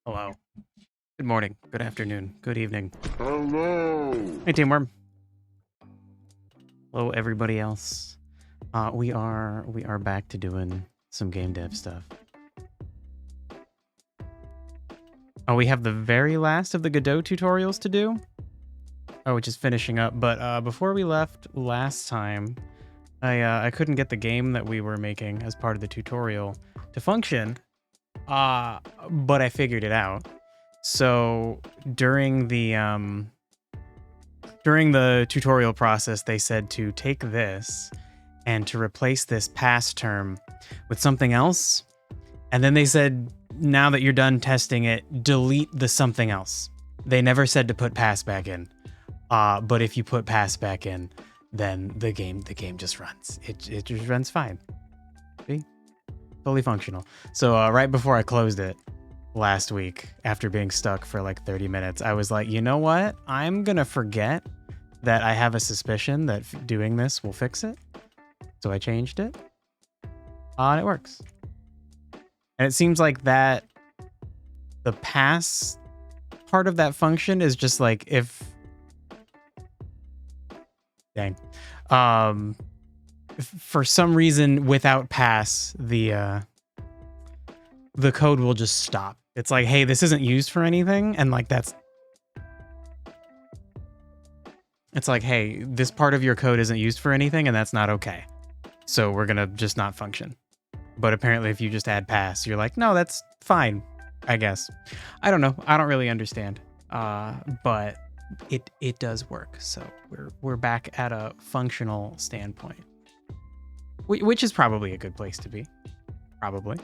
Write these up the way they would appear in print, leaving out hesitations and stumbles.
Hello. Good morning. Good afternoon. Good evening. Hello. Hey, Teamworm. Hello, everybody else. We are back to doing some game dev stuff. Oh, we have the very last of the Godot tutorials to do. Oh, which is finishing up. But before we left last time, I couldn't get the game that we were making as part of the tutorial to function. But I figured it out. So during the tutorial process, they said to take this and to replace this pass term with something else. And then they said, now that you're done testing it, delete the something else. They never said to put pass back in. But if you put pass back in, then the game just runs. It just runs fine. See? Fully functional. So right before I closed it last week, after being stuck for like 30 minutes, I was like, you know what? I'm gonna forget that I have a suspicion that doing this will fix it. So I changed it. And it works. And it seems like that the pass part of that function is just like if for some reason without pass the code will just stop. It's like, hey, this isn't used for anything, and like it's like, hey, this part of your code isn't used for anything, and that's not okay. So we're gonna just not function. But apparently if you just add pass, you're like, no, that's fine, I guess. I don't know. I don't really understand. But it does work. So we're back at a functional standpoint. Which is probably a good place to be. Probably.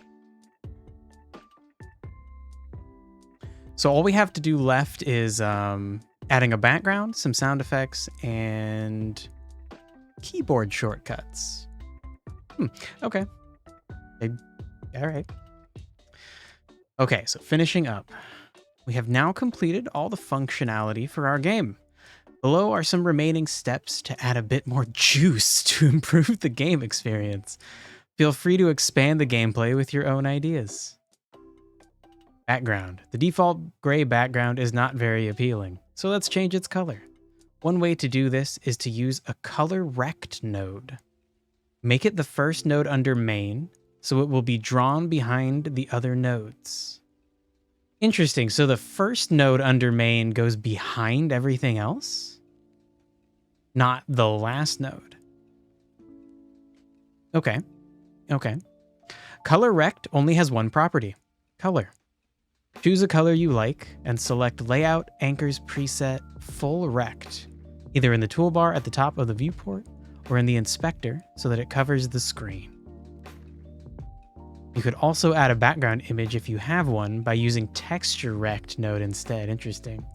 So all we have to do left is adding a background, some sound effects, and keyboard shortcuts. Okay. All right. Okay, so finishing up. We have now completed all the functionality for our game. Below are some remaining steps to add a bit more juice to improve the game experience. Feel free to expand the gameplay with your own ideas. Background. The default gray background is not very appealing, so let's change its color. One way to do this is to use a color rect node. Make it the first node under main, so it will be drawn behind the other nodes. Interesting, so the first node under main goes behind everything else? Not the last node. Okay. Color rect only has one property, color. Choose a color you like and select Layout Anchors Preset Full Rect, either in the toolbar at the top of the viewport or in the inspector so that it covers the screen. You could also add a background image if you have one by using Texture Rect node instead. Interesting.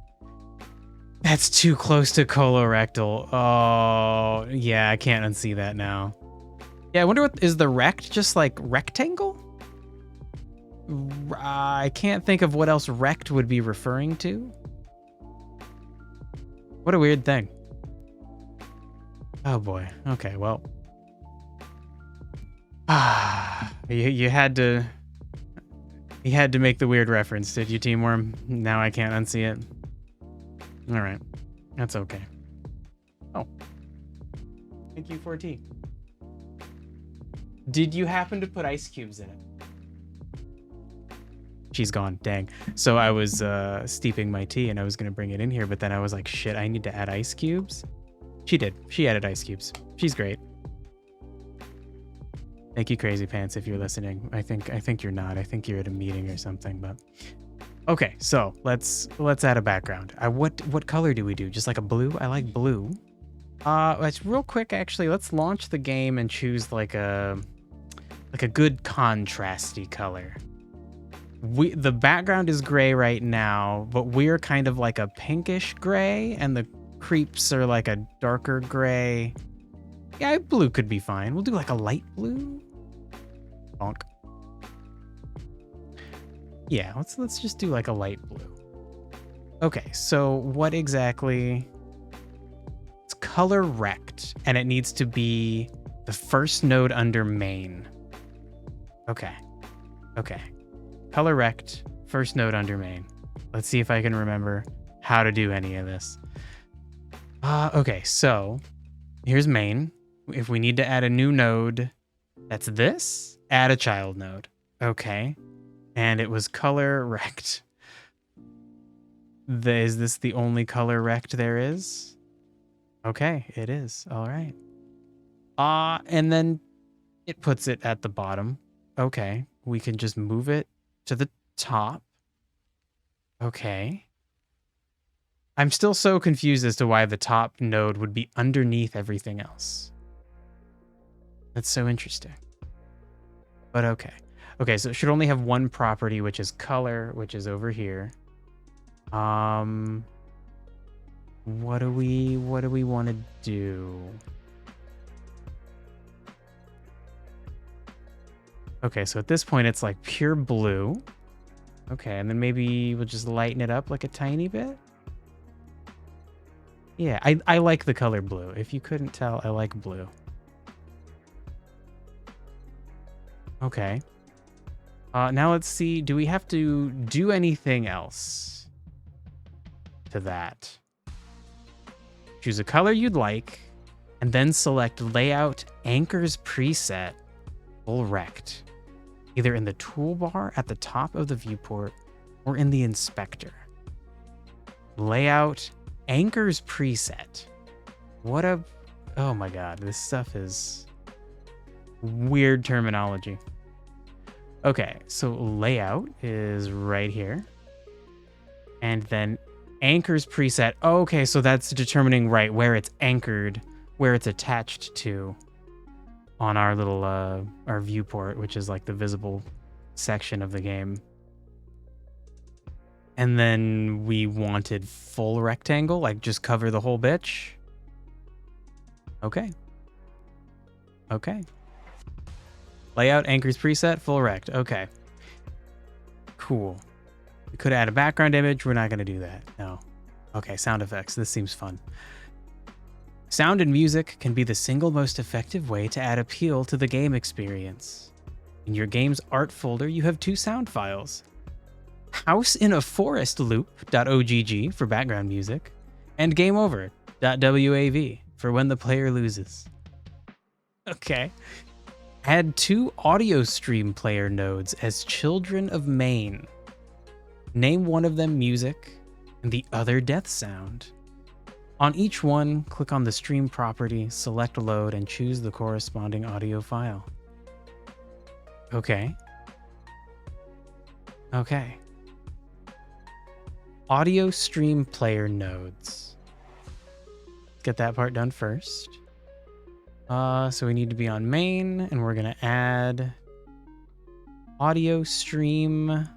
That's too close to colorectal. Oh, yeah, I can't unsee that now. Yeah, I wonder what is the rect just like rectangle? I can't think of what else rect would be referring to. What a weird thing. Oh boy. Okay, well. You had to make the weird reference, did you, Teamworm? Now I can't unsee it. All right. That's okay. Oh. Thank you for tea. Did you happen to put ice cubes in it? She's gone. Dang. So I was steeping my tea and I was going to bring it in here, but then I was like, shit, I need to add ice cubes. She did. She added ice cubes. She's great. Thank you, Crazy Pants, if you're listening. I think you're not. I think you're at a meeting or something, but okay, so let's add a background. What color do we do? Just like a blue? I like blue. Let's real quick actually, let's launch the game and choose like a good contrasty color. The background is gray right now, but we're kind of like a pinkish gray, and the creeps are like a darker gray. Yeah, blue could be fine. We'll do like a light blue. Bonk. Yeah, let's just do like a light blue. Okay, so what exactly? It's color rect, and it needs to be the first node under main. Okay. Color rect, First node under main. Let's see if I can remember how to do any of this. Okay, so here's main. If we need to add a new node, that's this. Add a child node. Okay. And it was color rect. Is this the only color rect there is? Okay, it is. All right. And then it puts it at the bottom. Okay. We can just move it to the top. Okay. I'm still so confused as to why the top node would be underneath everything else. That's so interesting. But okay. Okay, so it should only have one property, which is color, which is over here. What do we want to do? Okay, so at this point it's like pure blue. Okay, and then maybe we'll just lighten it up like a tiny bit. Yeah, I like the color blue. If you couldn't tell, I like blue. Okay. Now let's see, do we have to do anything else to that? Choose a color you'd like, and then select Layout Anchors Preset Full Rect, either in the toolbar at the top of the viewport or in the inspector. Layout Anchors Preset. What a... Oh my god, this stuff is weird terminology. Okay, so layout is right here. And then anchors preset. Oh, okay, so that's determining right where it's anchored, where it's attached to on our little our viewport, which is like the visible section of the game. And then we wanted full rectangle, like just cover the whole bitch. Okay. Okay. Layout, anchors preset, full rect. Okay. Cool. We could add a background image. We're not going to do that. No. Okay, sound effects. This seems fun. Sound and music can be the single most effective way to add appeal to the game experience. In your game's art folder, you have two sound files. House in a Forest Loop.ogg for background music, and Game Over.wav for when the player loses. Okay. Add two audio stream player nodes as children of main. Name one of them music and the other death sound. On each one, click on the stream property, select load, and choose the corresponding audio file. Okay. Okay. Audio stream player nodes. Let's get that part done first. So we need to be on main, and we're gonna add audio stream.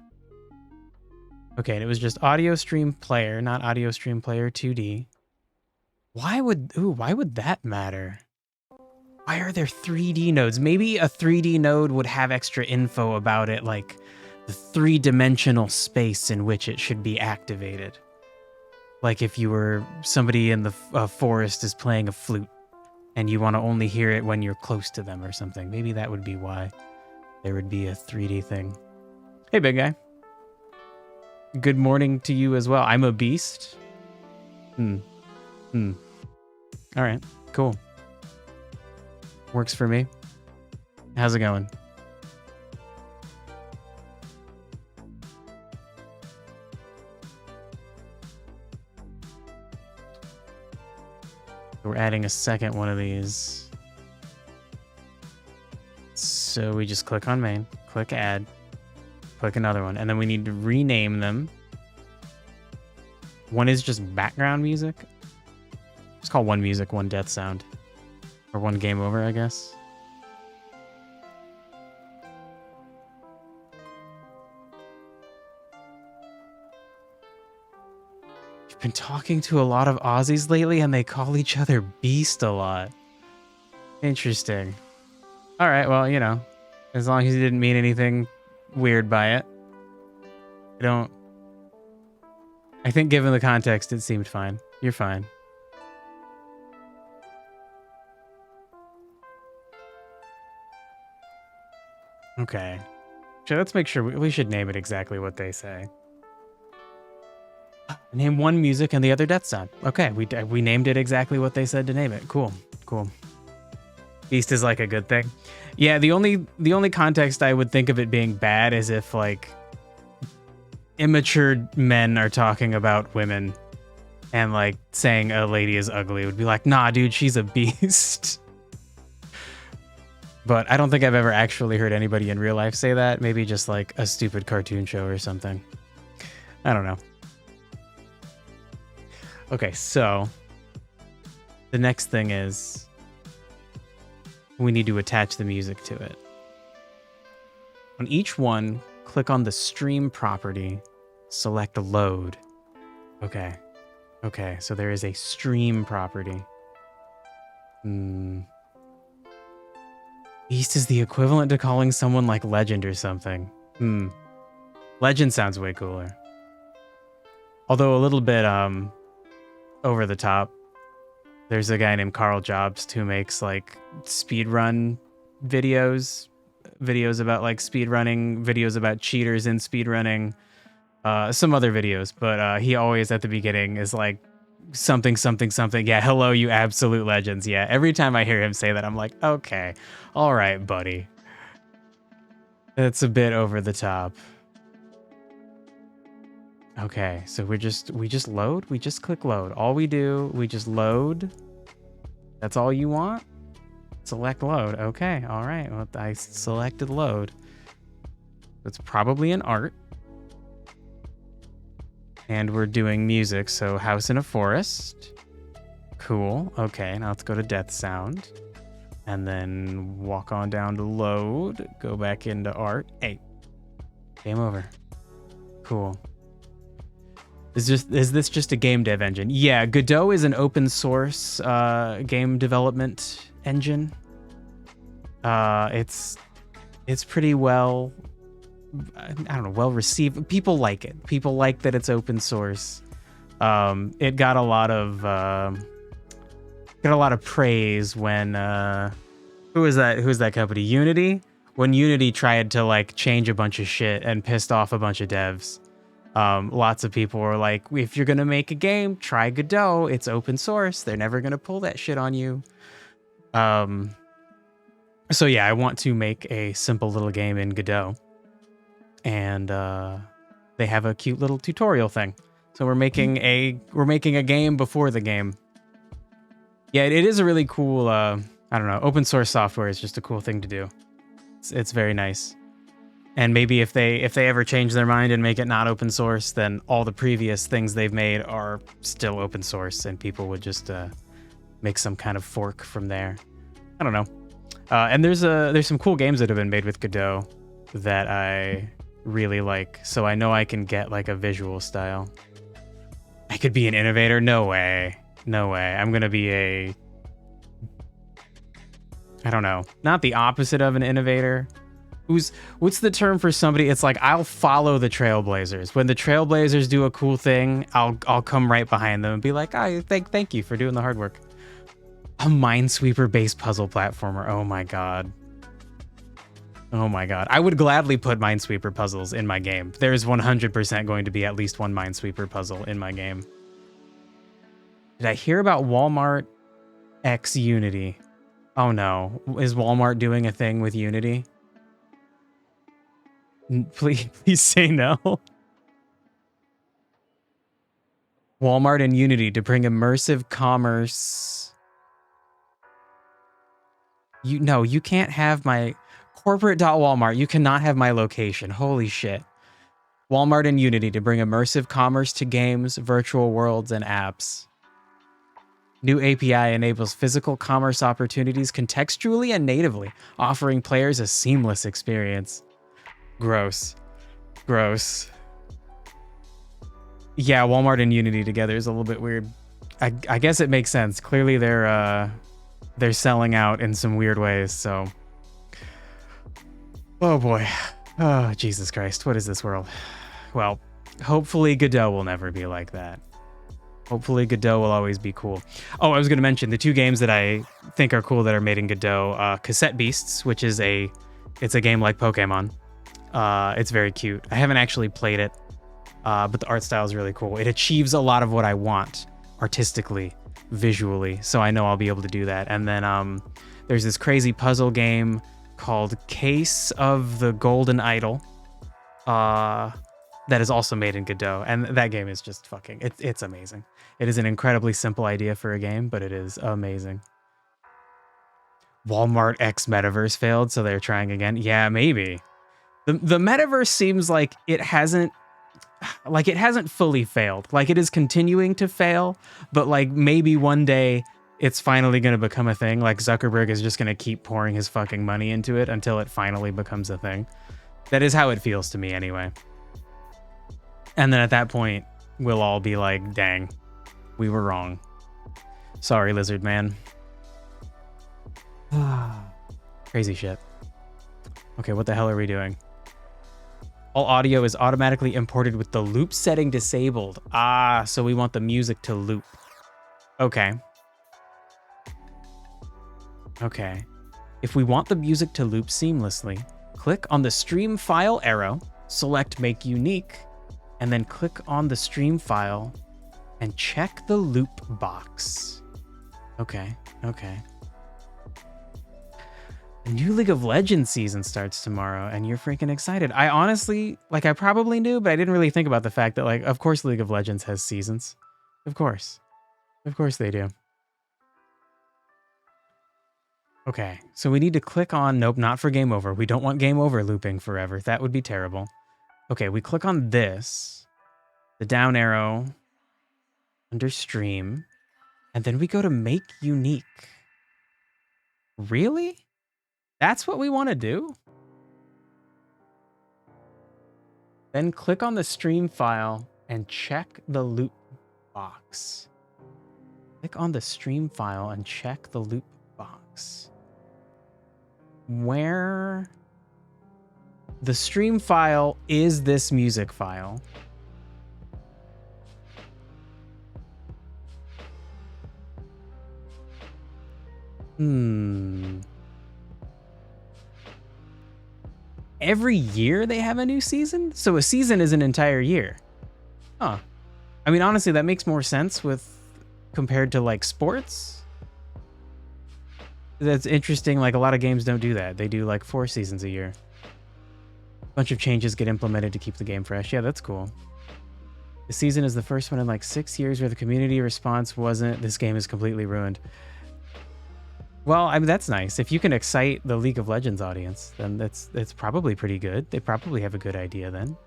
Okay, and it was just audio stream player, not audio stream player 2D. Why would that matter? Why are there 3D nodes? Maybe a 3D node would have extra info about it, like the 3-dimensional space in which it should be activated. Like if you were somebody in the forest is playing a flute, and you want to only hear it when you're close to them or something. Maybe that would be why there would be a 3D thing. Hey, big guy. Good morning to you as well. I'm a beast. All right, cool. Works for me. How's it going? We're adding a second one of these. So we just click on main, click add, click another one, and then we need to rename them. One is just background music. Just call one music, one death sound. Or one game over, I guess. Been talking to a lot of Aussies lately, and they call each other Beast a lot. Interesting. All right, well, you know, as long as you didn't mean anything weird by it. I think given the context, it seemed fine. You're fine. Okay. let's make sure we should name it exactly what they say. Name one music and the other death sound. Okay, we named it exactly what they said to name it. Cool. Beast is like a good thing. Yeah, the only context I would think of it being bad is if like immature men are talking about women and like saying a lady is ugly. It would be like, nah, dude, she's a beast. But I don't think I've ever actually heard anybody in real life say that. Maybe just like a stupid cartoon show or something. I don't know. Okay, so the next thing is we need to attach the music to it. On each one, click on the stream property, select load. Okay, so there is a stream property. Beast is the equivalent to calling someone like Legend or something. Legend sounds way cooler. Although a little bit over the top. There's a guy named Carl Jobst who makes like speedrun videos about like speedrunning, videos about cheaters in speedrunning, some other videos, but he always at the beginning is like something. Yeah, hello, you absolute legends. Yeah, every time I hear him say that, I'm like, okay, all right, buddy. That's a bit over the top. Okay, so we just load. We just click load. All we do, we just load. That's all you want? Select load. Okay, all right. Well, I selected load. It's probably an art. And we're doing music, so house in a forest. Cool. Okay, now let's go to death sound. And then walk on down to load. Go back into art. Hey, game over. Cool. Is this just a game dev engine? Yeah, Godot is an open source game development engine. It's pretty well, I don't know, well received. People like it. People like that it's open source. It got a lot of praise when who was that company? Unity? When Unity tried to like change a bunch of shit and pissed off a bunch of devs. Lots of people were like, if you're going to make a game, try Godot. It's open source. They're never going to pull that shit on you. So yeah, I want to make a simple little game in Godot. And they have a cute little tutorial thing. So we're making a game before the game. Yeah, it is a really cool, I don't know, open source software is just a cool thing to do. It's very nice. And maybe if they ever change their mind and make it not open source, then all the previous things they've made are still open source, and people would just make some kind of fork from there. I don't know. And there's some cool games that have been made with Godot that I really like. So I know I can get like a visual style. I could be an innovator? No way. I'm gonna be I don't know, not the opposite of an innovator. What's the term for somebody? It's like, I'll follow the trailblazers. When the trailblazers do a cool thing, I'll come right behind them and be like, oh, thank you for doing the hard work. A Minesweeper based puzzle platformer. Oh my god. I would gladly put Minesweeper puzzles in my game. There's 100% going to be at least one Minesweeper puzzle in my game. Did I hear about Walmart X Unity? Oh no. Is Walmart doing a thing with Unity? Please say no. Walmart and Unity to bring immersive commerce. You can't have my corporate.walmart. You cannot have my location. Holy shit. Walmart and Unity to bring immersive commerce to games, virtual worlds, and apps. New API enables physical commerce opportunities contextually and natively, offering players a seamless experience. Gross. Yeah, Walmart and Unity together is a little bit weird. I guess it makes sense. Clearly they're selling out in some weird ways, so. Oh boy. Oh, Jesus Christ. What is this world? Well, hopefully Godot will never be like that. Hopefully Godot will always be cool. Oh, I was going to mention the two games that I think are cool that are made in Godot. Cassette Beasts, which is it's a game like Pokemon. It's very cute. I haven't actually played it, but the art style is really cool. It achieves a lot of what I want artistically, visually, so I know I'll be able to do that. And then there's this crazy puzzle game called Case of the Golden Idol that is also made in Godot, and that game is just fucking, it's amazing. It is an incredibly simple idea for a game, but it is amazing. Walmart X Metaverse failed, so they're trying again. Yeah, maybe. The metaverse seems like it hasn't fully failed. Like it is continuing to fail, but like maybe one day it's finally going to become a thing. Like Zuckerberg is just going to keep pouring his fucking money into it until it finally becomes a thing. That is how it feels to me anyway. And then at that point, we'll all be like, dang, we were wrong. Sorry, Lizard Man. Crazy shit. Okay, what the hell are we doing? All audio is automatically imported with the loop setting disabled. Ah, so we want the music to loop. Okay. Okay. If we want the music to loop seamlessly, click on the stream file arrow, select make unique, and then click on the stream file and check the loop box. Okay, okay. The new League of Legends season starts tomorrow, and you're freaking excited. I honestly, like, I probably knew, but I didn't really think about the fact that, like, of course League of Legends has seasons. Of course. Of course they do. Okay, so we need to click on, nope, not for game over. We don't want game over looping forever. That would be terrible. Okay, we click on this, the down arrow, under stream, and then we go to make unique. Really? That's what we want to do? Then click on the stream file and check the loop box. Click on the stream file and check the loop box. Where the stream file is this music file. Every year they have a new season? So a season is an entire year. Huh. I mean, honestly, that makes more sense compared to like sports. That's interesting. Like a lot of games don't do that. They do like 4 seasons a year. A bunch of changes get implemented to keep the game fresh. Yeah, that's cool. The season is the first one in like 6 years where the community response wasn't, this game is completely ruined. Well, I mean, that's nice. If you can excite the League of Legends audience, then that's probably pretty good. They probably have a good idea then.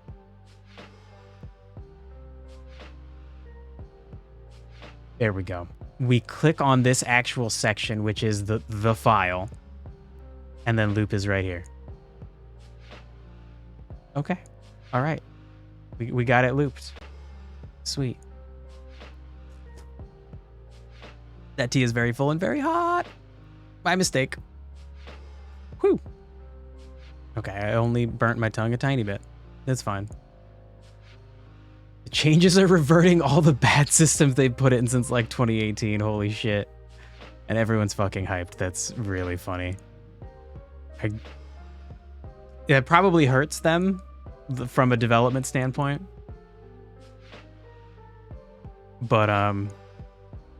There we go. We click on this actual section, which is the file, and then loop is right here. Okay. All right. We got it looped. Sweet. That tea is very full and very hot. My mistake. Whew. Okay, I only burnt my tongue a tiny bit. That's fine. The changes are reverting all the bad systems they've put in since like 2018. Holy shit. And everyone's fucking hyped. That's really funny. It probably hurts them from a development standpoint. But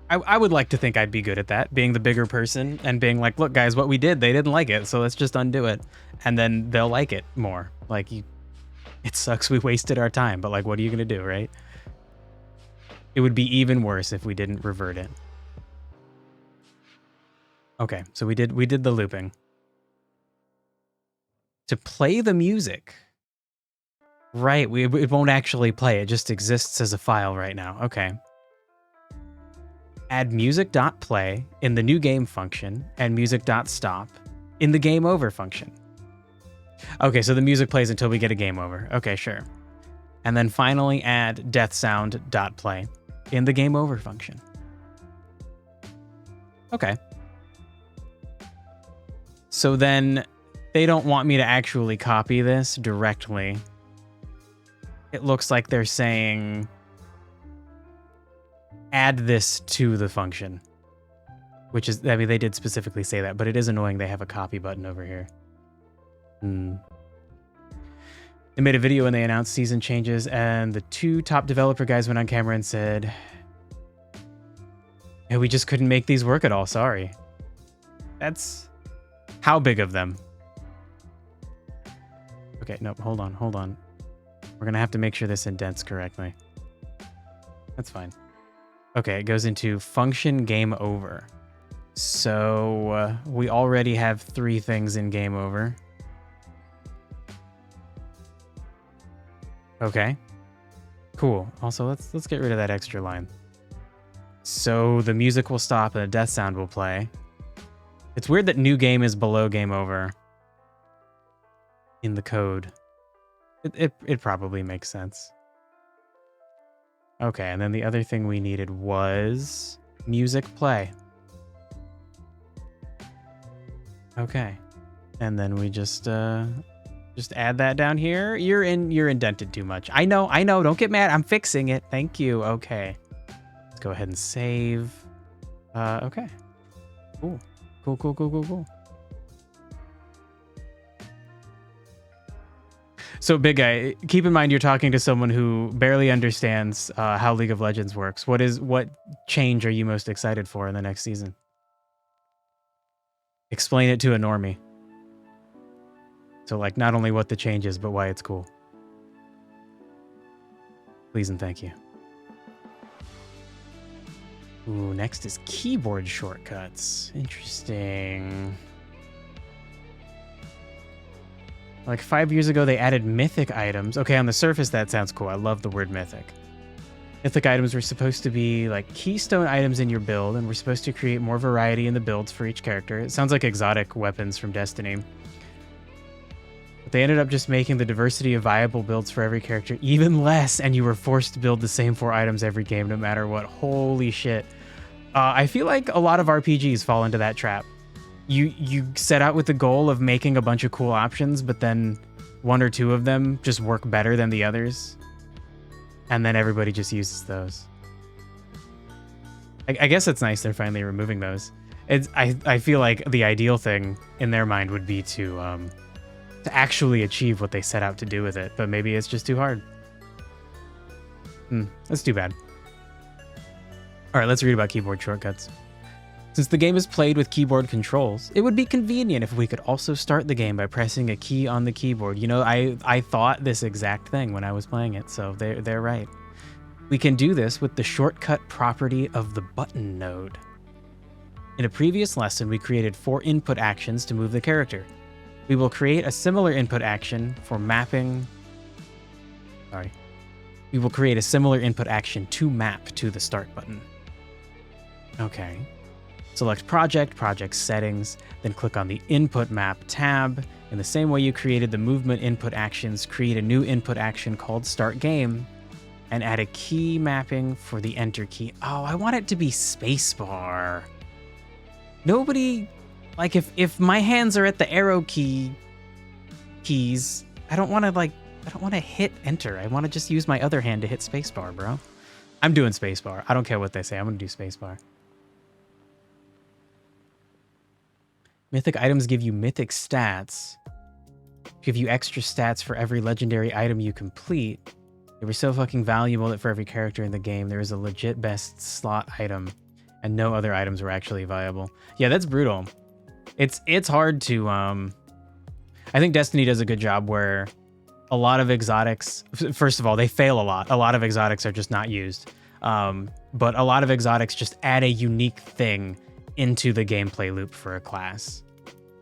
I would like to think I'd be good at that, being the bigger person and being like, look, guys, what we did, they didn't like it, so let's just undo it. And then they'll like it more. Like, it sucks we wasted our time, but like, what are you going to do, right? It would be even worse if we didn't revert it. Okay, so we did the looping. To play the music. Right, it won't actually play, it just exists as a file right now. Okay. Add music.play in the new game function and music.stop in the game over function. Okay, so the music plays until we get a game over. Okay, sure. And then finally add deathsound.play in the game over function. Okay. So then they don't want me to actually copy this directly. It looks like they're saying add this to the function, which is, I mean, they did specifically say that, but it is annoying they have a copy button over here. They made a video when they announced season changes, and the 2 top developer guys went on camera and said, "Yeah, we just couldn't make these work at all, sorry." That's how big of them? Okay, no, hold on. We're gonna have to make sure this indents correctly. That's fine. Okay, it goes into function game over. So we already have 3 things in game over. Okay, cool. Also, let's get rid of that extra line. So the music will stop and a death sound will play. It's weird that new game is below game over in the code. It probably makes sense. Okay, and then the other thing we needed was music play. Okay, and then we just add that down here. You're indented too much. I know. Don't get mad. I'm fixing it. Thank you. Okay, let's go ahead and save. Okay, cool. So, big guy, keep in mind you're talking to someone who barely understands how League of Legends works. What change are you most excited for in the next season? Explain it to a normie. So, like, not only what the change is, but why it's cool. Please and thank you. Ooh, next is keyboard shortcuts. Interesting. Like 5 years ago, they added mythic items. Okay, on the surface, that sounds cool. I love the word mythic. Mythic items were supposed to be like keystone items in your build, and we're supposed to create more variety in the builds for each character. It sounds like exotic weapons from Destiny. But they ended up just making the diversity of viable builds for every character even less, and you were forced to build the same 4 items every game no matter what. Holy shit. I feel like a lot of RPGs fall into that trap. You set out with the goal of making a bunch of cool options, but then 1 or 2 of them just work better than the others. And then everybody just uses those. I guess it's nice they're finally removing those. I feel like the ideal thing in their mind would be to actually achieve what they set out to do with it, but maybe it's just too hard. That's too bad. All right, let's read about keyboard shortcuts. Since the game is played with keyboard controls, it would be convenient if we could also start the game by pressing a key on the keyboard. You know, I thought this exact thing when I was playing it, so they're right. We can do this with the shortcut property of the button node. In a previous lesson, we created 4 input actions to move the character. We will create a similar input action for mapping... We will create a similar input action to map to the start button. Okay. Select project settings, then click on the input map tab. In the same way you created the movement input actions, create a new input action called start game and add a key mapping for the enter key. Oh, I want it to be spacebar. Nobody, like if my hands are at the arrow keys, I don't want to hit enter. I want to just use my other hand to hit spacebar, bro. I'm doing spacebar. I don't care what they say. I'm going to do spacebar. Mythic items give you mythic stats. Give you extra stats for every legendary item you complete. They were so fucking valuable that for every character in the game, there is a legit best slot item, and no other items were actually viable. Yeah, that's brutal. It's hard to... I think Destiny does a good job where a lot of exotics... First of all, they fail a lot. A lot of exotics are just not used. But a lot of exotics just add a unique thing into the gameplay loop for a class.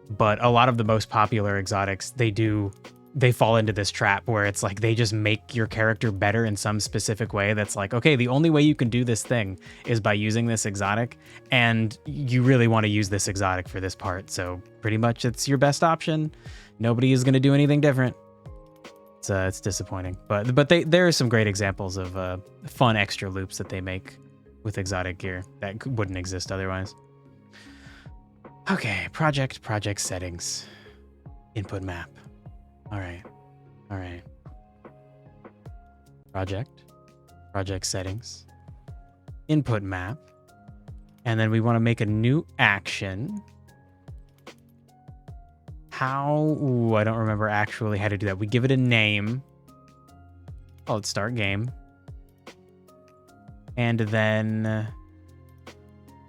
But a lot of the most popular exotics, they fall into this trap where it's like they just make your character better in some specific way that's like, okay, the only way you can do this thing is by using this exotic, and you really want to use this exotic for this part, so pretty much it's your best option. Nobody is going to do anything different. It's disappointing, but there are some great examples of fun extra loops that they make with exotic gear that wouldn't exist otherwise. Okay, project settings, input map. All right. Project settings, input map, and then we want to make a new action. how... Ooh, I don't remember actually how to do that. We give it a name. Call it start game. And then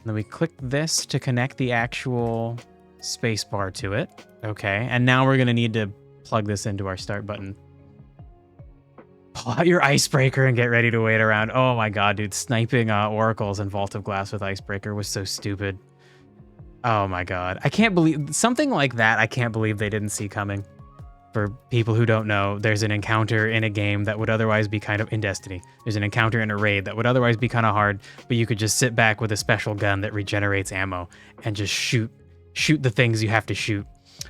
we click this to connect the actual spacebar to it. Okay, and now we're going to need to plug this into our start button. Pull out your icebreaker and get ready to wait around. Oh my god, dude. Sniping oracles and Vault of Glass with icebreaker was so stupid. Oh my god. I can't believe... Something like that, I can't believe they didn't see coming. For people who don't know, there's an encounter in a game that would otherwise be kind of... In Destiny, there's an encounter in a raid that would otherwise be kind of hard, but you could just sit back with a special gun that regenerates ammo and just shoot the things you have to shoot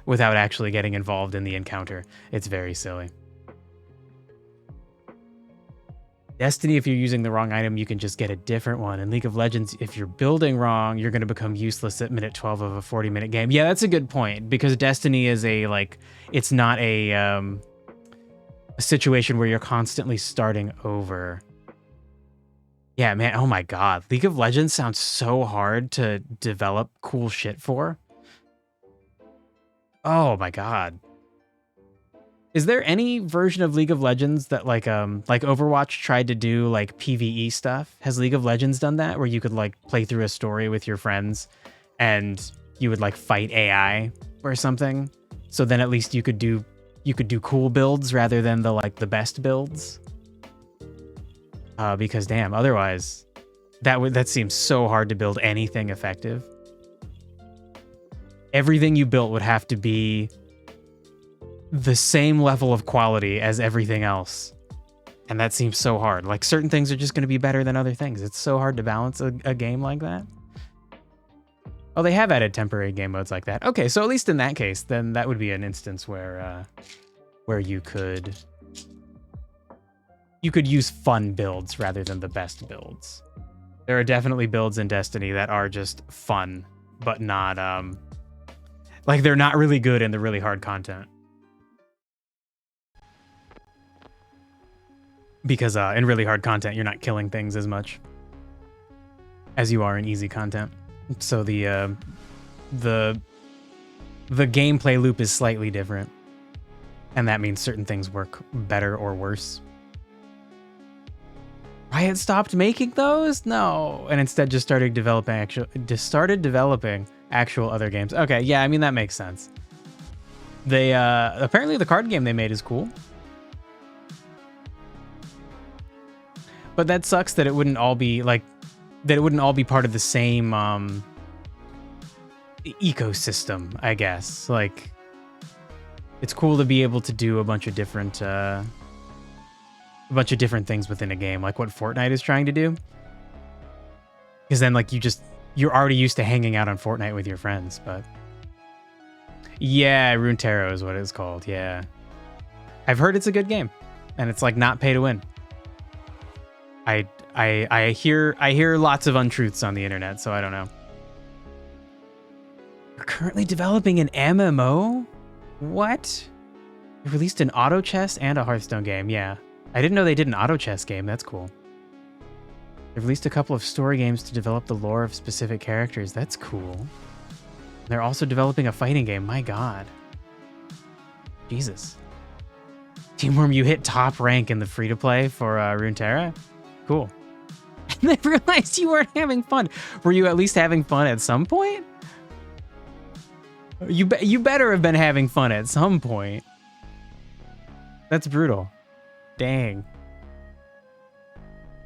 without actually getting involved in the encounter. It's very silly. Destiny, if you're using the wrong item, you can just get a different one. In League of Legends, if you're building wrong, you're going to become useless at minute 12 of a 40-minute game. Yeah, that's a good point, because Destiny is a, like, it's not a situation where you're constantly starting over. Yeah, man, oh my god. League of Legends sounds so hard to develop cool shit for. Oh my god. Is there any version of League of Legends that like Overwatch tried to do like PvE stuff? Has League of Legends done that where you could like play through a story with your friends and you would like fight AI or something? So then at least you could do cool builds rather than the best builds. Because damn, otherwise that seems so hard to build anything effective. Everything you built would have to be the same level of quality as everything else. And that seems so hard. Like, certain things are just going to be better than other things. It's so hard to balance a game like that. Oh, they have added temporary game modes like that. Okay, so at least in that case, then that would be an instance where you could use fun builds rather than the best builds. There are definitely builds in Destiny that are just fun, but not, like, they're not really good in the really hard content. Because in really hard content, you're not killing things as much as you are in easy content. So the gameplay loop is slightly different. And that means certain things work better or worse. Riot stopped making those? No. And instead just started developing actual other games. Okay, yeah, I mean, that makes sense. They apparently the card game they made is cool. But that sucks that it wouldn't all be part of the same ecosystem, I guess. Like, it's cool to be able to do a bunch of different things within a game, like what Fortnite is trying to do. Because then, like, you're already used to hanging out on Fortnite with your friends. But yeah, Runeterra is what it's called. Yeah, I've heard it's a good game, and it's like not pay to win. I hear lots of untruths on the internet, so I don't know. You're currently developing an MMO? What? They released an auto chess and a Hearthstone game. Yeah, I didn't know they did an auto chess game. That's cool. They've released a couple of story games to develop the lore of specific characters. That's cool. They're also developing a fighting game. My god. Jesus. Teamworm, you hit top rank in the free-to-play for Runeterra? Cool. And they realized you weren't having fun. Were you at least having fun at some point? You better have been having fun at some point. That's brutal. Dang.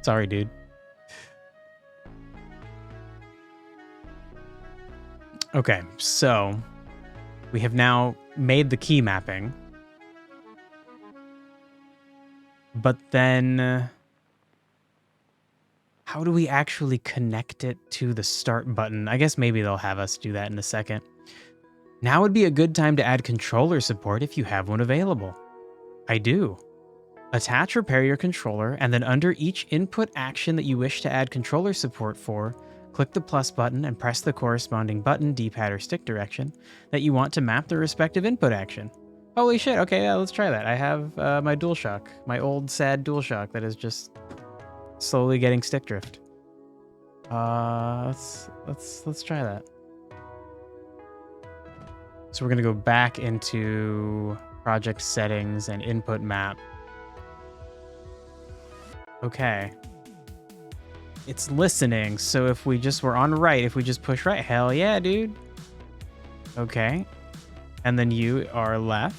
Sorry, dude. Okay, so we have now made the key mapping. But then how do we actually connect it to the start button? I guess maybe they'll have us do that in a second. Now would be a good time to add controller support if you have one available. I do. Attach repair your controller, and then under each input action that you wish to add controller support for, click the plus button and press the corresponding button, D-pad, or stick direction that you want to map the respective input action. Holy shit, okay, yeah, let's try that. I have my DualShock, my old sad DualShock that is just slowly getting stick drift. Let's try that. So we're going to go back into project settings and input map. Okay. It's listening. So if we just were on right, if we just push right, hell yeah, dude. Okay. And then you are left.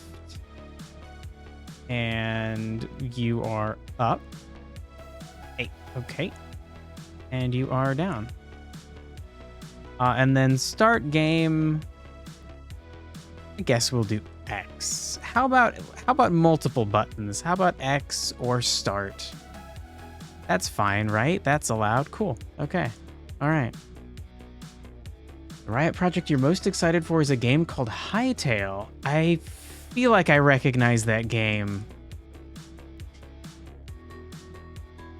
And you are up. Hey, okay. And you are down. And then start game. I guess we'll do X. How about multiple buttons? How about X or start? That's fine, right? That's allowed. Cool. Okay. All right. The Riot project you're most excited for is a game called Hightail. I feel like I recognize that game.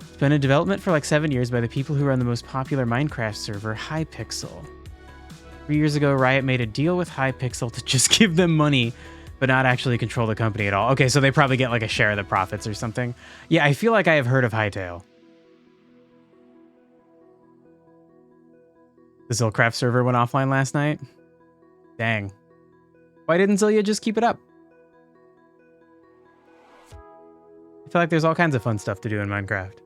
It's been in development for like 7 years by the people who run the most popular Minecraft server, Hypixel. 3 years ago, Riot made a deal with Hypixel to just give them money, but not actually control the company at all. Okay, so they probably get like a share of the profits or something. Yeah, I feel like I have heard of Hightail. The Zillcraft server went offline last night. Dang. Why didn't Zillia just keep it up? I feel like there's all kinds of fun stuff to do in Minecraft.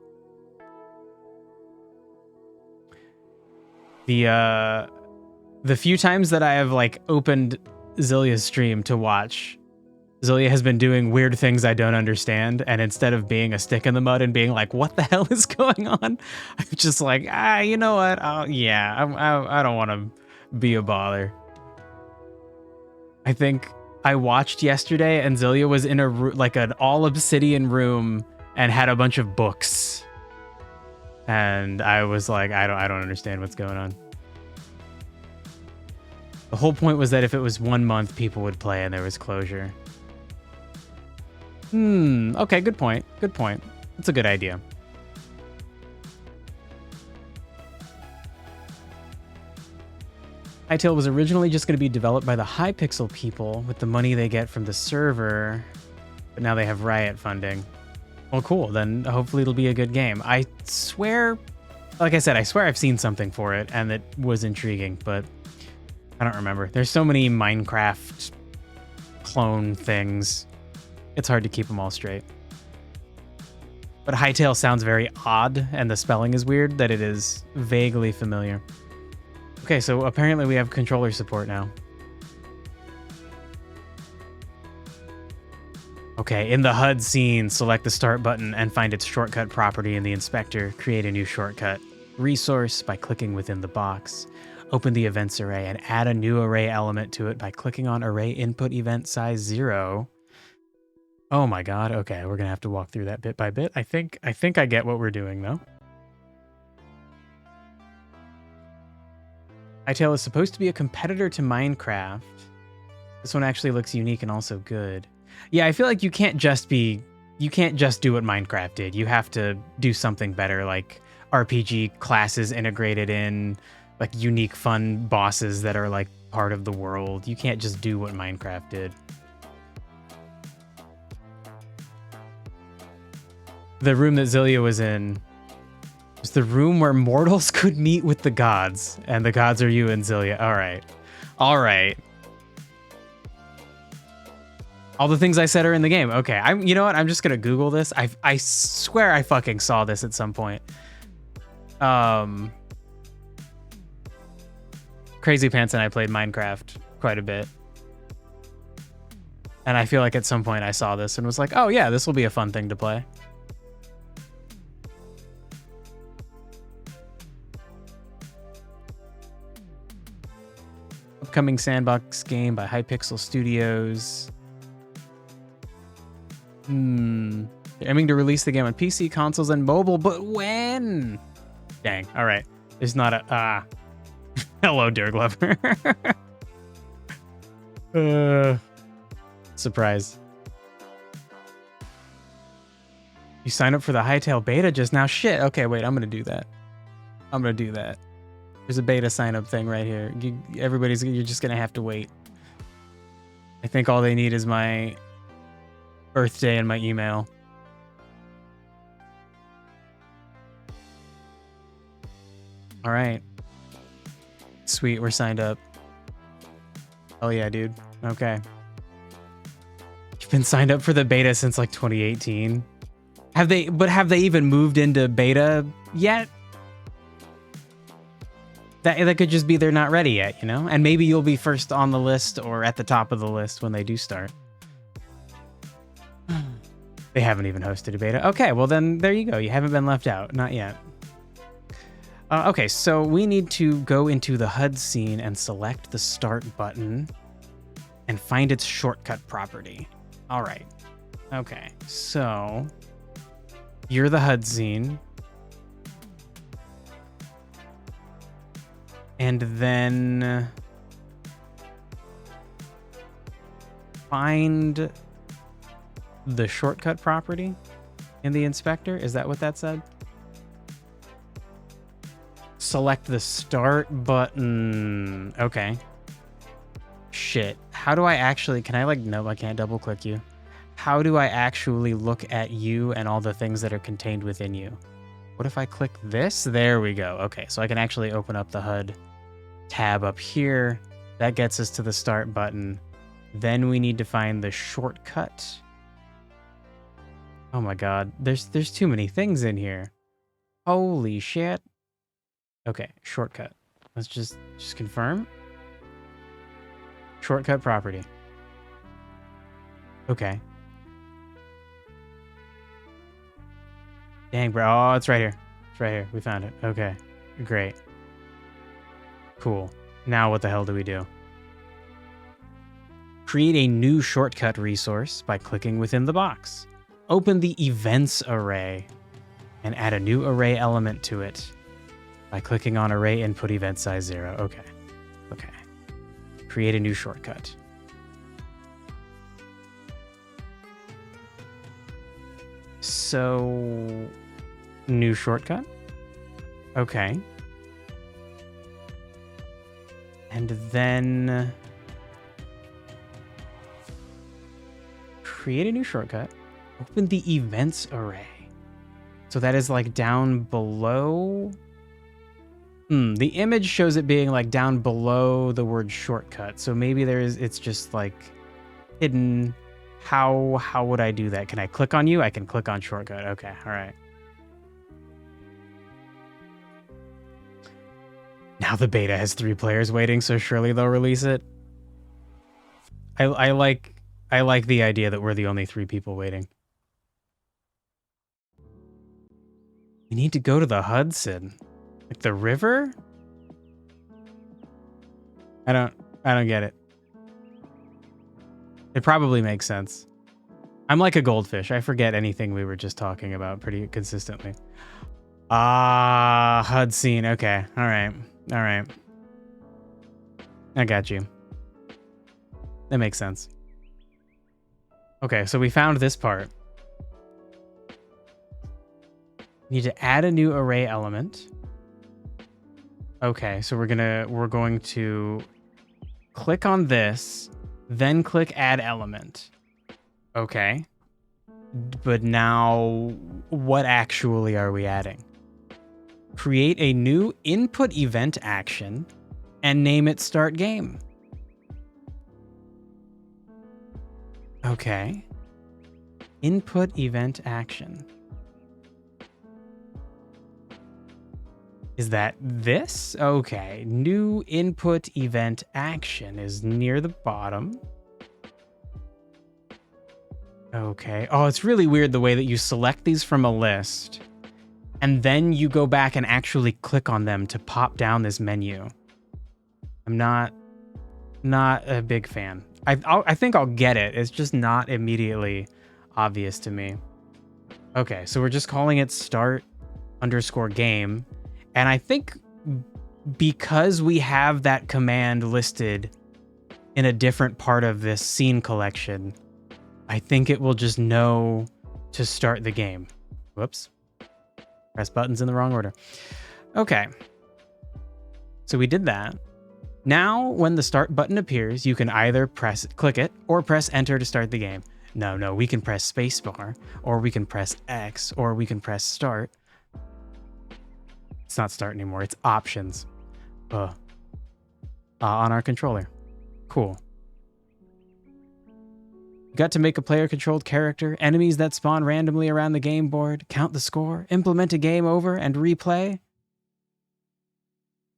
The few times that I have like opened Zillia's stream to watch, Zillia has been doing weird things I don't understand, and instead of being a stick in the mud and being like, what the hell is going on? I'm just like, you know what? I don't want to be a bother. I think I watched yesterday and Zillia was in like an all obsidian room and had a bunch of books. And I was like, I don't understand what's going on. The whole point was that if it was 1 month, people would play and there was closure. Okay, good point. Good point. That's a good idea. Hytale was originally just going to be developed by the Hypixel people with the money they get from the server, but now they have Riot funding. Well, cool. Then hopefully it'll be a good game. I swear, like I said, I swear I've seen something for it and it was intriguing, but I don't remember. There's so many Minecraft clone things. It's hard to keep them all straight. But Hytale sounds very odd and the spelling is weird that it is vaguely familiar. Okay, so apparently we have controller support now. Okay, in the HUD scene, select the start button and find its shortcut property in the inspector. Create a new shortcut. Resource by clicking within the box. Open the events array and add a new array element to it by clicking on array input event size 0. Oh my god, okay, we're gonna have to walk through that bit by bit. I think I get what we're doing though. Hytale is supposed to be a competitor to Minecraft. This one actually looks unique and also good. Yeah, I feel like you can't just do what Minecraft did. You have to do something better, like RPG classes integrated in, like unique fun bosses that are like part of the world. You can't just do what Minecraft did. The room that Zillia was in was the room where mortals could meet with the gods, and the gods are you and Zillia. All right. All right. All the things I said are in the game. Okay, you know what? I'm just gonna Google this. I swear I fucking saw this at some point. Crazy Pants and I played Minecraft quite a bit. And I feel like at some point I saw this and was like, oh yeah, this will be a fun thing to play. Upcoming sandbox game by Hypixel Studios. They're aiming to release the game on PC, consoles, and mobile, but when? Dang. All right. There's not a... Hello, Dirk Lover. Surprise. You signed up for the Hytale beta just now? Shit. Okay, wait. I'm going to do that. There's a beta sign up thing right here. You're just going to have to wait. I think all they need is my birthday and my email. All right. Sweet, we're signed up. Oh yeah, dude. Okay. You've been signed up for the beta since like 2018. Have they even moved into beta yet? That could just be they're not ready yet, you know? And maybe you'll be first on the list or at the top of the list when they do start. They haven't even hosted a beta. Okay, well then there you go. You haven't been left out. Not yet. Okay, so we need to go into the HUD scene and select the start button and find its shortcut property. All right. Okay, so you're the HUD scene. And then find the shortcut property in the inspector. Is that what that said? Select the start button. Okay. Shit. How do I actually, can I like, no, I can't double click you. How do I actually look at you and all the things that are contained within you? What if I click this? There we go. Okay, so I can actually open up the HUD tab up here. That gets us to the start button. Then we need to find the shortcut. Oh my god, there's too many things in here. Holy shit. Okay, shortcut. Let's just confirm. Shortcut property. Okay. Dang, bro. Oh, it's right here. It's right here. We found it. Okay, great. Cool. Now what the hell do we do? Create a new shortcut resource by clicking within the box. Open the events array and add a new array element to it by clicking on array input event size 0. Okay. Okay. Create a new shortcut. So, new shortcut. Okay. And then create a new shortcut. Open the events array. So that is like down below. The image shows it being like down below the word shortcut. So maybe it's just like hidden. How would I do that? Can I click on you? I can click on shortcut. Okay, all right. Now the beta has 3 players waiting, so surely they'll release it. I like the idea that we're the only 3 people waiting. We need to go to the Hudson. Like the river? I don't get it. It probably makes sense. I'm like a goldfish. I forget anything we were just talking about pretty consistently. Ah, HUD scene. Okay. All right. All right. I got you. That makes sense. Okay, so we found this part. Need to add a new array element. Okay, so we're going to click on this, then click add element. Okay. But now what actually are we adding? Create a new input event action and name it start game. Okay. Input event action. Is that this? Okay. New input event action is near the bottom. Okay. Oh, it's really weird the way that you select these from a list and then you go back and actually click on them to pop down this menu. I'm not a big fan. I think I'll get it. It's just not immediately obvious to me. Okay, so we're just calling it start_game. And I think because we have that command listed in a different part of this scene collection, I think it will just know to start the game. Whoops. Press buttons in the wrong order. Okay. So we did that. Now, when the start button appears, you can either click it or press enter to start the game. No, we can press spacebar, or we can press X, or we can press start. It's not start anymore, it's options. On our controller. Cool. You got to make a player-controlled character, enemies that spawn randomly around the game board, count the score, implement a game over and replay.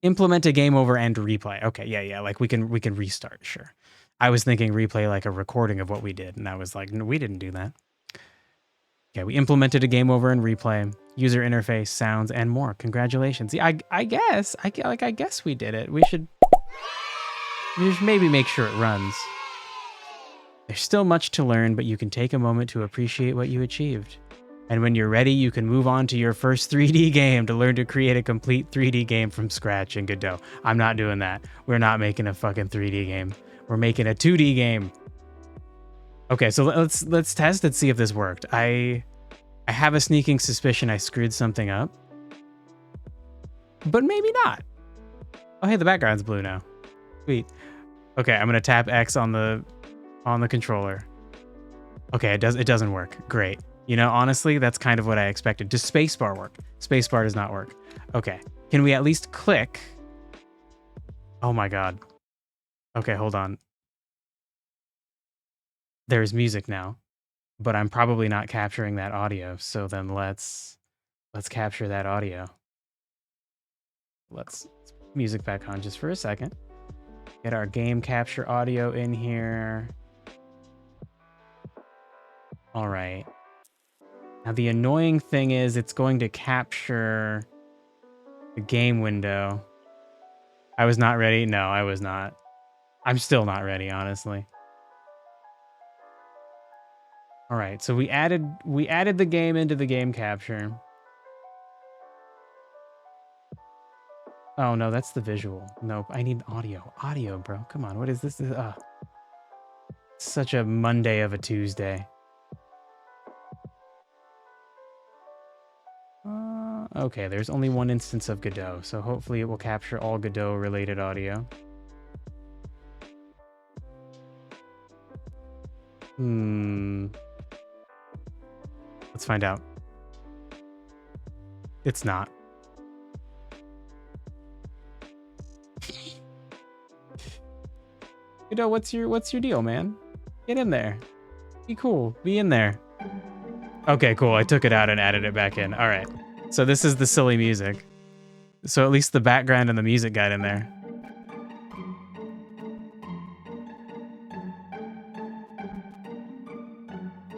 Implement a game over and replay. Okay, yeah. Like we can restart, sure. I was thinking replay like a recording of what we did, and I was like, no, we didn't do that. Okay, we implemented a game over and replay, user interface, sounds, and more. Congratulations. Yeah, I guess we did it. We should maybe make sure it runs. There's still much to learn, but you can take a moment to appreciate what you achieved. And when you're ready, you can move on to your first 3D game to learn to create a complete 3D game from scratch in Godot. I'm not doing that. We're not making a fucking 3D game. We're making a 2D game. Okay, so let's test and see if this worked. I have a sneaking suspicion I screwed something up. But maybe not. Oh, hey, the background's blue now. Sweet. Okay, I'm gonna tap X on the controller. Okay, it doesn't work. Great. You know, honestly, that's kind of what I expected. Does spacebar work? Spacebar does not work. Okay. Can we at least click? Oh my god. Okay, hold on. There's music now, but I'm probably not capturing that audio. So then let's capture that audio. Let's music back on just for a second. Get our game capture audio in here. All right. Now the annoying thing is it's going to capture the game window. I was not ready. No, I was not. I'm still not ready, honestly. All right, so we added the game into the game capture. Oh no, that's the visual. Nope, I need audio. Audio, bro. Come on, what is this? Such a Monday of a Tuesday. Okay, there's only one instance of Godot, so hopefully it will capture all Godot-related audio. Let's find out. It's not. Godot, what's your deal, man? Get in there. Be cool. Be in there. Okay, cool. I took it out and added it back in. All right. So this is the silly music. So at least the background and the music got in there.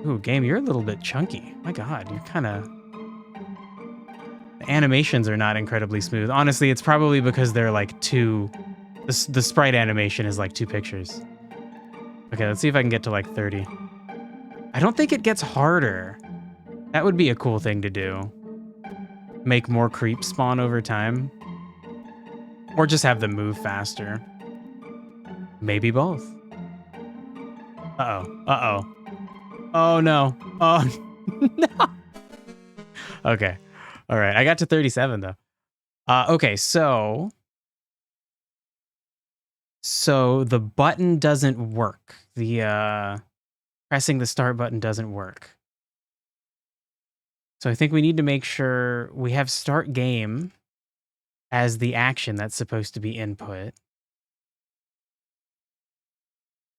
Ooh, game, you're a little bit chunky. My god, you're kind of... The animations are not incredibly smooth. Honestly, it's probably because they're like two... The sprite animation is like two pictures. Okay, let's see if I can get to like 30. I don't think it gets harder. That would be a cool thing to do. Make more creeps spawn over time. Or just have them move faster. Maybe both. Uh-oh. Uh-oh. Oh, no. Oh, no. Okay. All right. I got to 37, though. Okay, so the button doesn't work. The pressing the start button doesn't work. So I think we need to make sure we have start game as the action that's supposed to be input.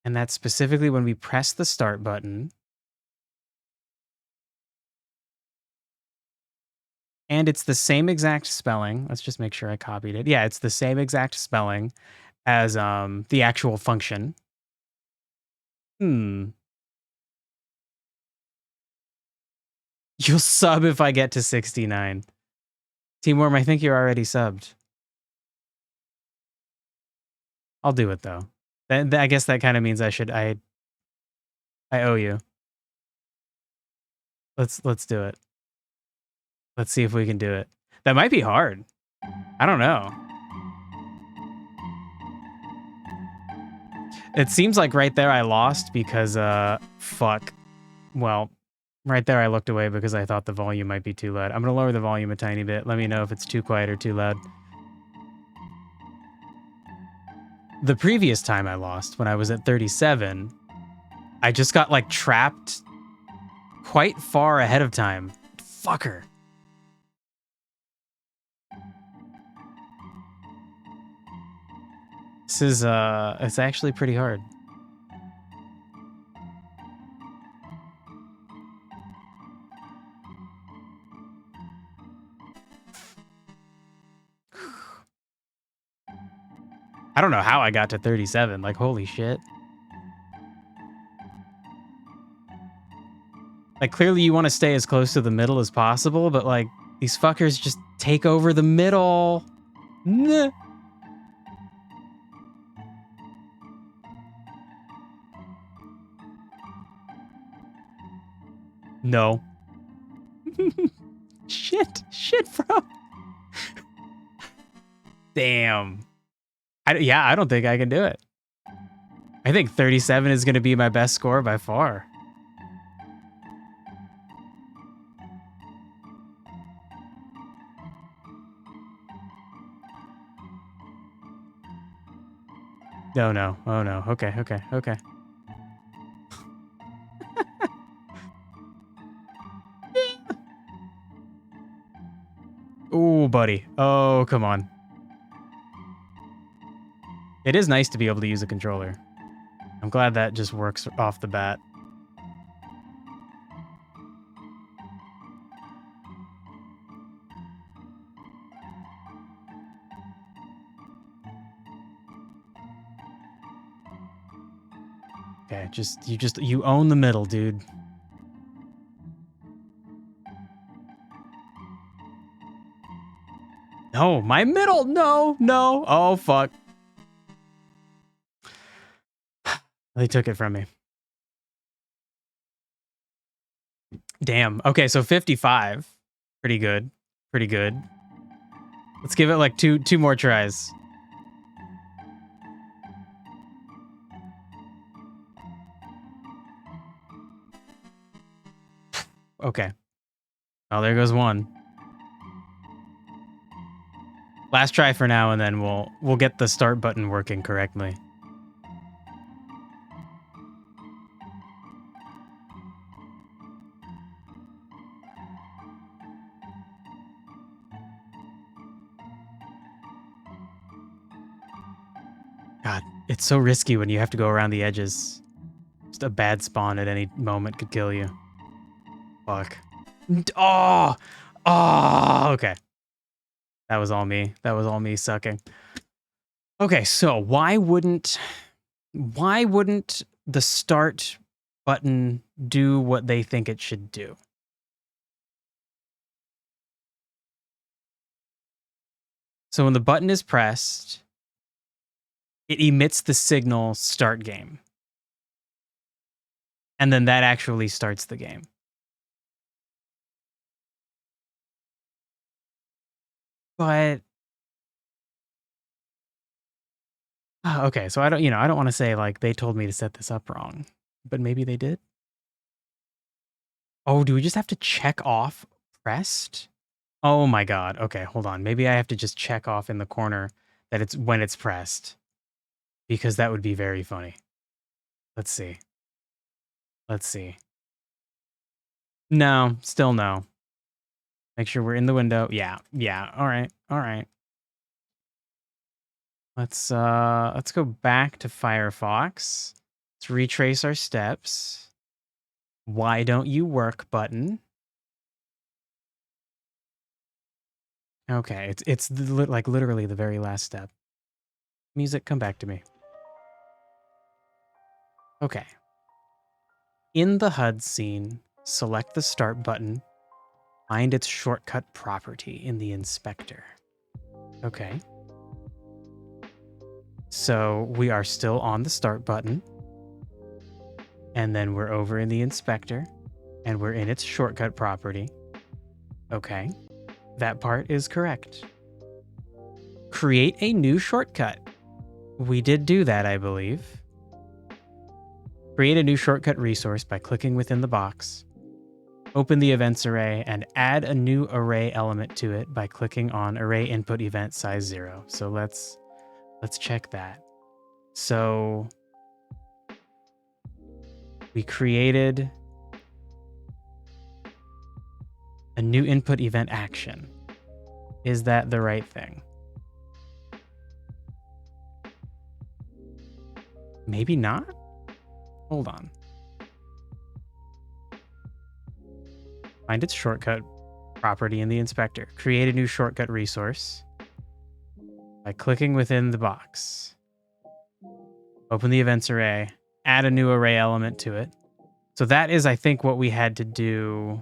And that's specifically when we press the start button. And it's the same exact spelling. Let's just make sure I copied it. Yeah, it's the same exact spelling as the actual function. You'll sub if I get to 69. Teamworm, I think you're already subbed. I'll do it though. I guess that kind of means I owe you. Let's do it. Let's see if we can do it. That might be hard. I don't know. It seems like right there I lost because fuck. Well, right there I looked away because I thought the volume might be too loud. I'm gonna lower the volume a tiny bit. Let me know if it's too quiet or too loud. The previous time I lost, when I was at 37, I just got like trapped quite far ahead of time. Fucker. This is it's actually pretty hard. I don't know how I got to 37. Like, holy shit. Like, clearly you want to stay as close to the middle as possible, but like, these fuckers just take over the middle. Nah. No. Shit, bro. Damn. I don't think I can do it. I think 37 is going to be my best score by far. Oh no. Oh no. Okay. Ooh, buddy. Oh, come on. It is nice to be able to use a controller. I'm glad that just works off the bat. Okay, you own the middle, dude. No, my middle. No. Oh, fuck. They took it from me. Damn. Okay, so 55. Pretty good. Let's give it like two more tries. Okay. Oh, there goes one. Last try for now, and then we'll get the start button working correctly. God, it's so risky when you have to go around the edges. Just a bad spawn at any moment could kill you. Fuck. Oh, okay. That was all me. That was all me sucking. Okay, so why wouldn't the start button do what they think it should do? So when the button is pressed, it emits the signal start game. And then that actually starts the game. But okay, so I don't want to say like they told me to set this up wrong, but maybe they did. Oh, do we just have to check off pressed? Oh my god. Okay, hold on. Maybe I have to just check off in the corner that it's when it's pressed, because that would be very funny. Let's see. No, still no. Make sure we're in the window. Yeah. All right. Let's go back to Firefox. Let's retrace our steps. Why don't you work button? Okay, it's like literally the very last step. Music, come back to me. Okay. In the HUD scene, select the start button. Find its shortcut property in the inspector. Okay. So we are still on the start button. And then we're over in the inspector. And we're in its shortcut property. Okay. That part is correct. Create a new shortcut. We did do that, I believe. Create a new shortcut resource by clicking within the box. Open the events array and add a new array element to it by clicking on array input event size 0. So let's check that. So we created a new input event action. Is that the right thing? Maybe not? Hold on. Find its shortcut property in the inspector. Create a new shortcut resource by clicking within the box. Open the events array, add a new array element to it. So that is, I think, what we had to do.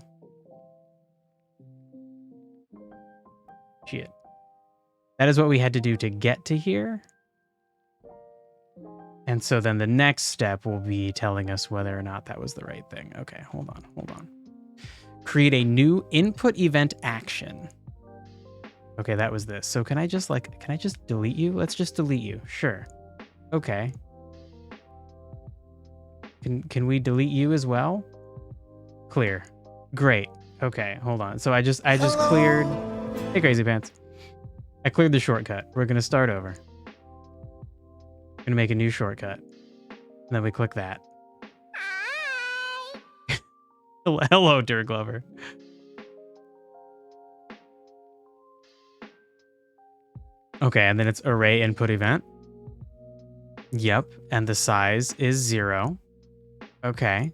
Shit. That is what we had to do to get to here. And so then the next step will be telling us whether or not that was the right thing. Okay, hold on. Create a new input event action. Okay, that was this. So can I just delete you? Let's just delete you. Sure. Okay. Can we delete you as well? Clear. Great. Okay, hold on. So I just cleared. Hey, Crazy Pants. I cleared the shortcut. We're gonna start over. Gonna make a new shortcut. And then we click that. Hello, Dirk Glover. Okay, and then it's array input event. Yep, and the size is 0. Okay.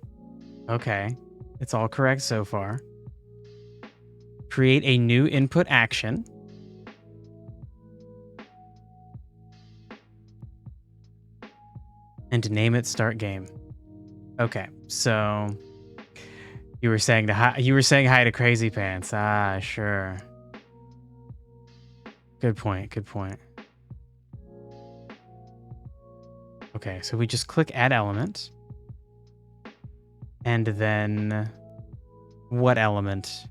It's all correct so far. Create a new input action. And to name it start game. Okay, so you were saying hi to Crazy Pants. Ah, sure. Good point. Okay, so we just click add element. And then what element?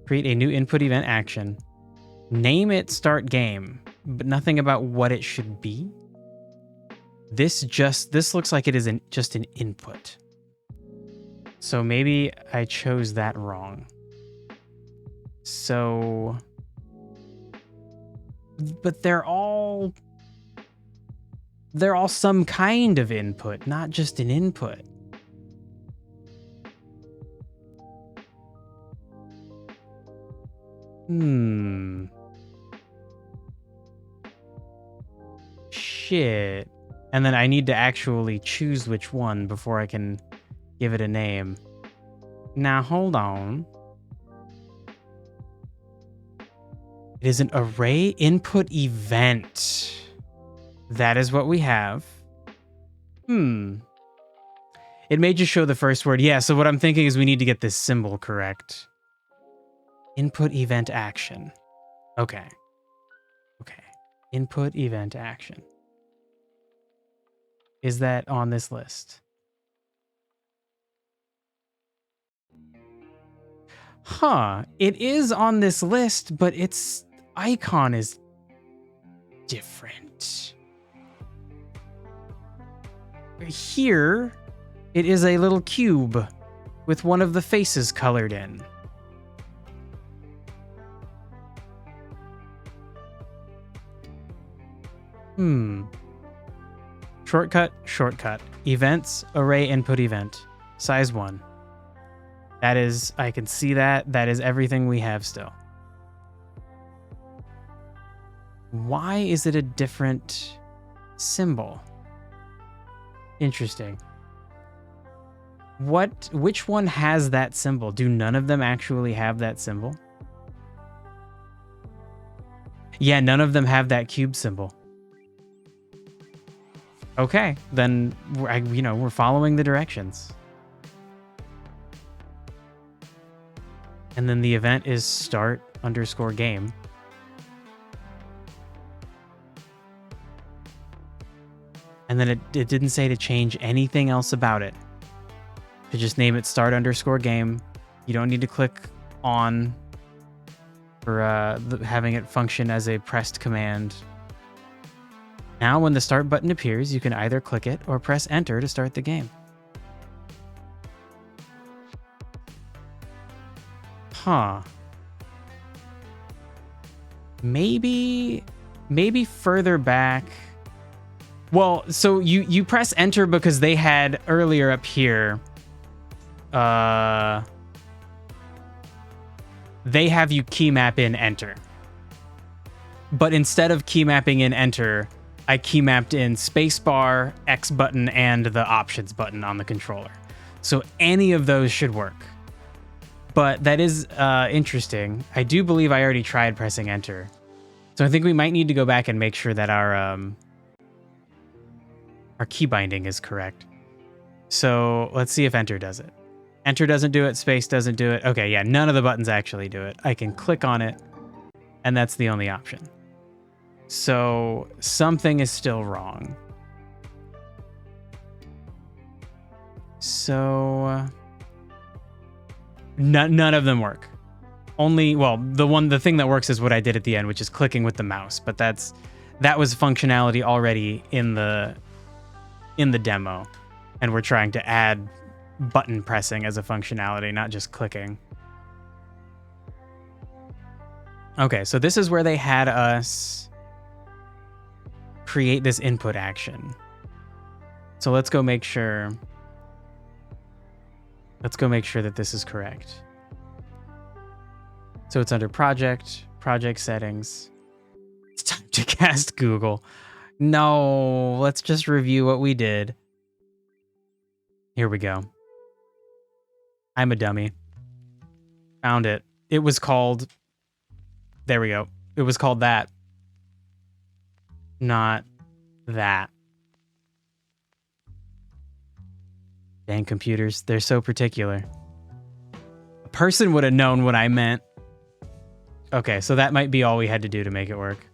Create a new input event action. Name it start game, but nothing about what it should be. This looks like it is just an input. So maybe I chose that wrong. So, but they're all some kind of input, not just an input. Shit. And then I need to actually choose which one before I can give it a name. Now, hold on. It is an array input event. That is what we have. It may just show the first word. Yeah, so what I'm thinking is we need to get this symbol correct. Input event action. Okay. Input event action. Is that on this list? Huh. It is on this list, but its icon is different. Here, it is a little cube with one of the faces colored in. Shortcut. Events, array input event. Size 1. That is, I can see that. That is everything we have still. Why is it a different symbol? Interesting. Which one has that symbol? Do none of them actually have that symbol? Yeah, none of them have that cube symbol. Okay, then we're following the directions. And then the event is start_game. And then it didn't say to change anything else about it. To just name it start_game. You don't need to click on for having it function as a pressed command. Now, when the start button appears, you can either click it or press enter to start the game. Huh. Maybe further back. Well, so you press enter because they had earlier up here. They have you key map in enter. But instead of key mapping in enter, I key mapped in spacebar, X button, and the options button on the controller. So any of those should work. But that is interesting. I do believe I already tried pressing enter. So I think we might need to go back and make sure that our key binding is correct. So let's see if enter does it. Enter doesn't do it. Space doesn't do it. Okay, yeah, none of the buttons actually do it. I can click on it, and that's the only option. So something is still wrong. So none of them work. Only, well, the thing that works is what I did at the end, which is clicking with the mouse. But that was functionality already in the demo, and we're trying to add button pressing as a functionality, not just clicking. Okay, so this is where they had us create this input action. So let's go make sure that this is correct. So it's under project settings. It's time to cast Google. No, let's just review what we did. Here we go. I'm a dummy. Found it. It was called, there we go. It was called that. Not that. Dang computers, they're so particular. A person would have known what I meant. Okay, so that might be all we had to do to make it work.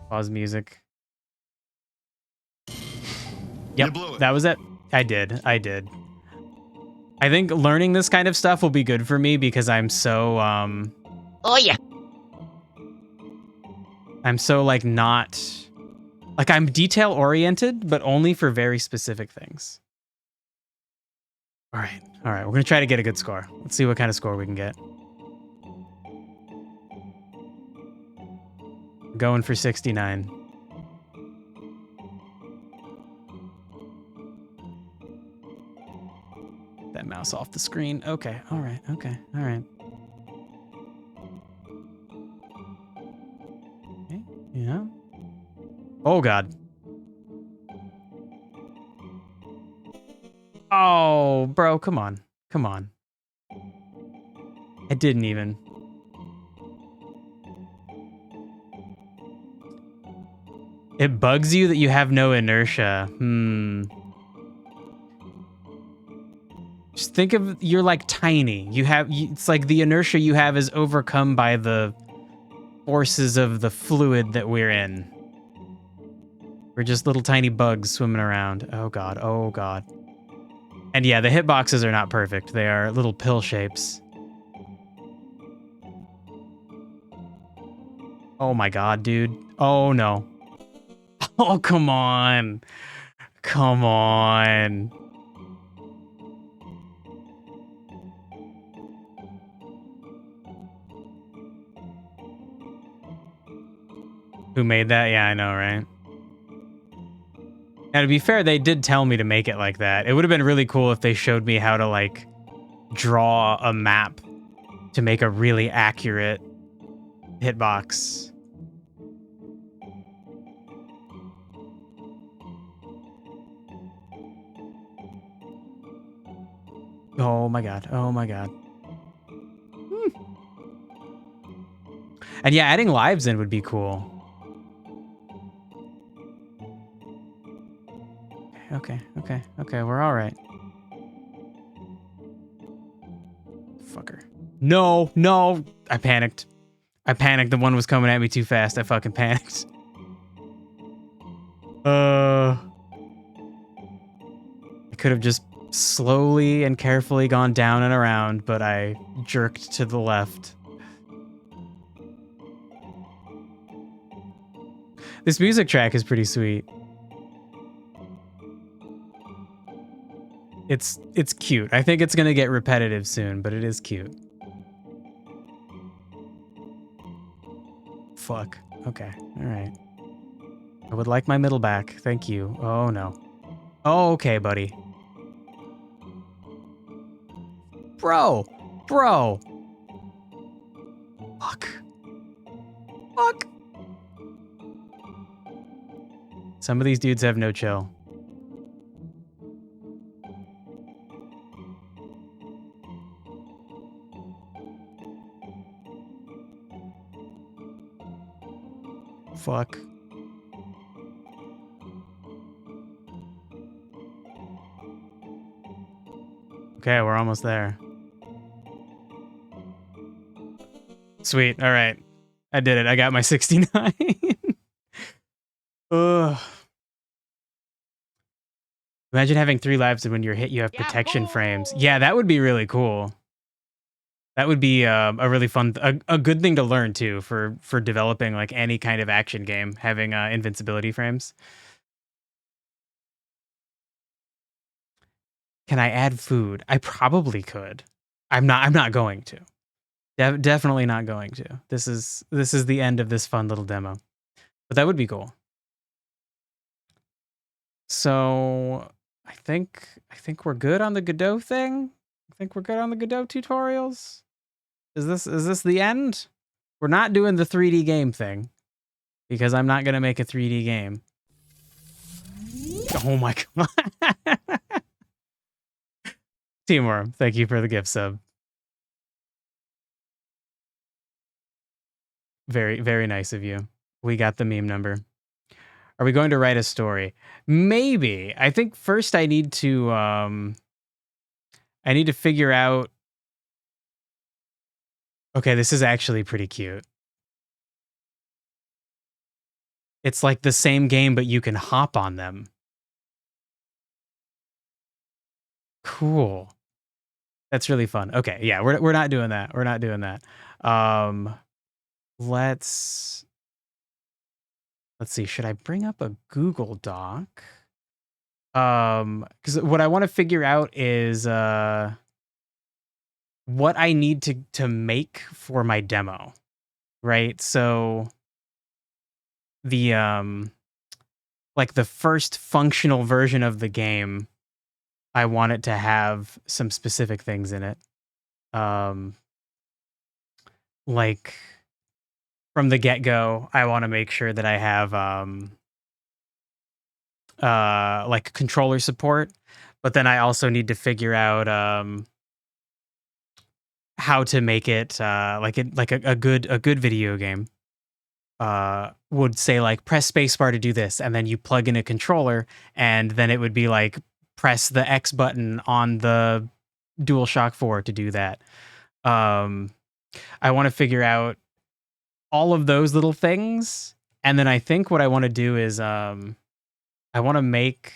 Pause music. Yep, that was it. I did. I think learning this kind of stuff will be good for me because I'm so, Oh yeah. I'm so, like, not... Like, I'm detail-oriented, but only for very specific things. All right, we're going to try to get a good score. Let's see what kind of score we can get. Going for 69. That mouse off the screen. Okay, all right. Okay. Yeah. Oh, God. Oh, bro, come on. I didn't even. It bugs you that you have no inertia. Just think of, you're like tiny. It's like the inertia you have is overcome by the forces of the fluid that we're in. We're just little tiny bugs swimming around. Oh, God. And yeah, the hitboxes are not perfect. They are little pill shapes. Oh my God, dude. Oh no. Oh, come on. Who made that? Yeah, I know, right? Now, to be fair, they did tell me to make it like that. It would have been really cool if they showed me how to, like, draw a map to make a really accurate hitbox. Oh my God. And yeah, adding lives in would be cool. Okay, we're all right. Fucker. No, I panicked. The one was coming at me too fast. I fucking panicked. I could have just slowly and carefully gone down and around, but I jerked to the left. This music track is pretty sweet. It's cute. I think it's gonna get repetitive soon, but it is cute. Fuck. Okay. All right. I would like my middle back. Thank you. Oh no. Oh, okay, buddy. Bro. Fuck. Some of these dudes have no chill. Fuck. Okay, we're almost there. Sweet. All right. I did it. I got my 69. Ugh. Imagine having 3 lives and when you're hit, you have protection frames. Yeah, that would be really cool. That would be a really fun, a good thing to learn too for developing like any kind of action game, having invincibility frames. Can I add food? I probably could. I'm not going to. Definitely not going to. This is the end of this fun little demo. But that would be cool. So I think we're good on the Godot thing. I think we're good on the Godot tutorials. Is this the end? We're not doing the 3D game thing because I'm not gonna make a 3D game. Oh my god. Teamworm, thank you for the gift sub. Very, very nice of you. We got the meme number. Are we going to write a story? Maybe. I think first I need to figure out. Okay, this is actually pretty cute. It's like the same game, but you can hop on them. Cool. That's really fun. Okay, yeah, we're not doing that. We're not doing that. Let's see. Should I bring up a Google Doc? Because what I want to figure out is what I need to make for my demo, right? So the like the first functional version of the game, I want it to have some specific things in it. Like from the get-go, I want to make sure that I have like controller support, but then I also need to figure out how to make it like a good video game would say like press spacebar to do this, and then you plug in a controller, and then it would be like press the X button on the DualShock 4 to do that. I want to figure out all of those little things, and then I think what I want to do is I want to make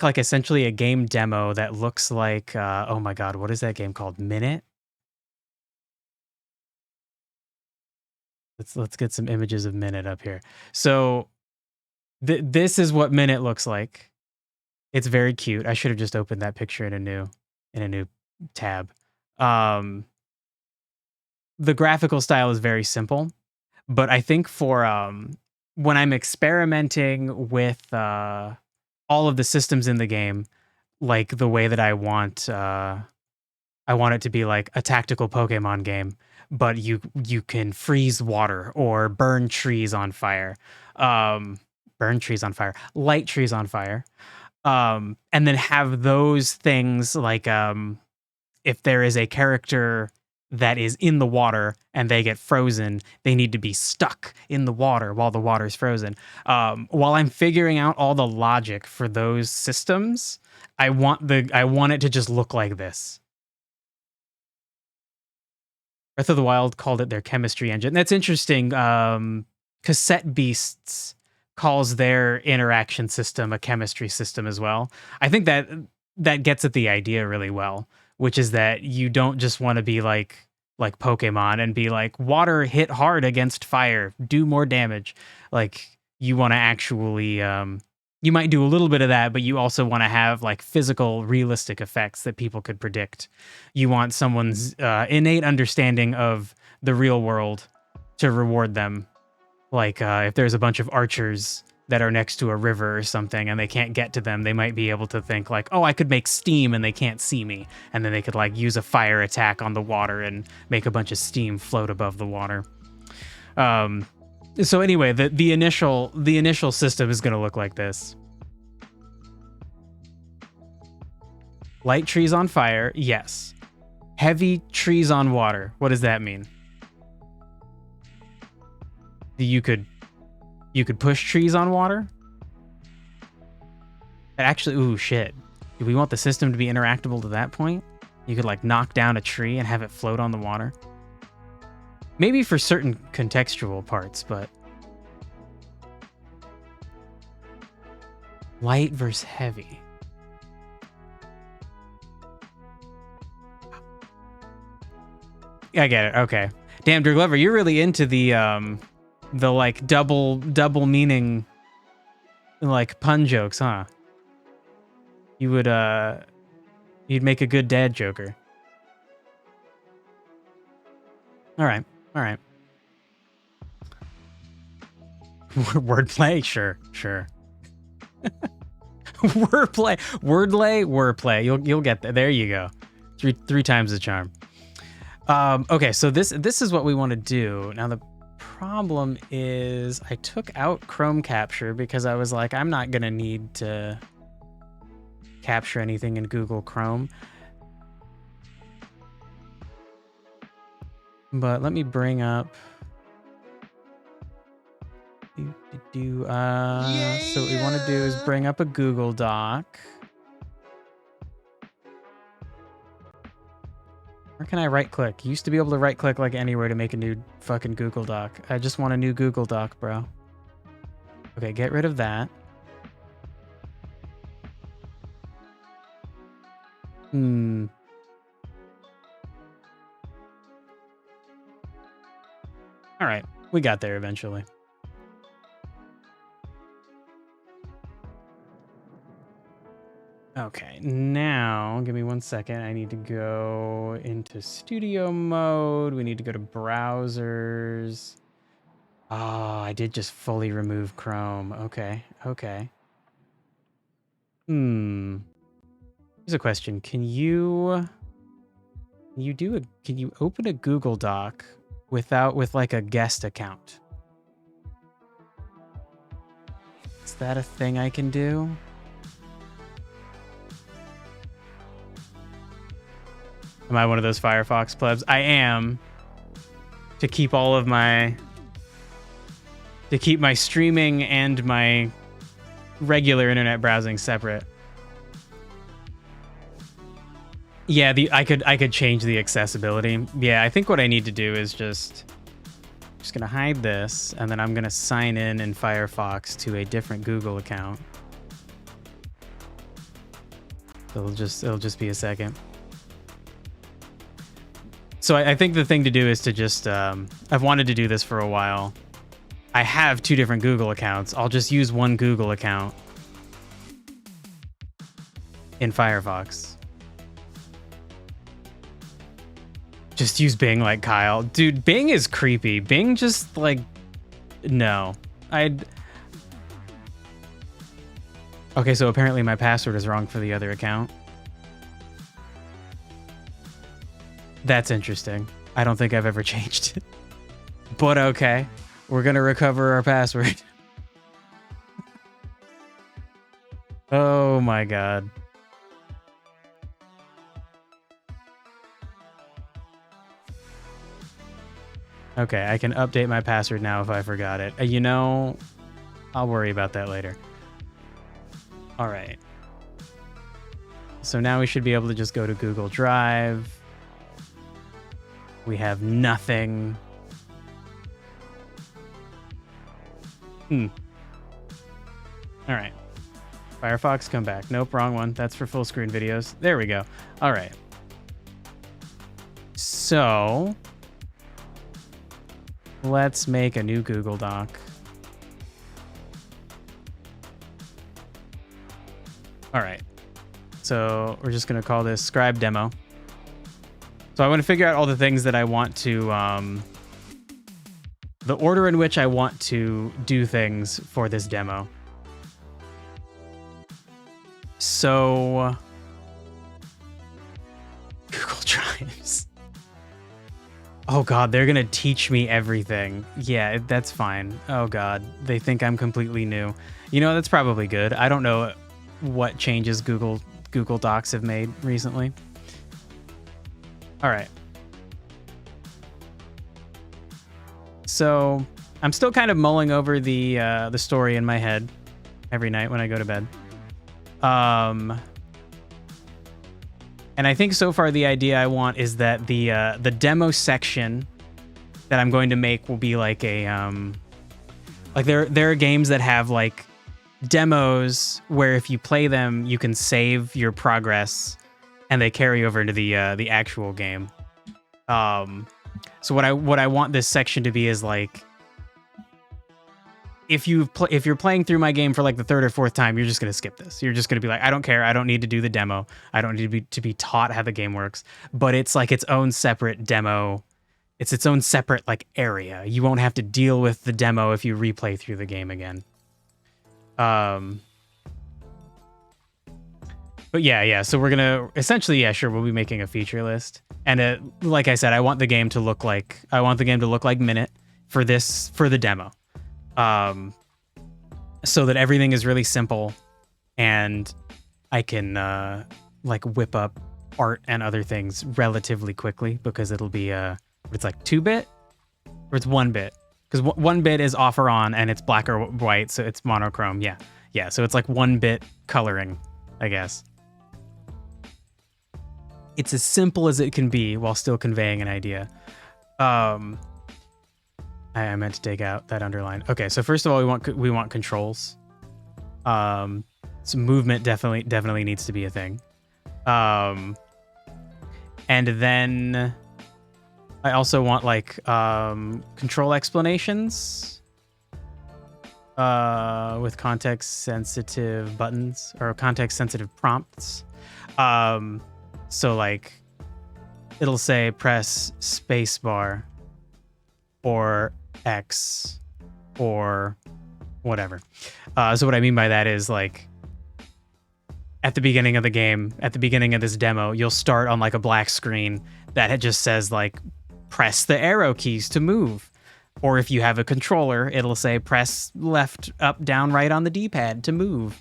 like essentially a game demo that looks like oh my god, what is that game called? Minute? Let's get some images of Minute up here. So this is what Minute looks like. It's very cute. I should have just opened that picture in a new tab. The graphical style is very simple, but I think for when I'm experimenting with all of the systems in the game, like the way that I want it to be like a tactical Pokemon game, but you can freeze water or burn trees on fire. Light trees on fire. And then have those things like if there is a character that is in the water and they get frozen, they need to be stuck in the water while the water's frozen. While I'm figuring out all the logic for those systems, I want it to just look like this. Breath of the Wild called it their chemistry engine. That's interesting. Cassette Beasts calls their interaction system a chemistry system as well. I think that gets at the idea really well, which is that you don't just want to be like Pokemon and be like, water hit hard against fire, do more damage. Like you want to actually you might do a little bit of that, but you also want to have like physical, realistic effects that people could predict. You want someone's innate understanding of the real world to reward them. Like if there's a bunch of archers that are next to a river or something and they can't get to them, they might be able to think like, oh, I could make steam and they can't see me. And then they could like use a fire attack on the water and make a bunch of steam float above the water. So anyway, the initial system is going to look like this. Light trees on fire, yes. Heavy trees on water. What does that mean? You could push trees on water. Actually, ooh, shit. Do we want the system to be interactable to that point? You could like knock down a tree and have it float on the water. Maybe for certain contextual parts, but light versus heavy. I get it. Okay. Damn, Dirk Glover, you're really into the like double meaning like pun jokes, huh? You would you'd make a good dad joker. All right. Wordplay, sure. Wordplay. You'll get there. There you go. Three times the charm. Okay, so this is what we want to do. Now the problem is I took out Chrome Capture because I was like, I'm not gonna need to capture anything in Google Chrome. But let me bring up so what we want to do is bring up a Google Doc. Where can I right click? You used to be able to right click like anywhere to make a new fucking Google Doc. I just want a new Google Doc, bro. Okay, get rid of that. All right, we got there eventually. Okay, now give me 1 second. I need to go into studio mode. We need to go to browsers. Oh, I did just fully remove Chrome. Okay. Here's a question. Can you open a Google Doc with like a guest account? Is that a thing I can do? Am I one of those Firefox plebs? I am. To keep my streaming and my regular internet browsing separate. Yeah, I could change the accessibility. Yeah, I think what I need to do is just gonna hide this, and then I'm gonna sign in Firefox to a different Google account. It'll just be a second. So I think the thing to do is to just, I've wanted to do this for a while. I have 2 different Google accounts. I'll just use one Google account in Firefox. Just use Bing like Kyle. Dude, Bing is creepy. Bing just like, no. Okay, so apparently my password is wrong for the other account. That's interesting. I don't think I've ever changed it. But okay, we're gonna recover our password. Oh my god. Okay, I can update my password now if I forgot it. You know, I'll worry about that later. All right. So now we should be able to just go to Google Drive. We have nothing. All right. Firefox, come back. Nope, wrong one. That's for full screen videos. There we go. All right. So let's make a new Google Doc. All right. So we're just going to call this Scribe Demo. So I want to figure out all the things that I want to, the order in which I want to do things for this demo. So, Google Drives. Oh God, they're going to teach me everything. Yeah, that's fine. Oh God, they think I'm completely new. You know, that's probably good. I don't know what changes Google Docs have made recently. All right. So I'm still kind of mulling over the story in my head every night when I go to bed. And I think so far the idea I want is that the demo section that I'm going to make will be like a like there are games that have like demos where if you play them you can save your progress and they carry over into the actual game. So what I want this section to be is like if you're playing through my game for like the third or fourth time, you're just going to skip this. You're just going to be like, I don't care. I don't need to do the demo. I don't need to be taught how the game works. But it's like its own separate demo. It's its own separate like area. You won't have to deal with the demo if you replay through the game again. But yeah. So we're gonna essentially, sure, we'll be making a feature list. And like I said, I want the game to look like Minute for the demo. So that everything is really simple and I can like whip up art and other things relatively quickly because it'll be it's like 2-bit or it's 1-bit, because 1-bit is off or on and it's black or white, so it's monochrome. Yeah, so it's like 1-bit coloring, I guess. It's as simple as it can be while still conveying an idea. I meant to take out that underline. Okay, so first of all, we want controls. So movement definitely needs to be a thing. And then I also want like control explanations with context-sensitive buttons or context-sensitive prompts. So like it'll say press spacebar or X or whatever. So what I mean by that is like at the beginning of the game, at the beginning of this demo, you'll start on like a black screen that just says like press the arrow keys to move. Or if you have a controller, it'll say press left, up, down, right on the D-pad to move.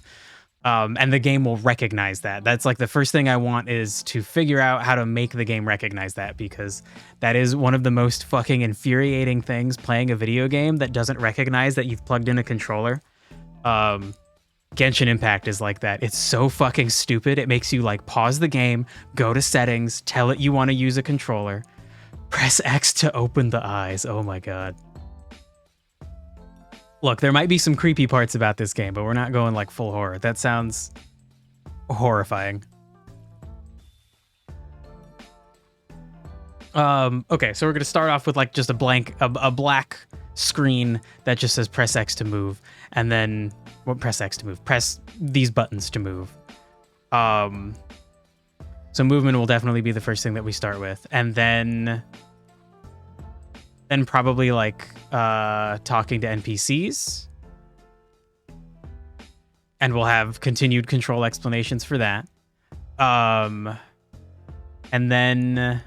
And the game will recognize that. That's like the first thing I want is to figure out how to make the game recognize that, because that is one of the most fucking infuriating things playing a video game that doesn't recognize that you've plugged in a controller. Genshin Impact is like that. It's so fucking stupid. It makes you like pause the game, go to settings, tell it you want to use a controller, press X to open the eyes. Oh my God. Look, there might be some creepy parts about this game, but we're not going like full horror. That sounds horrifying. Okay, so we're gonna start off with like just a black screen that just says press X to move, and then press X to move. Press these buttons to move. So movement will definitely be the first thing that we start with, and then probably like talking to NPCs, and we'll have continued control explanations for that. And then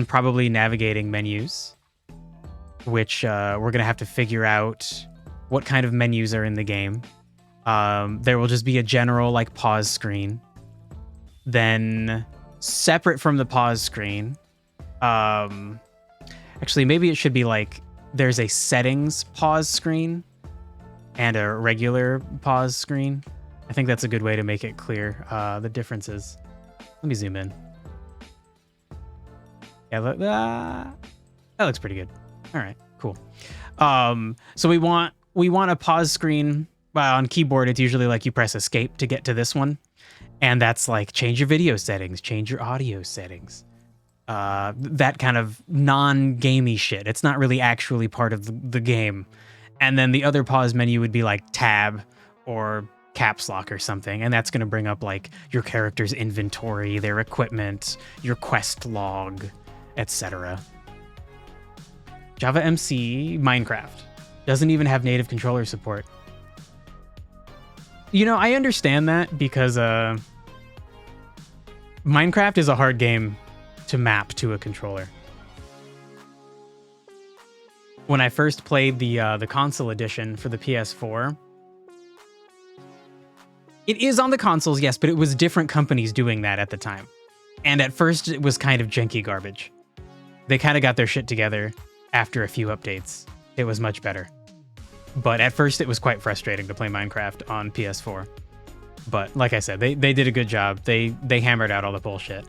probably navigating menus, which we're gonna have to figure out what kind of menus are in the game. There will just be a general like pause screen. Then separate from the pause screen, actually, maybe it should be like there's a settings pause screen and a regular pause screen. I think that's a good way to make it clear the differences. Let me zoom in. Yeah, that looks pretty good. All right, cool. So we want a pause screen. Well, on keyboard, it's usually like you press escape to get to this one. And that's like change your video settings, change your audio settings. That kind of non-gamey shit. It's not really actually part of the game. And then the other pause menu would be like tab or caps lock or something. And that's going to bring up like your character's inventory, their equipment, your quest log, etc. Java MC Minecraft doesn't even have native controller support. You know, I understand that because Minecraft is a hard game to map to a controller. When I first played the console edition for the PS4, it is on the consoles, yes, but it was different companies doing that at the time. And at first, it was kind of janky garbage. They kind of got their shit together, after a few updates, it was much better. But at first, it was quite frustrating to play Minecraft on PS4. But like I said, they did a good job. They hammered out all the bullshit.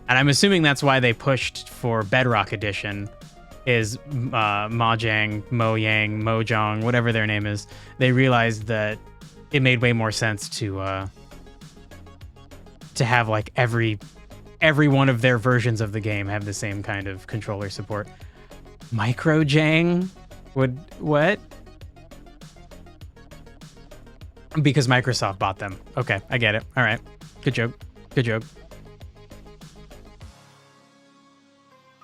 And I'm assuming that's why they pushed for Bedrock Edition, is Mojang, Mojang, whatever their name is. They realized that it made way more sense to have like every one of their versions of the game have the same kind of controller support. Microjang would what? Because Microsoft bought them. Okay, I get it. All right, good joke. Good joke.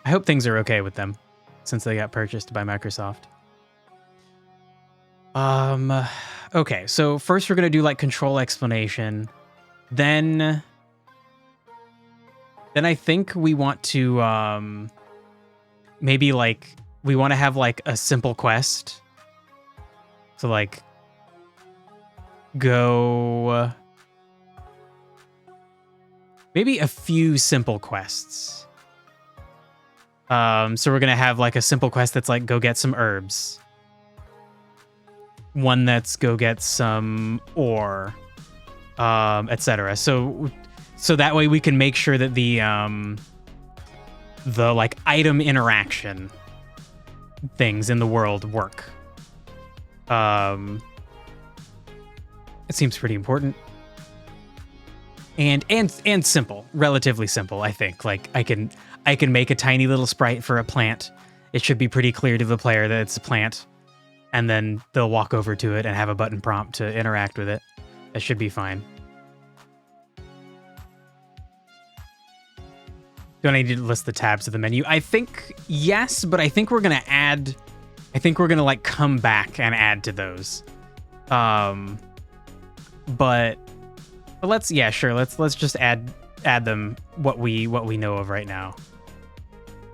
I hope things are okay with them since they got purchased by Microsoft. Okay, so first we're gonna do like control explanation. Then I think we want to maybe like we want to have like a simple quest. So like go maybe a few simple quests. So we're gonna have like a simple quest that's like go get some herbs. One that's go get some ore, etc. So that way we can make sure that the like item interaction things in the world work. It seems pretty important. And simple, relatively simple, I think. Like I can make a tiny little sprite for a plant. It should be pretty clear to the player that it's a plant. And then they'll walk over to it and have a button prompt to interact with it. That should be fine. Do I need to list the tabs of the menu? I think yes, but I think we're gonna like come back and add to those. But let's just add them what we know of right now.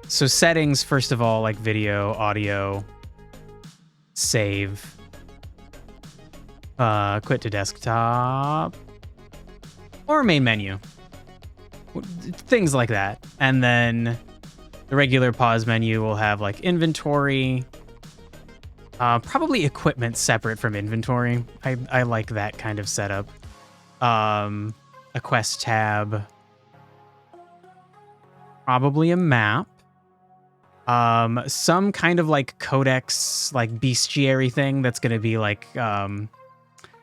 So settings, first of all, like video, audio, save, quit to desktop, or main menu, things like that. And then the regular pause menu will have like inventory, probably equipment separate from inventory. I like that kind of setup. A quest tab, probably a map, some kind of like codex, like bestiary thing that's going to be like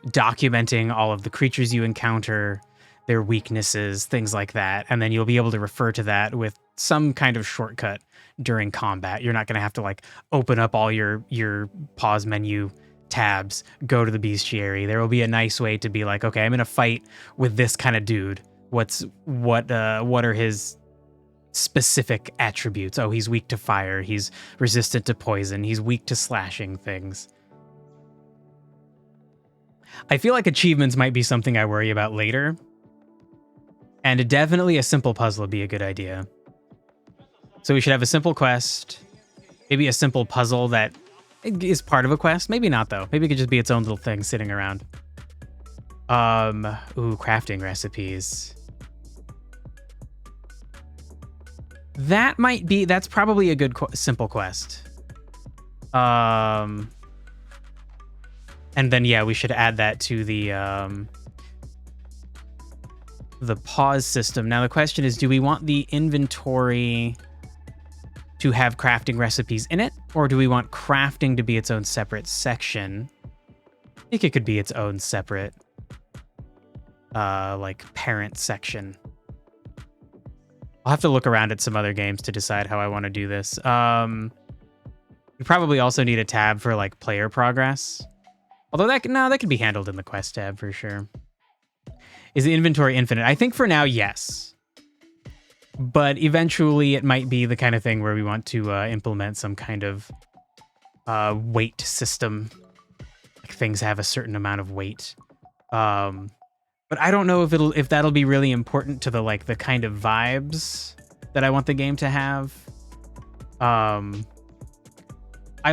documenting all of the creatures you encounter, their weaknesses, things like that. And then you'll be able to refer to that with some kind of shortcut during combat. You're not going to have to like open up all your pause menu tabs, go to the bestiary. There will be a nice way to be like, okay, I'm in a fight with this kind of dude. What are his specific attributes? Oh, he's weak to fire. He's resistant to poison. He's weak to slashing things. I feel like achievements might be something I worry about later. And definitely a simple puzzle would be a good idea. So we should have a simple quest, maybe a simple puzzle that is part of a quest. Maybe not, though. Maybe it could just be its own little thing sitting around. Crafting recipes. That's probably a good simple quest. And then, yeah, we should add that to the pause system. Now, the question is, do we want the inventory to have crafting recipes in it, or do we want crafting to be its own separate section? I think it could be its own separate, like, parent section. I'll have to look around at some other games to decide how I want to do this. We probably also need a tab for, like, player progress. Although that could be handled in the quest tab for sure. Is the inventory infinite? I think for now, yes. But eventually it might be the kind of thing where we want to implement some kind of weight system. Like things have a certain amount of weight. But I don't know if that'll be really important to the kind of vibes that I want the game to have. I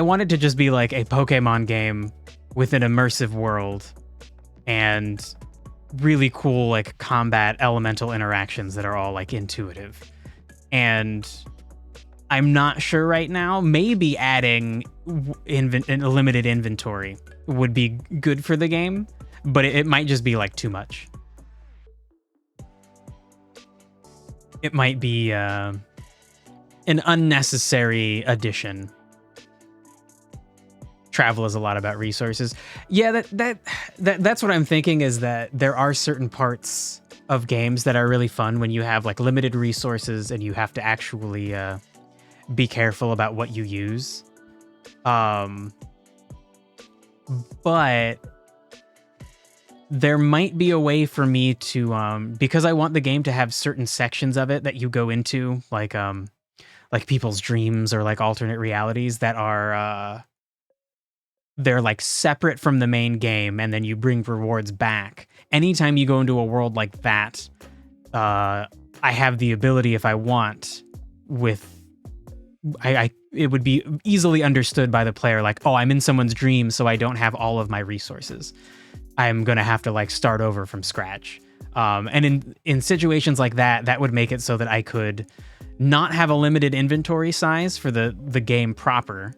want it to just be like a Pokemon game with an immersive world and really cool like combat elemental interactions that are all like intuitive. And I'm not sure right now. Maybe adding a limited inventory would be good for the game, but it might just be like too much. It might be an unnecessary addition. Travel is a lot about resources. Yeah, that's what I'm thinking, is that there are certain parts of games that are really fun when you have like limited resources and you have to actually be careful about what you use. But there might be a way for me to, because I want the game to have certain sections of it that you go into, like people's dreams or like alternate realities that are, they're like separate from the main game, and then you bring rewards back. Anytime you go into a world like that, I have the ability, if I want, it would be easily understood by the player, like, oh, I'm in someone's dream, so I don't have all of my resources. I'm gonna have to like start over from scratch. And in situations like that, that would make it so that I could not have a limited inventory size for the game proper,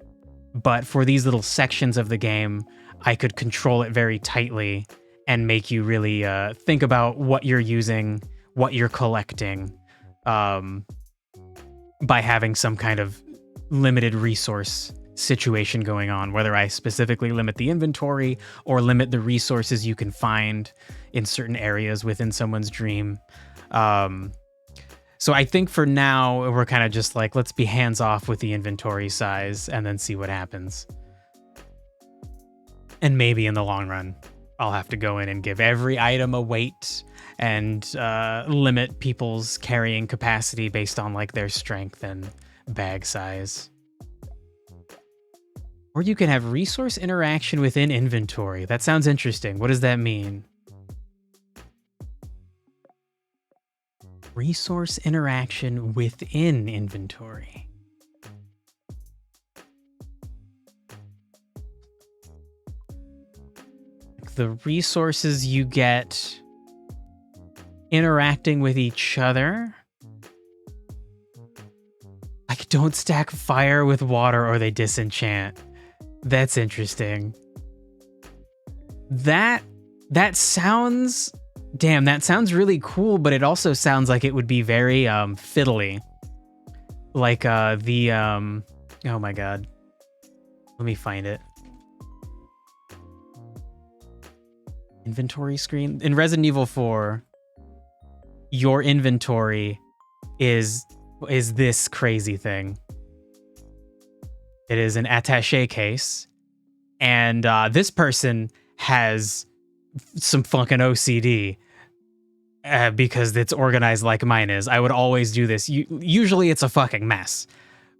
but for these little sections of the game, I could control it very tightly and make you really think about what you're using, what you're collecting, by having some kind of limited resource situation going on, whether I specifically limit the inventory or limit the resources you can find in certain areas within someone's dream. So I think for now, we're kind of just like, let's be hands off with the inventory size and then see what happens. And maybe in the long run, I'll have to go in and give every item a weight and limit people's carrying capacity based on like their strength and bag size. Or you can have resource interaction within inventory. That sounds interesting. What does that mean? Resource interaction within inventory. The resources you get interacting with each other. Like, don't stack fire with water or they disenchant. That's interesting. That sounds... Damn, that sounds really cool, but it also sounds like it would be very fiddly. Like oh my god. Let me find it. Inventory screen. In Resident Evil 4, your inventory is this crazy thing. It is an attaché case, and this person has some fucking OCD. Because it's organized like mine is. I would always do this. Usually it's a fucking mess.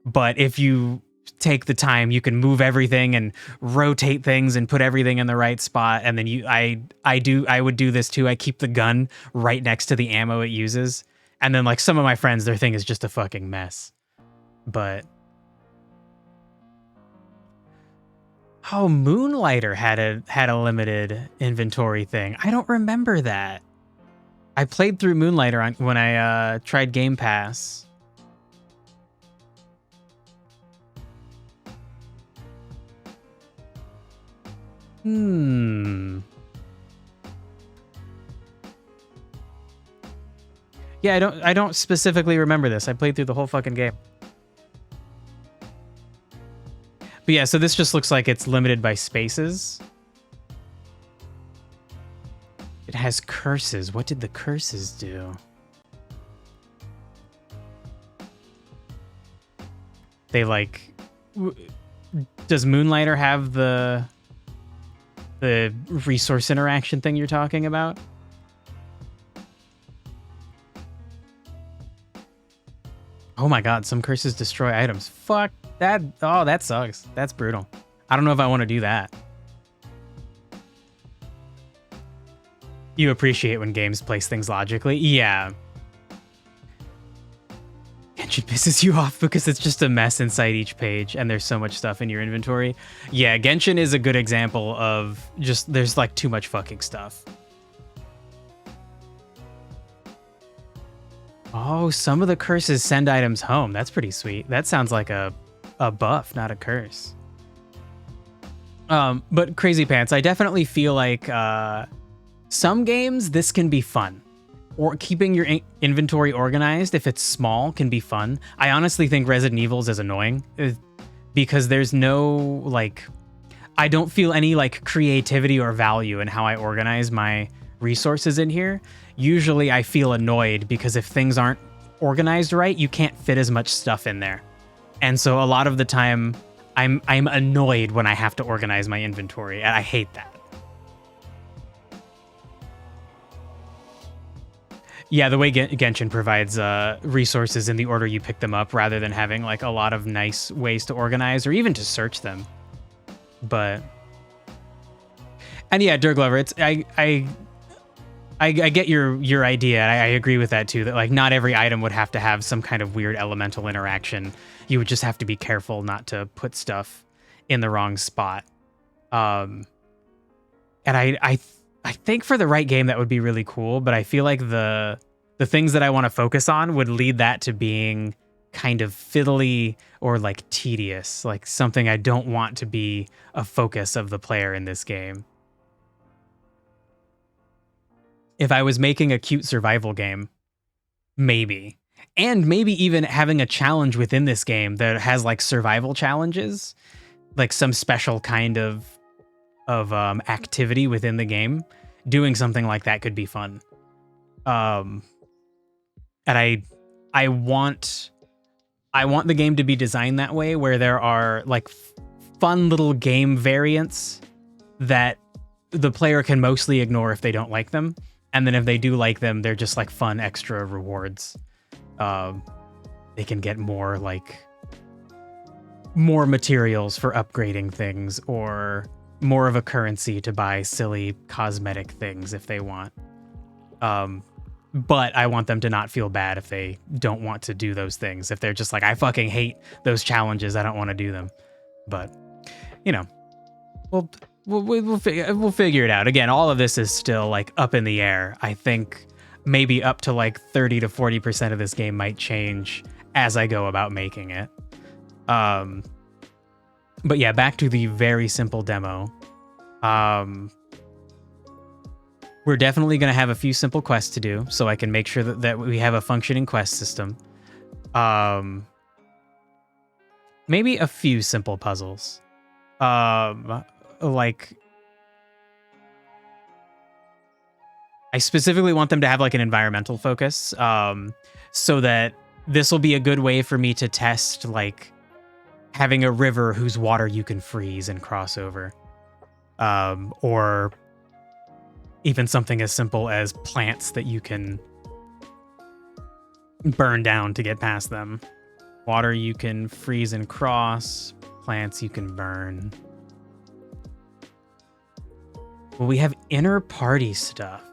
But if you take the time, you can move everything and rotate things and put everything in the right spot. And then I would do this too. I keep the gun right next to the ammo it uses. And then like some of my friends, their thing is just a fucking mess. But oh, Moonlighter had a limited inventory thing. I don't remember that. I played through Moonlighter when I tried Game Pass. Yeah, I don't specifically remember this. I played through the whole fucking game. But yeah, so this just looks like it's limited by spaces. It has curses. What did the curses do? They like... Does Moonlighter have the resource interaction thing you're talking about? Oh my god, some curses destroy items. Fuck that. Oh, that sucks. That's brutal. I don't know if I want to do that. You appreciate when games place things logically? Yeah. Genshin pisses you off because it's just a mess inside each page and there's so much stuff in your inventory. Yeah, Genshin is a good example of just, there's like too much fucking stuff. Oh, some of the curses send items home. That's pretty sweet. That sounds like a buff, not a curse. But Crazy Pants, I definitely feel like some games, this can be fun. Or keeping your inventory organized, if it's small, can be fun. I honestly think Resident Evil's is annoying because there's no, like, I don't feel any, like, creativity or value in how I organize my resources in here. Usually I feel annoyed because if things aren't organized right, you can't fit as much stuff in there. And so a lot of the time, I'm annoyed when I have to organize my inventory, and I hate that. Yeah, the way Genshin provides resources in the order you pick them up rather than having like a lot of nice ways to organize or even to search them. But, and yeah, Dirk Lover, it's I get your idea. I agree with that too, that like not every item would have to have some kind of weird elemental interaction. You would just have to be careful not to put stuff in the wrong spot. And I think for the right game that would be really cool, but I feel like the things that I want to focus on would lead that to being kind of fiddly or like tedious, like something I don't want to be a focus of the player in this game. If I was making a cute survival game, maybe. And maybe even having a challenge within this game that has like survival challenges, like some special kind of activity within the game. Doing something like that could be fun. And I want the game to be designed that way, where there are like fun little game variants that the player can mostly ignore if they don't like them. And then if they do like them, they're just like fun extra rewards. They can get more materials for upgrading things, or more of a currency to buy silly cosmetic things if they want. But I want them to not feel bad if they don't want to do those things. If they're just like, I fucking hate those challenges, I don't want to do them. But, you know, we'll figure it out. Again, all of this is still like up in the air. I think maybe up to like 30 to 40% of this game might change as I go about making it. But yeah, back to the very simple demo. We're definitely going to have a few simple quests to do, so I can make sure that we have a functioning quest system. Maybe a few simple puzzles. Like, I specifically want them to have like an environmental focus, so that this will be a good way for me to test like having a river whose water you can freeze and cross over. Or even something as simple as plants that you can burn down to get past them. Water you can freeze and cross, plants you can burn. Well, we have inner party stuff.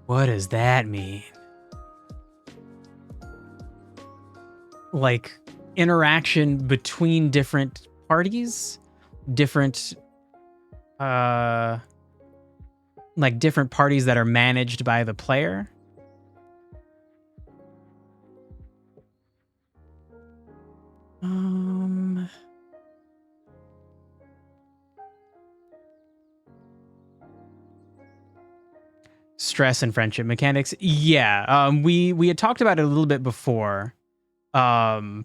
What does that mean? Like interaction between different parties? Different like different parties that are managed by the player. Stress and friendship mechanics. Yeah, we had talked about it a little bit before. I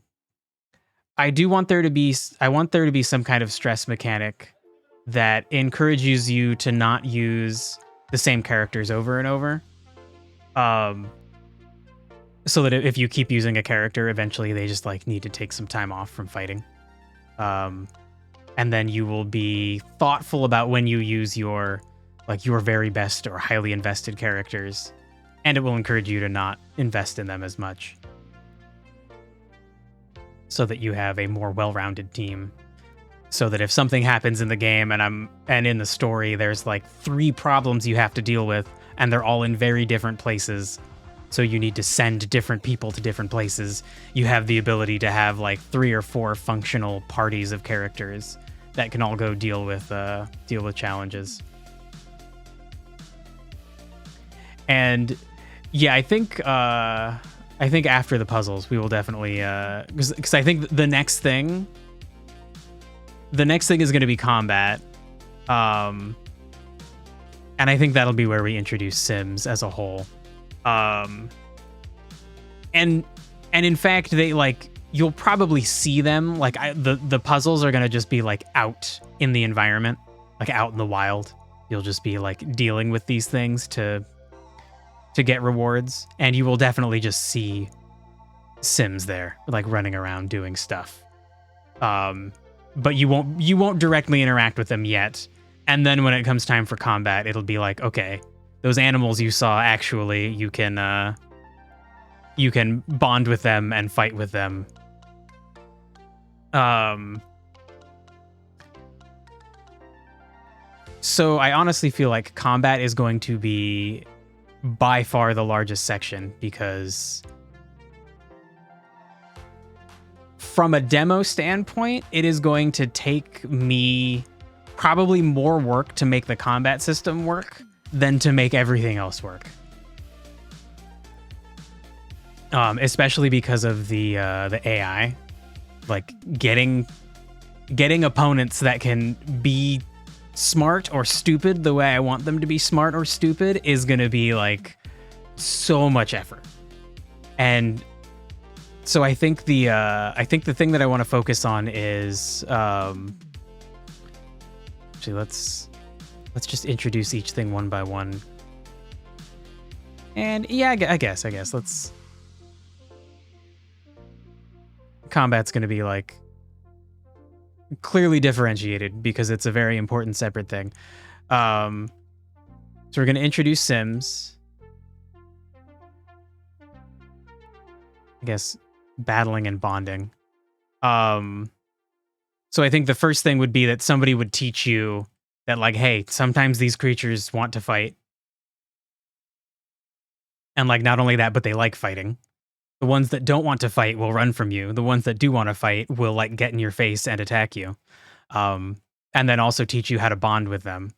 want there to be some kind of stress mechanic that encourages you to not use the same characters over and over. So that if you keep using a character, eventually they just like need to take some time off from fighting. And then you will be thoughtful about when you use your very best or highly invested characters, and it will encourage you to not invest in them as much, so that you have a more well-rounded team. So that if something happens in the game and in the story, there's like 3 problems you have to deal with, and they're all in very different places. So you need to send different people to different places. You have the ability to have like 3 or 4 functional parties of characters that can all go deal with challenges. And Yeah, I think after the puzzles we will definitely because I think the next thing is going to be combat. And I think that'll be where we introduce Sims as a whole. And in fact, they like you'll probably see them like the puzzles are gonna just be like out in the environment, like out in the wild. You'll just be like dealing with these things to get rewards, and you will definitely just see Sims there, like running around doing stuff. But you won't directly interact with them yet. And then when it comes time for combat, it'll be like, okay, those animals you saw, actually, you can bond with them and fight with them. So I honestly feel like combat is going to be by far the largest section, because from a demo standpoint, it is going to take me probably more work to make the combat system work than to make everything else work. Especially because of the AI, like getting opponents that can be smart or stupid the way I want them to be smart or stupid is going to be like so much effort. And so I think the thing that I want to focus on is actually let's just introduce each thing one by one. And yeah, I guess let's. Combat's going to be like clearly differentiated because it's a very important separate thing. So we're going to introduce Sims. I guess battling and bonding. So I think the first thing would be that somebody would teach you that, like, hey, sometimes these creatures want to fight. And like, not only that, but they like fighting. The ones that don't want to fight will run from you. The ones that do want to fight will like get in your face and attack you. And then also teach you how to bond with them.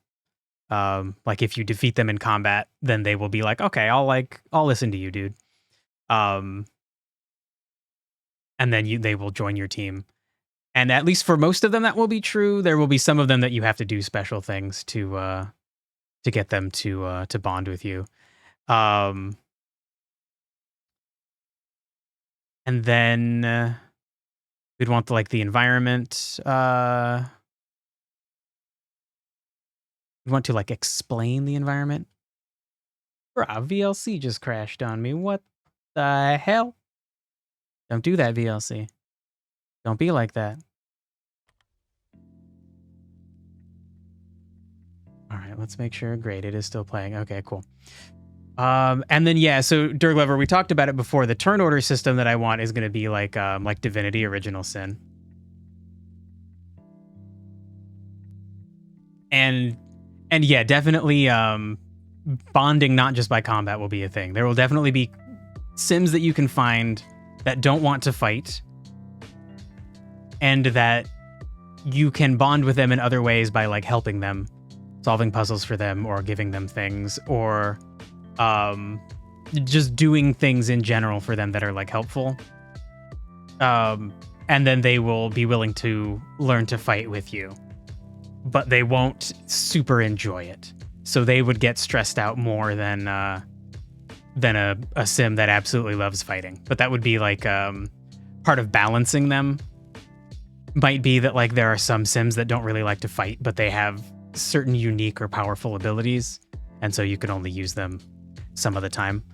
Like if you defeat them in combat, then they will be like, okay, I'll listen to you, dude. And then they will join your team. And at least for most of them, that will be true. There will be some of them that you have to do special things to get them to bond with you. And then we'd want the environment. We want to like explain the environment. Bruh, VLC just crashed on me. What the hell? Don't do that, VLC. Don't be like that. All right, let's make sure. Great, it is still playing. Okay, cool. And then yeah, so Dirk Lover, we talked about it before. The turn order system that I want is going to be like Divinity Original Sin. And yeah, definitely bonding not just by combat will be a thing. There will definitely be Sims that you can find that don't want to fight, and that you can bond with them in other ways by like helping them, solving puzzles for them, or giving them things, or just doing things in general for them that are like helpful. And then they will be willing to learn to fight with you, but they won't super enjoy it. So they would get stressed out more than a sim that absolutely loves fighting. But that would be like part of balancing them. Might be that like there are some sims that don't really like to fight, but they have certain unique or powerful abilities, and so you can only use them some of the time.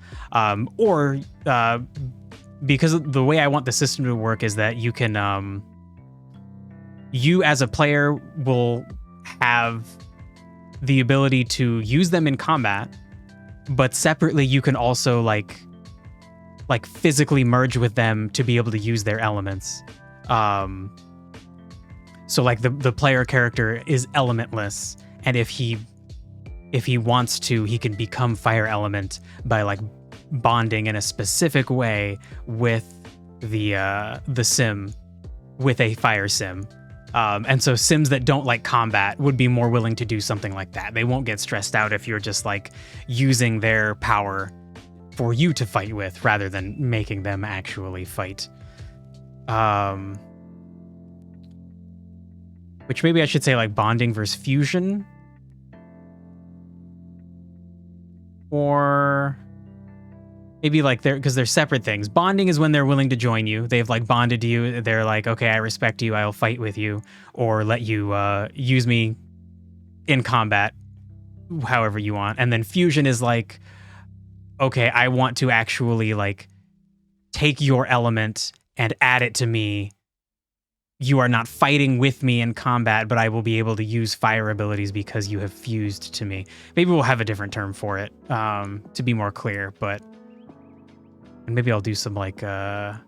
Or because the way I want the system to work is that you can you as a player will have the ability to use them in combat, but separately you can also like physically merge with them to be able to use their elements. So like the player character is elementless, and if he wants to, he can become fire element by like bonding in a specific way with the sim, with a fire sim. And so sims that don't like combat would be more willing to do something like that. They won't get stressed out if you're just like using their power for you to fight with rather than making them actually fight. Which maybe I should say like bonding versus fusion. Or maybe like because they're separate things. Bonding is when they're willing to join you. They've like bonded to you. They're like, okay, I respect you. I'll fight with you, or let you use me in combat however you want. And then fusion is like, okay, I want to actually like take your element and add it to me. You are not fighting with me in combat, but I will be able to use fire abilities because you have fused to me. Maybe we'll have a different term for it to be more clear, but and maybe I'll do some like I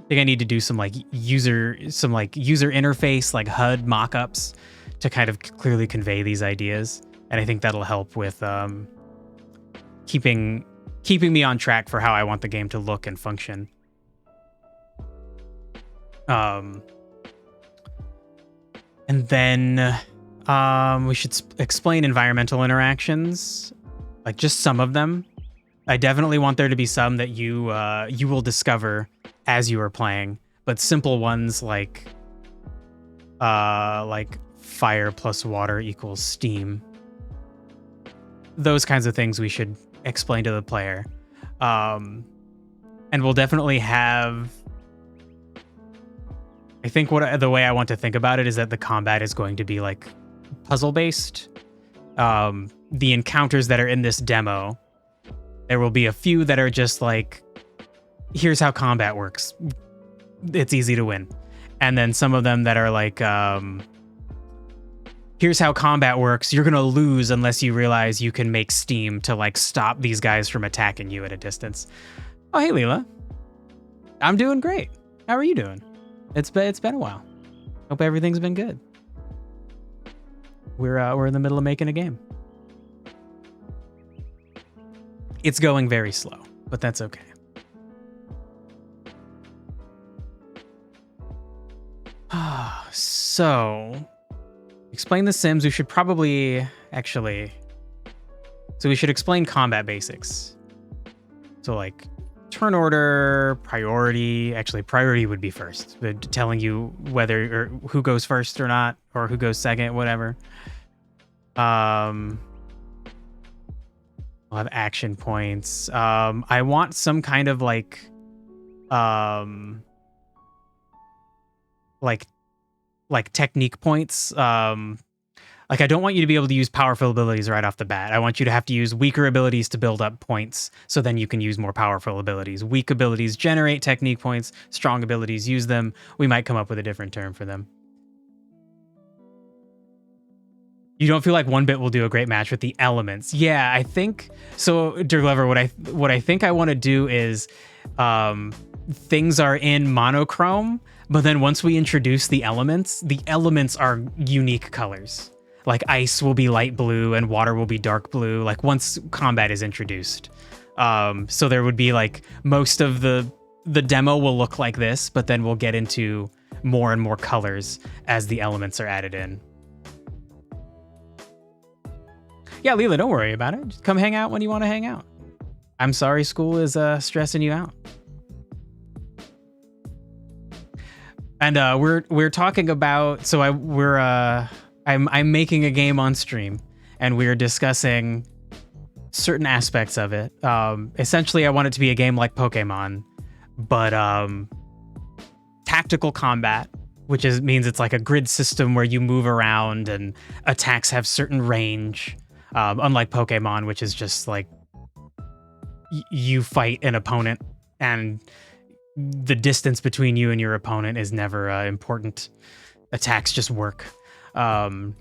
think I need to do some like user interface like HUD mock-ups to kind of clearly convey these ideas. And I think that'll help with keeping me on track for how I want the game to look and function. And then we should explain environmental interactions, like just some of them. I definitely want there to be some that you will discover as you are playing, but simple ones like fire plus water equals steam. Those kinds of things we should explain to the player. And we'll definitely have... I think the way I want to think about it is that the combat is going to be like puzzle-based. The encounters that are in this demo, there will be a few that are just like, here's how combat works. It's easy to win. And then some of them that are like, here's how combat works. You're going to lose unless you realize you can make steam to like stop these guys from attacking you at a distance. Oh, hey, Leela. I'm doing great. How are you doing? It's been a while. Hope everything's been good. We're in the middle of making a game. It's going very slow, but that's okay. So, explain the Sims. We should probably actually. So we should explain combat basics. So like. Turn order, priority. Actually, priority would be first. Telling you whether or who goes first or not, or who goes second, whatever. We'll have action points. I want some kind of like technique points. Like, I don't want you to be able to use powerful abilities right off the bat. I want you to have to use weaker abilities to build up points, so then you can use more powerful abilities. Weak abilities generate technique points. Strong abilities use them. We might come up with a different term for them. You don't feel like one bit will do a great match with the elements. Yeah, I think so. Dear Glover, what I think I want to do is things are in monochrome, but then once we introduce the elements are unique colors. Like ice will be light blue and water will be dark blue, like once combat is introduced. So there would be like most of the demo will look like this, but then we'll get into more and more colors as the elements are added in. Yeah, Leela, don't worry about it. Just come hang out when you want to hang out. I'm sorry school is stressing you out. And we're talking about, so I'm making a game on stream, and we're discussing certain aspects of it. Essentially, I want it to be a game like Pokemon, but tactical combat, which means it's like a grid system where you move around and attacks have certain range. Unlike Pokemon, which is just like you fight an opponent and the distance between you and your opponent is never important. Attacks just work. And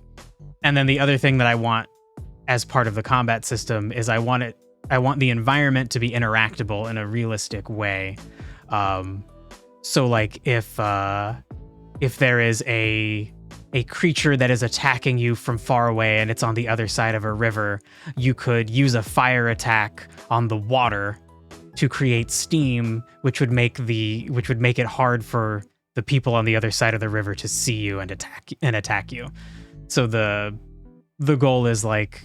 then the other thing that I want as part of the combat system is I want the environment to be interactable in a realistic way. So like if there is a creature that is attacking you from far away and it's on the other side of a river, you could use a fire attack on the water to create steam, which would make it hard for the people on the other side of the river to see you and attack you. So the goal is like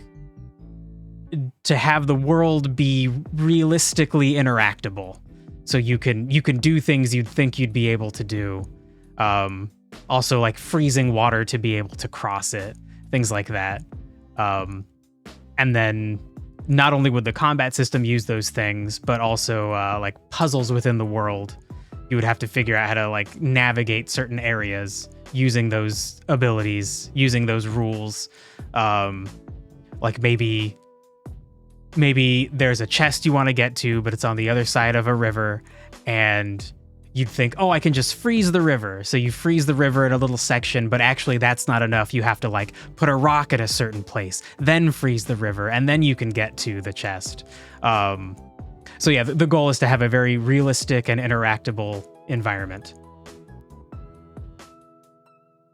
to have the world be realistically interactable, so you can do things you'd think you'd be able to do. Also, like freezing water to be able to cross it, things like that. And then not only would the combat system use those things, but also like puzzles within the world. You would have to figure out how to like navigate certain areas using those abilities, using those rules. Like maybe there's a chest you want to get to, but it's on the other side of a river, and you'd think, oh, I can just freeze the river. So you freeze the river in a little section, but actually that's not enough. You have to like put a rock at a certain place, then freeze the river, and then you can get to the chest. So yeah, the goal is to have a very realistic and interactable environment.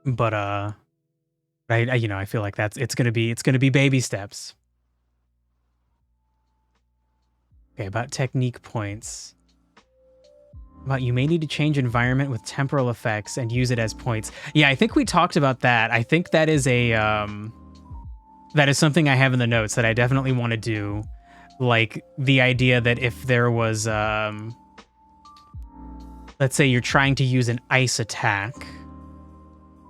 But I feel like it's gonna be baby steps. Okay, about technique points. About you may need to change environment with temporal effects and use it as points. Yeah, I think we talked about that. I think that is that is something I have in the notes that I definitely want to do. Like the idea that if there was, let's say you're trying to use an ice attack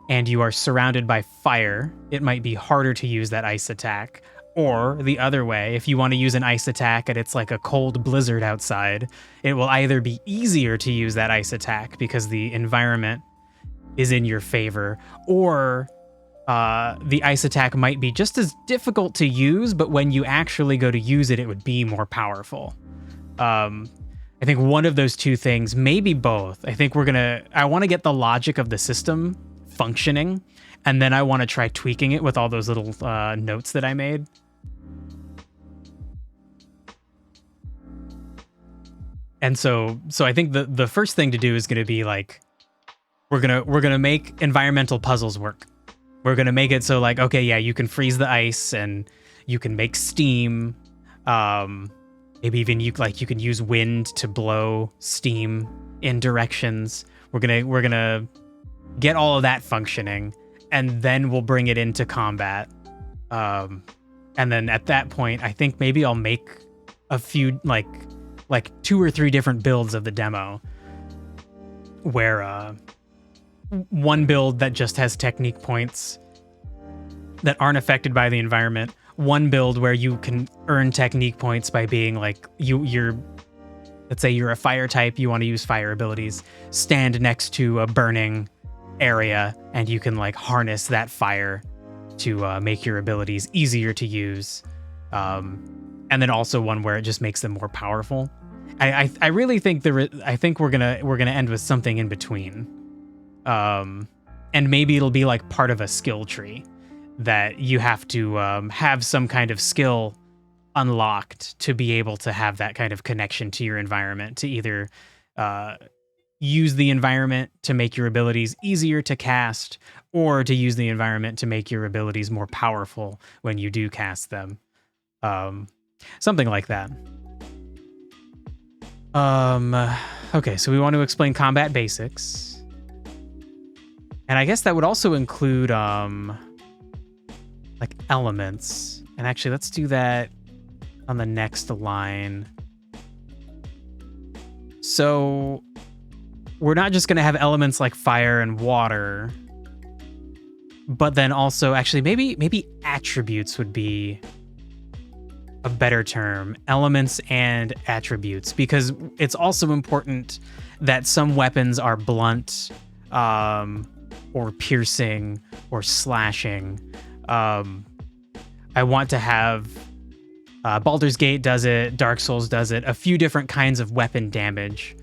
and you are surrounded by fire, it might be harder to use that ice attack. Or the other way, if you want to use an ice attack and it's like a cold blizzard outside, it will either be easier to use that ice attack because the environment is in your favor, or the ice attack might be just as difficult to use, but when you actually go to use it, it would be more powerful. I think one of those two things, maybe both. I think I want to get the logic of the system functioning, and then I want to try tweaking it with all those little notes that I made. And so I think the first thing to do is going to be like, we're gonna make environmental puzzles work. We're gonna make it so like, okay, yeah, you can freeze the ice and you can make steam. Maybe even you can use wind to blow steam in directions. We're gonna get all of that functioning, and then we'll bring it into combat. And then at that point, I think maybe I'll make a few like 2 or 3 different builds of the demo, where one build that just has technique points that aren't affected by the environment, one build where you can earn technique points by being like, let's say you're a fire type, you want to use fire abilities, stand next to a burning area, and you can like harness that fire to make your abilities easier to use. And then also one where it just makes them more powerful. I really think I think we're gonna end with something in between, and maybe it'll be like part of a skill tree that you have to have some kind of skill unlocked to be able to have that kind of connection to your environment, to either use the environment to make your abilities easier to cast, or to use the environment to make your abilities more powerful when you do cast them. Something like that. Okay, so we want to explain combat basics. And I guess that would also include like elements. And actually, let's do that on the next line. So we're not just going to have elements like fire and water, but then also actually maybe attributes would be a better term. Elements and attributes, because it's also important that some weapons are blunt, or piercing, or slashing. I want to have Baldur's Gate does it, Dark Souls does it, a few different kinds of weapon damage,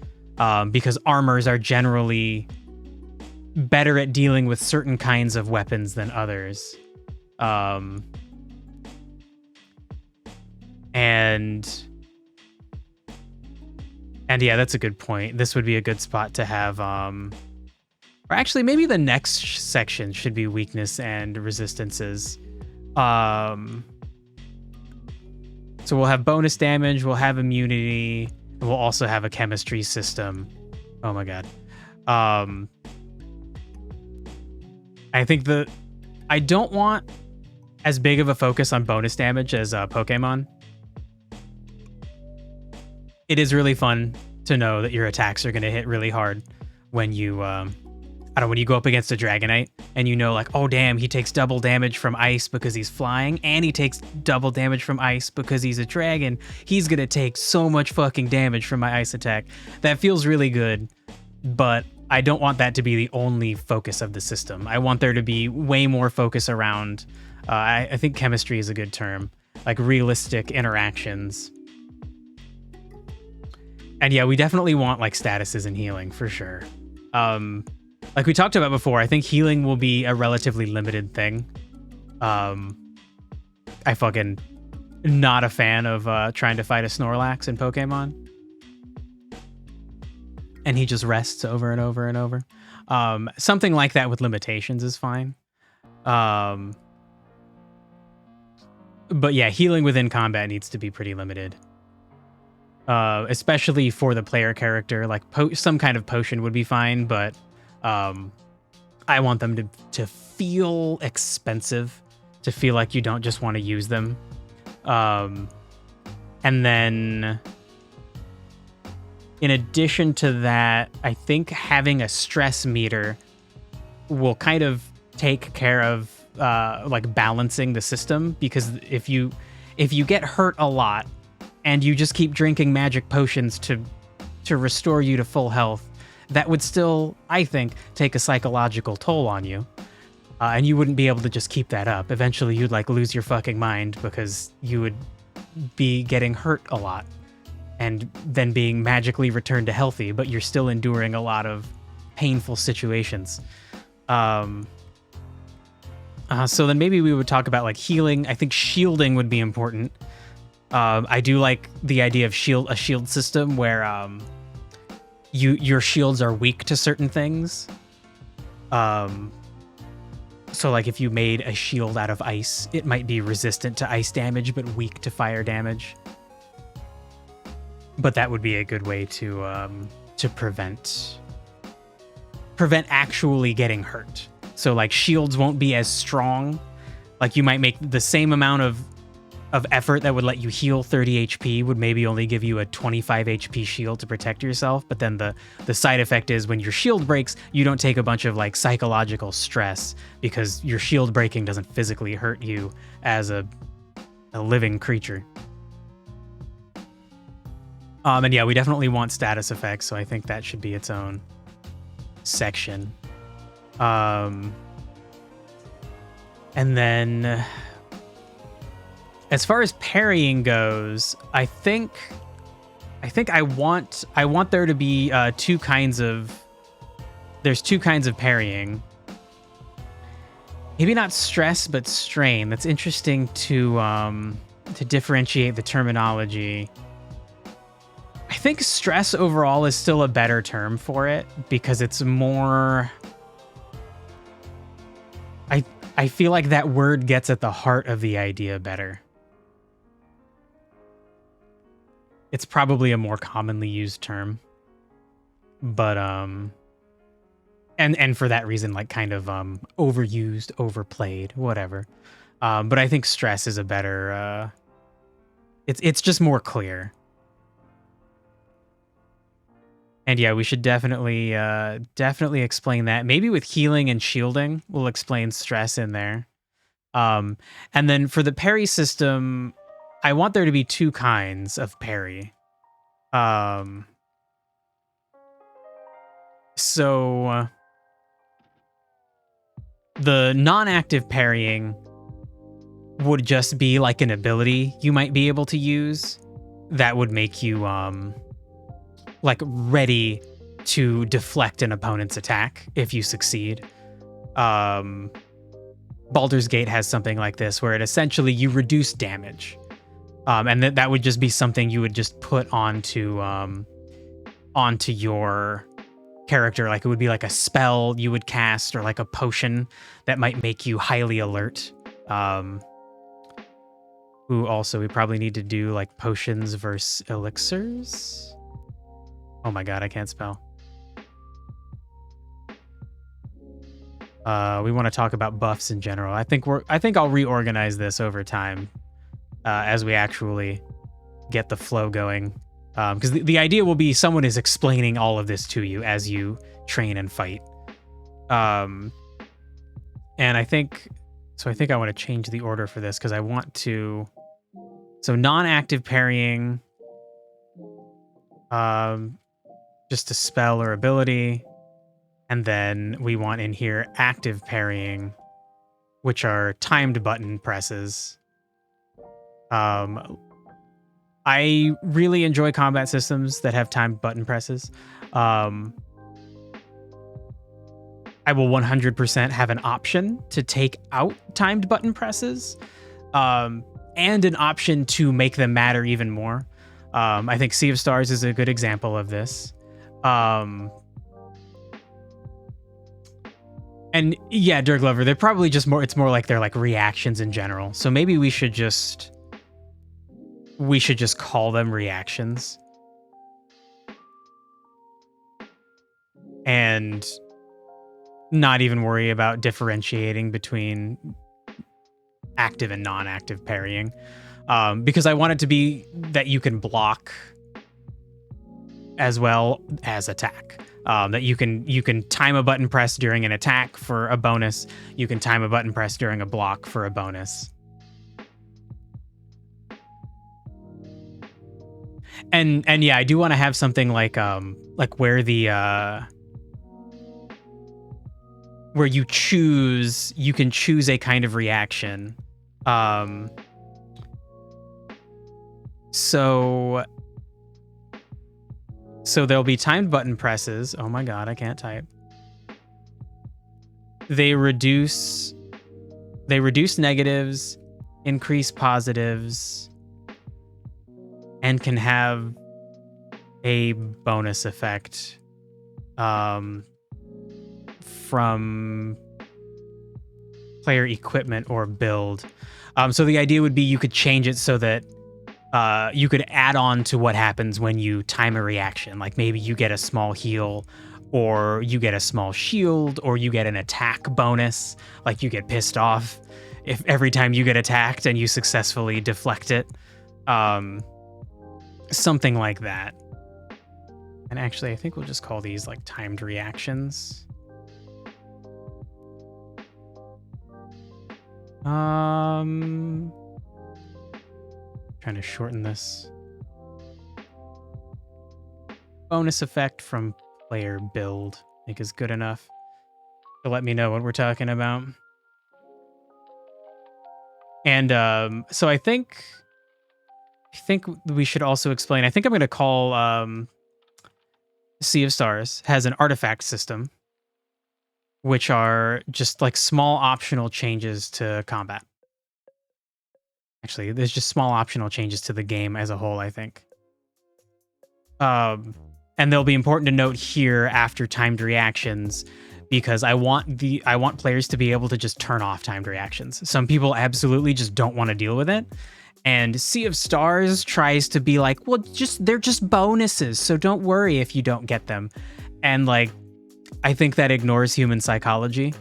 because armors are generally better at dealing with certain kinds of weapons than others. And yeah, that's a good point. This would be a good spot to have, or actually maybe the next section should be weakness and resistances. So we'll have bonus damage, we'll have immunity, and we'll also have a chemistry system. Oh my God. I think I don't want as big of a focus on bonus damage as Pokemon, it is really fun to know that your attacks are going to hit really hard when you, I don't know, when you go up against a Dragonite and you know, like, oh damn, he takes double damage from ice because he's flying, and he takes double damage from ice because he's a dragon. He's going to take so much fucking damage from my ice attack. That feels really good, but I don't want that to be the only focus of the system. I want there to be way more focus around, I think chemistry is a good term, like realistic interactions. And yeah, we definitely want like statuses and healing for sure. Like we talked about before, I think healing will be a relatively limited thing. I fucking not a fan of trying to fight a Snorlax in Pokemon. And he just rests over and over and over. Something like that with limitations is fine. But yeah, healing within combat needs to be pretty limited. Especially for the player character, like some kind of potion would be fine, but I want them to feel expensive, to feel like you don't just want to use them. And then in addition to that, I think having a stress meter will kind of take care of like balancing the system, because if you get hurt a lot and you just keep drinking magic potions to restore you to full health, that would still, I think, take a psychological toll on you. And you wouldn't be able to just keep that up. Eventually you'd like lose your fucking mind because you would be getting hurt a lot and then being magically returned to healthy, but you're still enduring a lot of painful situations. So then maybe we would talk about like healing. I think shielding would be important. I do like the idea of a shield system where your shields are weak to certain things. So like if you made a shield out of ice, it might be resistant to ice damage but weak to fire damage. But that would be a good way to prevent actually getting hurt. So like shields won't be as strong. Like you might make the same amount of effort that would let you heal 30 HP would maybe only give you a 25 HP shield to protect yourself. But then the side effect is when your shield breaks, you don't take a bunch of like psychological stress because your shield breaking doesn't physically hurt you as a living creature. And yeah, we definitely want status effects, so I think that should be its own section. And then as far as parrying goes, I think I want there to be two kinds of parrying. Maybe not stress, but strain. That's interesting to differentiate the terminology. I think stress overall is still a better term for it because it's more... I feel like that word gets at the heart of the idea better. It's probably a more commonly used term. But, and for that reason, like kind of overused, overplayed, whatever. But I think stress is a better... It's just more clear. And yeah, we should definitely explain that. Maybe with healing and shielding, we'll explain stress in there. And then for the parry system, I want there to be two kinds of parry. So the non-active parrying would just be like an ability you might be able to use that would make you like ready to deflect an opponent's attack if you succeed. Baldur's Gate has something like this where it essentially you reduce damage. And that would just be something you would just put onto your character. Like it would be like a spell you would cast or like a potion that might make you highly alert. Ooh, also we probably need to do like potions versus elixirs. Oh my god, I can't spell. We want to talk about buffs in general. I think I'll reorganize this over time as we actually get the flow going. Because the idea will be someone is explaining all of this to you as you train and fight. And I think I want to change the order for this because I want to. So non-active parrying, just a spell or ability. And then we want in here active parrying, which are timed button presses. I really enjoy combat systems that have timed button presses. I will 100% have an option to take out timed button presses, and an option to make them matter even more. I think Sea of Stars is a good example of this. And yeah, Dirk Lover, they're probably just more, it's more like they're like reactions in general. So maybe we should just call them reactions. And not even worry about differentiating between active and non-active parrying. Because I want it to be that you can block as well as attack. That you can time a button press during an attack for a bonus. You can time a button press during a block for a bonus. And yeah, I do want to have something like where the where you can choose a kind of reaction. So there'll be timed button presses. Oh my god, I can't type. They reduce negatives, increase positives, and can have a bonus effect from player equipment or build. So the idea would be you could change it so that you could add on to what happens when you time a reaction. Like maybe you get a small heal, or you get a small shield, or you get an attack bonus. Like you get pissed off if every time you get attacked and you successfully deflect it. Something like that. And actually, I think we'll just call these like timed reactions. Trying to shorten this. Bonus effect from player build, I think is good enough to let me know what we're talking about. And so I think we should also explain. I think I'm going to call Sea of Stars has an artifact system, which are just like small optional changes to combat. Actually, there's just small optional changes to the game as a whole, I think. And they'll be important to note here after timed reactions, because I want players to be able to just turn off timed reactions. Some people absolutely just don't want to deal with it. And Sea of Stars tries to be like, well, they're just bonuses, so don't worry if you don't get them. And like, I think that ignores human psychology.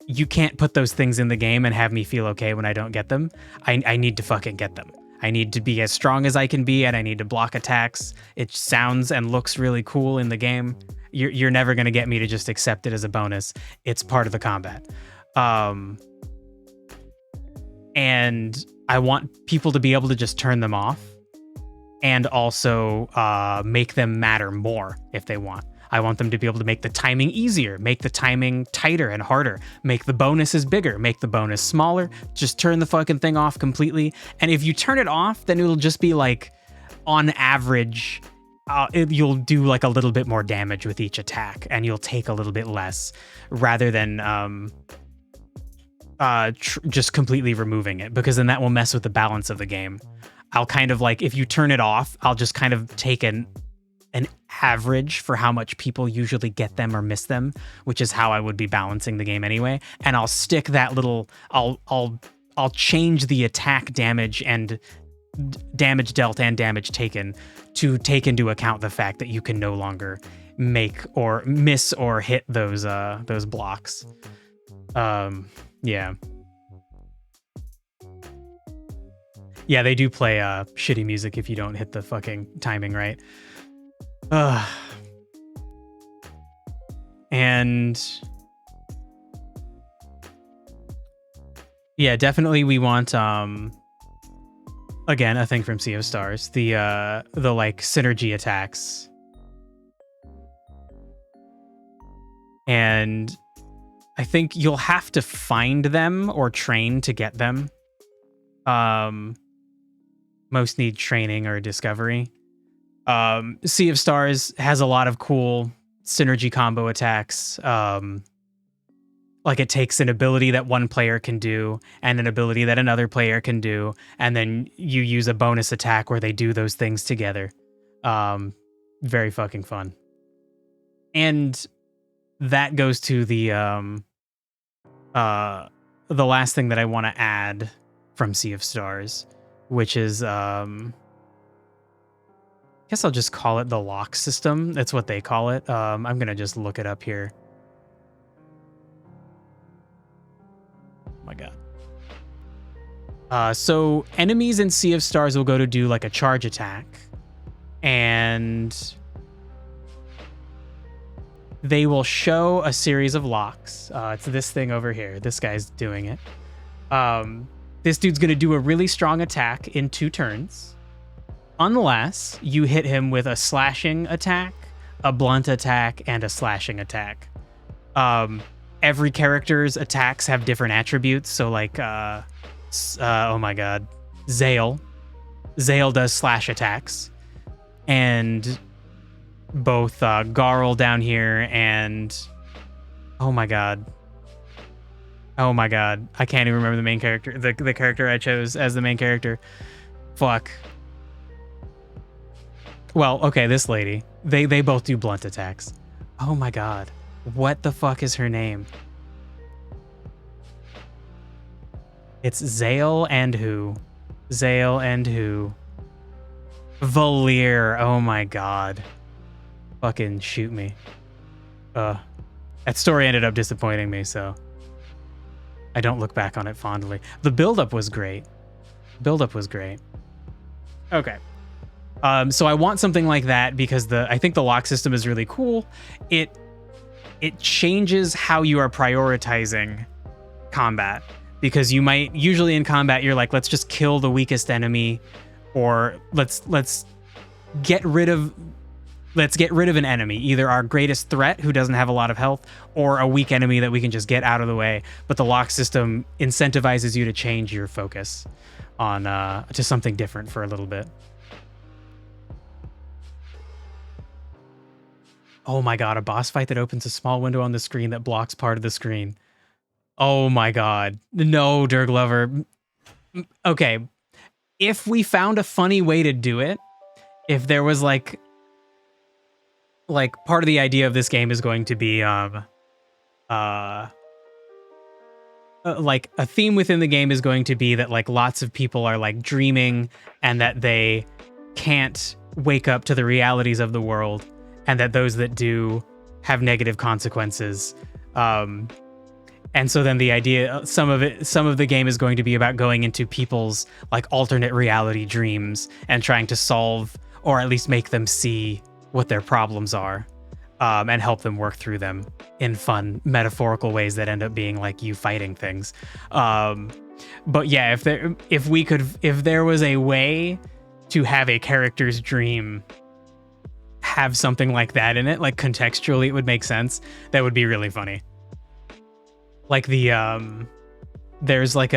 You can't put those things in the game and have me feel okay when I don't get them. I need to fucking get them. I need to be as strong as I can be, and I need to block attacks. It sounds and looks really cool in the game. You're never going to get me to just accept it as a bonus. It's part of the combat. And I want people to be able to just turn them off, and also make them matter more if they want. I want them to be able to make the timing easier, make the timing tighter and harder, make the bonuses bigger, make the bonus smaller, just turn the fucking thing off completely. And if you turn it off, then it'll just be like, on average, you'll do like a little bit more damage with each attack, and you'll take a little bit less, rather than just completely removing it, because then that will mess with the balance of the game. I'll kind of like, if you turn it off, I'll just kind of take an average for how much people usually get them or miss them, which is how I would be balancing the game anyway. And I'll stick that little, I'll change the attack damage and damage dealt and damage taken to take into account the fact that you can no longer make or miss or hit those blocks. Yeah. Yeah, they do play shitty music if you don't hit the fucking timing right. And yeah, definitely we want again, a thing from Sea of Stars, the like synergy attacks. And I think you'll have to find them or train to get them. Most need training or discovery. Sea of Stars has a lot of cool synergy combo attacks. Like it takes an ability that one player can do and an ability that another player can do, and then you use a bonus attack where they do those things together. Very fucking fun. And that goes to the last thing that I want to add from Sea of Stars, which is I guess I'll just call it the lock system. That's what they call it. I'm gonna just look it up here. Oh my god. So enemies in Sea of Stars will go to do like a charge attack, and they will show a series of locks. It's this thing over here. This guy's doing it. This dude's gonna do a really strong attack in 2 turns, unless you hit him with a slashing attack, a blunt attack, and a slashing attack. Every character's attacks have different attributes. So like, oh my god, Zale does slash attacks, and both Garl down here and oh my god, I can't even remember the main character, the character I chose as the main character. Fuck. Well, okay, this lady, they both do blunt attacks. Oh my god. What the fuck is her name? It's Zale and who? Valier. Oh my god. Fucking shoot me. That story ended up disappointing me, so I don't look back on it fondly. The buildup was great. Okay. So I want something like that because I think the lock system is really cool. It changes how you are prioritizing combat, because you might usually in combat you're like, let's just kill the weakest enemy, or let's get rid of an enemy, either our greatest threat who doesn't have a lot of health or a weak enemy that we can just get out of the way. But the lock system incentivizes you to change your focus on to something different for a little bit. Oh my god, a boss fight that opens a small window on the screen that blocks part of the screen. Oh my god. No, Dirk Lover. Okay. If we found a funny way to do it, if there was like part of the idea of this game is going to be like a theme within the game is going to be that like lots of people are like dreaming and that they can't wake up to the realities of the world, and that those that do have negative consequences. And so then the idea, some of the game is going to be about going into people's like alternate reality dreams and trying to solve, or at least make them see what their problems are, and help them work through them in fun metaphorical ways that end up being like you fighting things. But yeah, if there was a way to have a character's dream have something like that in it, like contextually it would make sense, that would be really funny. Like there's like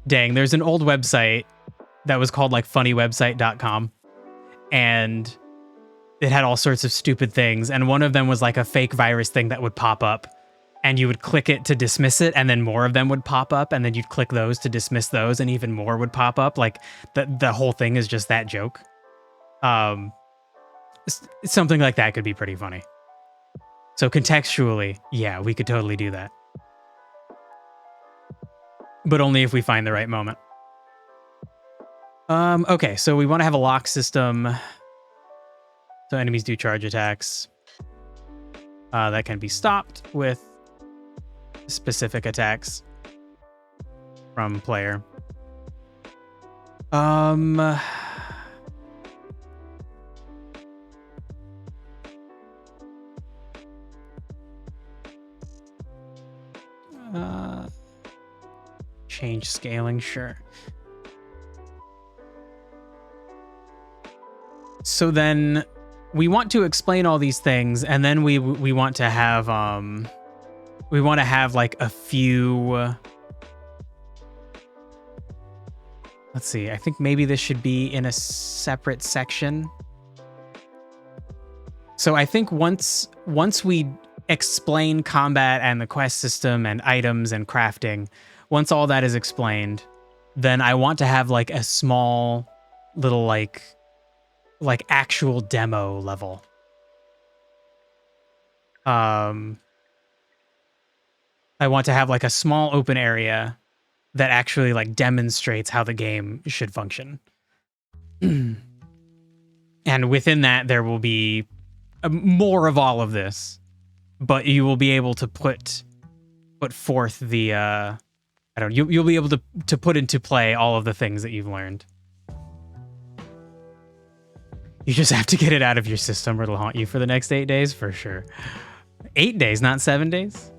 there's an old website that was called like funnywebsite.com, and it had all sorts of stupid things, and one of them was like a fake virus thing that would pop up, and you would click it to dismiss it, and then more of them would pop up, and then you'd click those to dismiss those, and even more would pop up. Like the whole thing is just that joke. Something like that could be pretty funny. So contextually, yeah, we could totally do that. But only if we find the right moment. Okay, so we want to have a lock system. So enemies do charge attacks. that can be stopped with specific attacks from player. Change scaling, sure. So then we want to explain all these things, and then we want to have like a few. Let's see. I think maybe this should be in a separate section. So I think once we explain combat and the quest system and items and crafting, once all that is explained, then I want to have like a small little like actual demo level. I want to have like a small open area that actually like demonstrates how the game should function. And within that, there will be more of all of this, but you will be able to put forth the you'll be able to put into play all of the things that you've learned. You just have to get it out of your system or it'll haunt you for the next 8 days for sure. 8 days, not 7 days.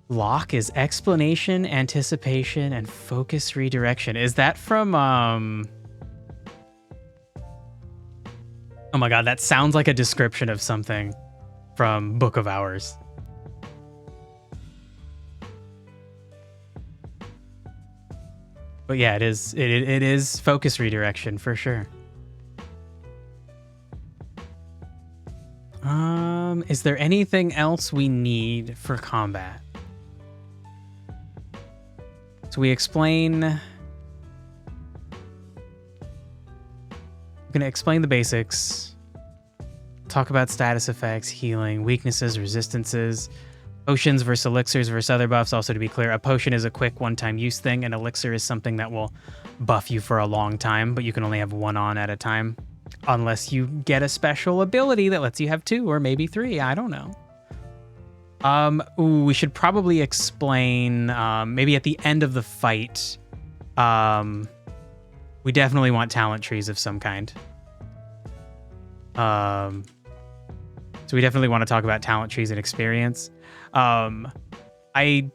Lock is explanation, anticipation, and focus redirection. Is that from Oh my god, that sounds like a description of something from Book of Hours. But yeah, it is focus redirection for sure. Is there anything else we need for combat? So we explain. I'm gonna explain the basics. Talk about status effects, healing, weaknesses, resistances. Potions versus elixirs versus other buffs. Also, to be clear, a potion is a quick one-time use thing. An elixir is something that will buff you for a long time, but you can only have one on at a time. Unless you get a special ability that lets you have 2 or maybe 3. I don't know. We should probably explain, maybe at the end of the fight, we definitely want talent trees of some kind. So we definitely want to talk about talent trees and experience. I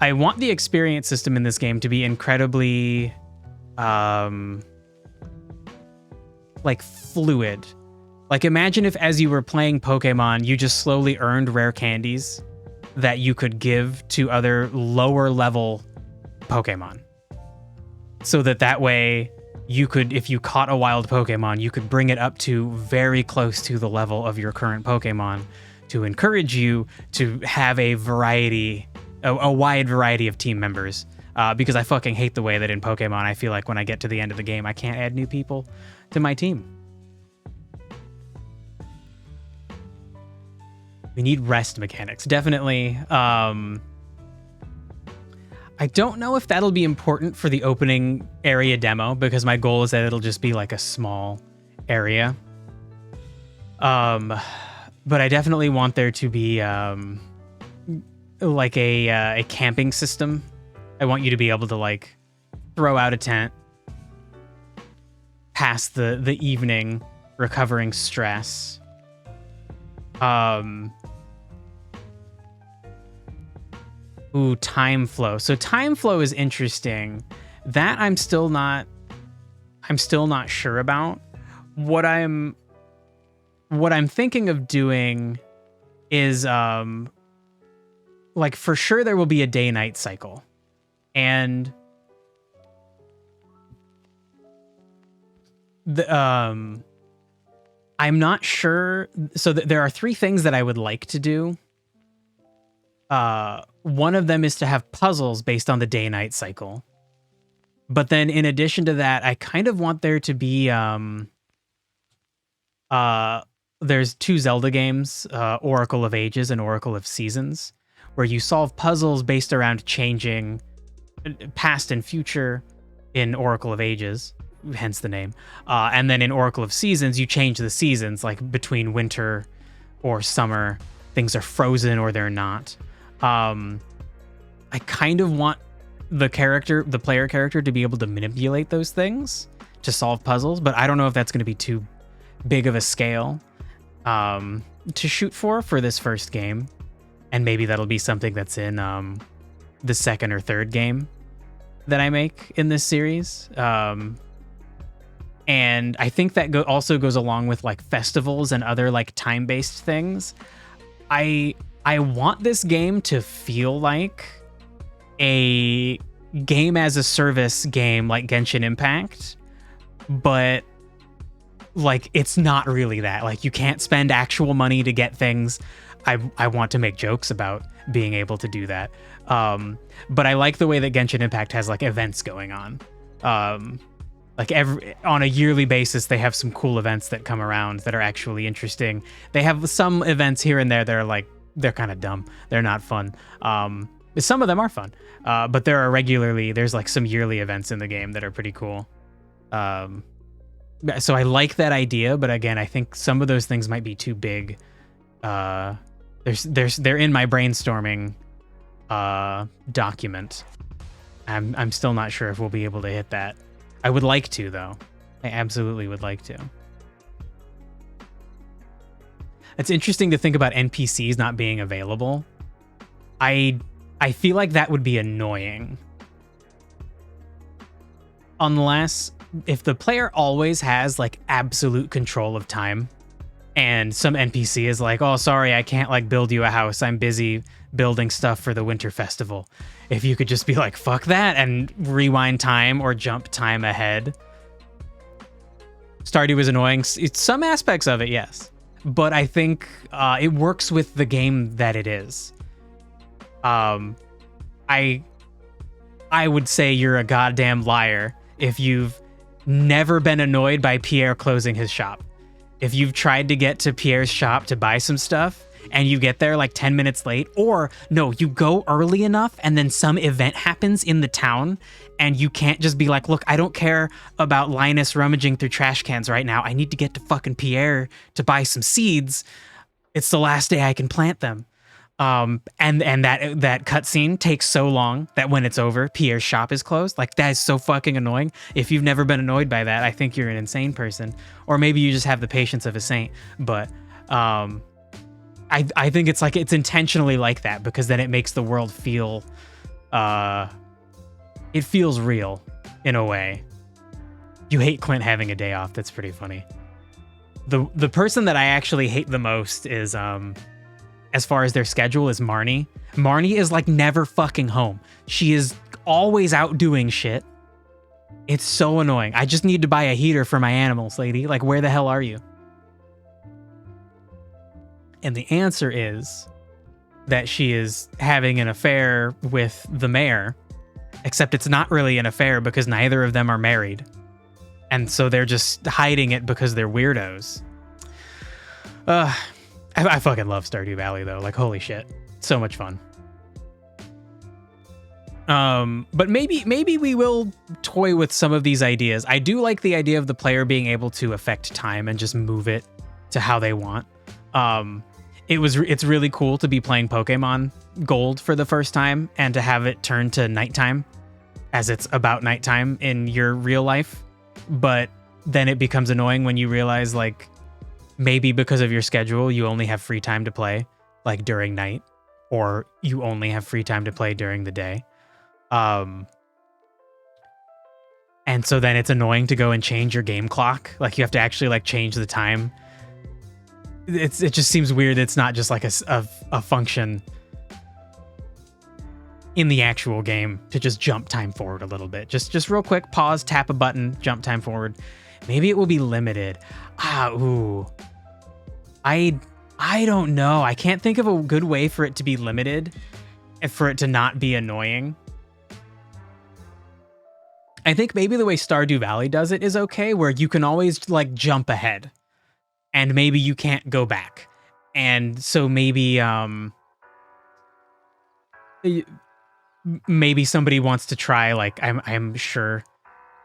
want the experience system in this game to be incredibly like fluid. Like imagine if as you were playing Pokemon, you just slowly earned rare candies that you could give to other lower level Pokemon. So that way you could, if you caught a wild Pokemon, you could bring it up to very close to the level of your current Pokemon to encourage you to have a wide variety of team members. Because I fucking hate the way that in Pokemon, I feel like when I get to the end of the game, I can't add new people to my team. We need rest mechanics, definitely. I don't know if that'll be important for the opening area demo, because my goal is that it'll just be like a small area. But I definitely want there to be like a camping system. I want you to be able to like throw out a tent, pass the evening recovering stress. Ooh, time flow. So time flow is interesting. That I'm still not sure about. What I'm thinking of doing is like for sure there will be a day-night cycle. And I'm not sure. So there are 3 things that I would like to do. One of them is to have puzzles based on the day-night cycle. But then in addition to that, I kind of want there to be there's 2 Zelda games, Oracle of Ages and Oracle of Seasons, where you solve puzzles based around changing past and future in Oracle of Ages. hence the name. And then in Oracle of Seasons, you change the seasons, like between winter or summer, things are frozen or they're not. I kind of want the player character, to be able to manipulate those things to solve puzzles, but I don't know if that's going to be too big of a scale to shoot for this first game. And maybe that'll be something that's in the second or third game that I make in this series. And I think that also goes along with like festivals and other like time-based things. I want this game to feel like a game as a service game like Genshin Impact, but like it's not really that. Like you can't spend actual money to get things. I want to make jokes about being able to do that. But I like the way that Genshin Impact has like events going on. Like on a yearly basis, they have some cool events that come around that are actually interesting. They have some events here and there that are like, they're kind of dumb. They're not fun. Some of them are fun. But there's like some yearly events in the game that are pretty cool. So I like that idea, but again, I think some of those things might be too big. They're in my brainstorming document. I'm still not sure if we'll be able to hit that. I would like to, though. I absolutely would like to. It's interesting to think about NPCs not being available. I feel like that would be annoying. Unless if the player always has like absolute control of time, and some NPC is like, oh, sorry, I can't like build you a house. I'm busy building stuff for the winter festival. If you could just be like, fuck that, and rewind time or jump time ahead. Stardew is annoying. Some aspects of it, yes. But I think it works with the game that it is. I would say you're a goddamn liar if you've never been annoyed by Pierre closing his shop. If you've tried to get to Pierre's shop to buy some stuff and you get there like 10 minutes late, or no, you go early enough and then some event happens in the town and you can't just be like, look, I don't care about Linus rummaging through trash cans right now. I need to get to fucking Pierre to buy some seeds. It's the last day I can plant them. And that cutscene takes so long that when it's over, Pierre's shop is closed. Like, that is so fucking annoying. If you've never been annoyed by that, I think you're an insane person, or maybe you just have the patience of a saint. But I think it's like it's intentionally like that because then it makes the world feel it feels real in a way. You hate Clint having a day off. That's pretty funny. The person that I actually hate the most is as far as their schedule is Marnie. Marnie is like never fucking home. She is always out doing shit. It's so annoying. I just need to buy a heater for my animals, lady. Like, where the hell are you? And the answer is that she is having an affair with the mayor, except it's not really an affair because neither of them are married. And so they're just hiding it because they're weirdos. I fucking love Stardew Valley, though. Like, holy shit. So much fun. But maybe we will toy with some of these ideas. I do like the idea of the player being able to affect time and just move it to how they want. It's really cool to be playing Pokemon Gold for the first time and to have it turn to nighttime as it's about nighttime in your real life. But then it becomes annoying when you realize, like, maybe because of your schedule, you only have free time to play like during night, or you only have free time to play during the day. And so then it's annoying to go and change your game clock. Like, you have to actually like change the time. It just seems weird. It's not just like a function in the actual game to just jump time forward a little bit. Just real quick, pause, tap a button, jump time forward. Maybe it will be limited. I don't know. I can't think of a good way for it to be limited and for it to not be annoying. I think maybe the way Stardew Valley does it is okay, where you can always like jump ahead and maybe you can't go back. And so maybe maybe somebody wants to try, like, I'm sure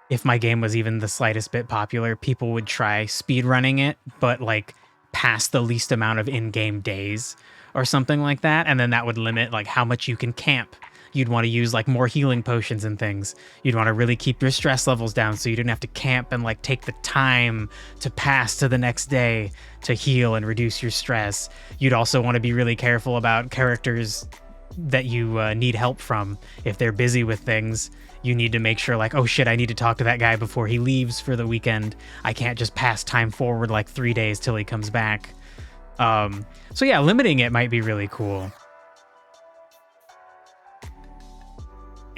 if my game was even the slightest bit popular, people would try speedrunning it, but like past the least amount of in-game days or something like that. And then that would limit like how much you can camp. You'd want to use like more healing potions and things. You'd want to really keep your stress levels down so you didn't have to camp and like take the time to pass to the next day to heal and reduce your stress. You'd also want to be really careful about characters that you need help from. If they're busy with things, you need to make sure like, oh shit, I need to talk to that guy before he leaves for the weekend. I can't just pass time forward like 3 days till he comes back. So yeah, limiting it might be really cool.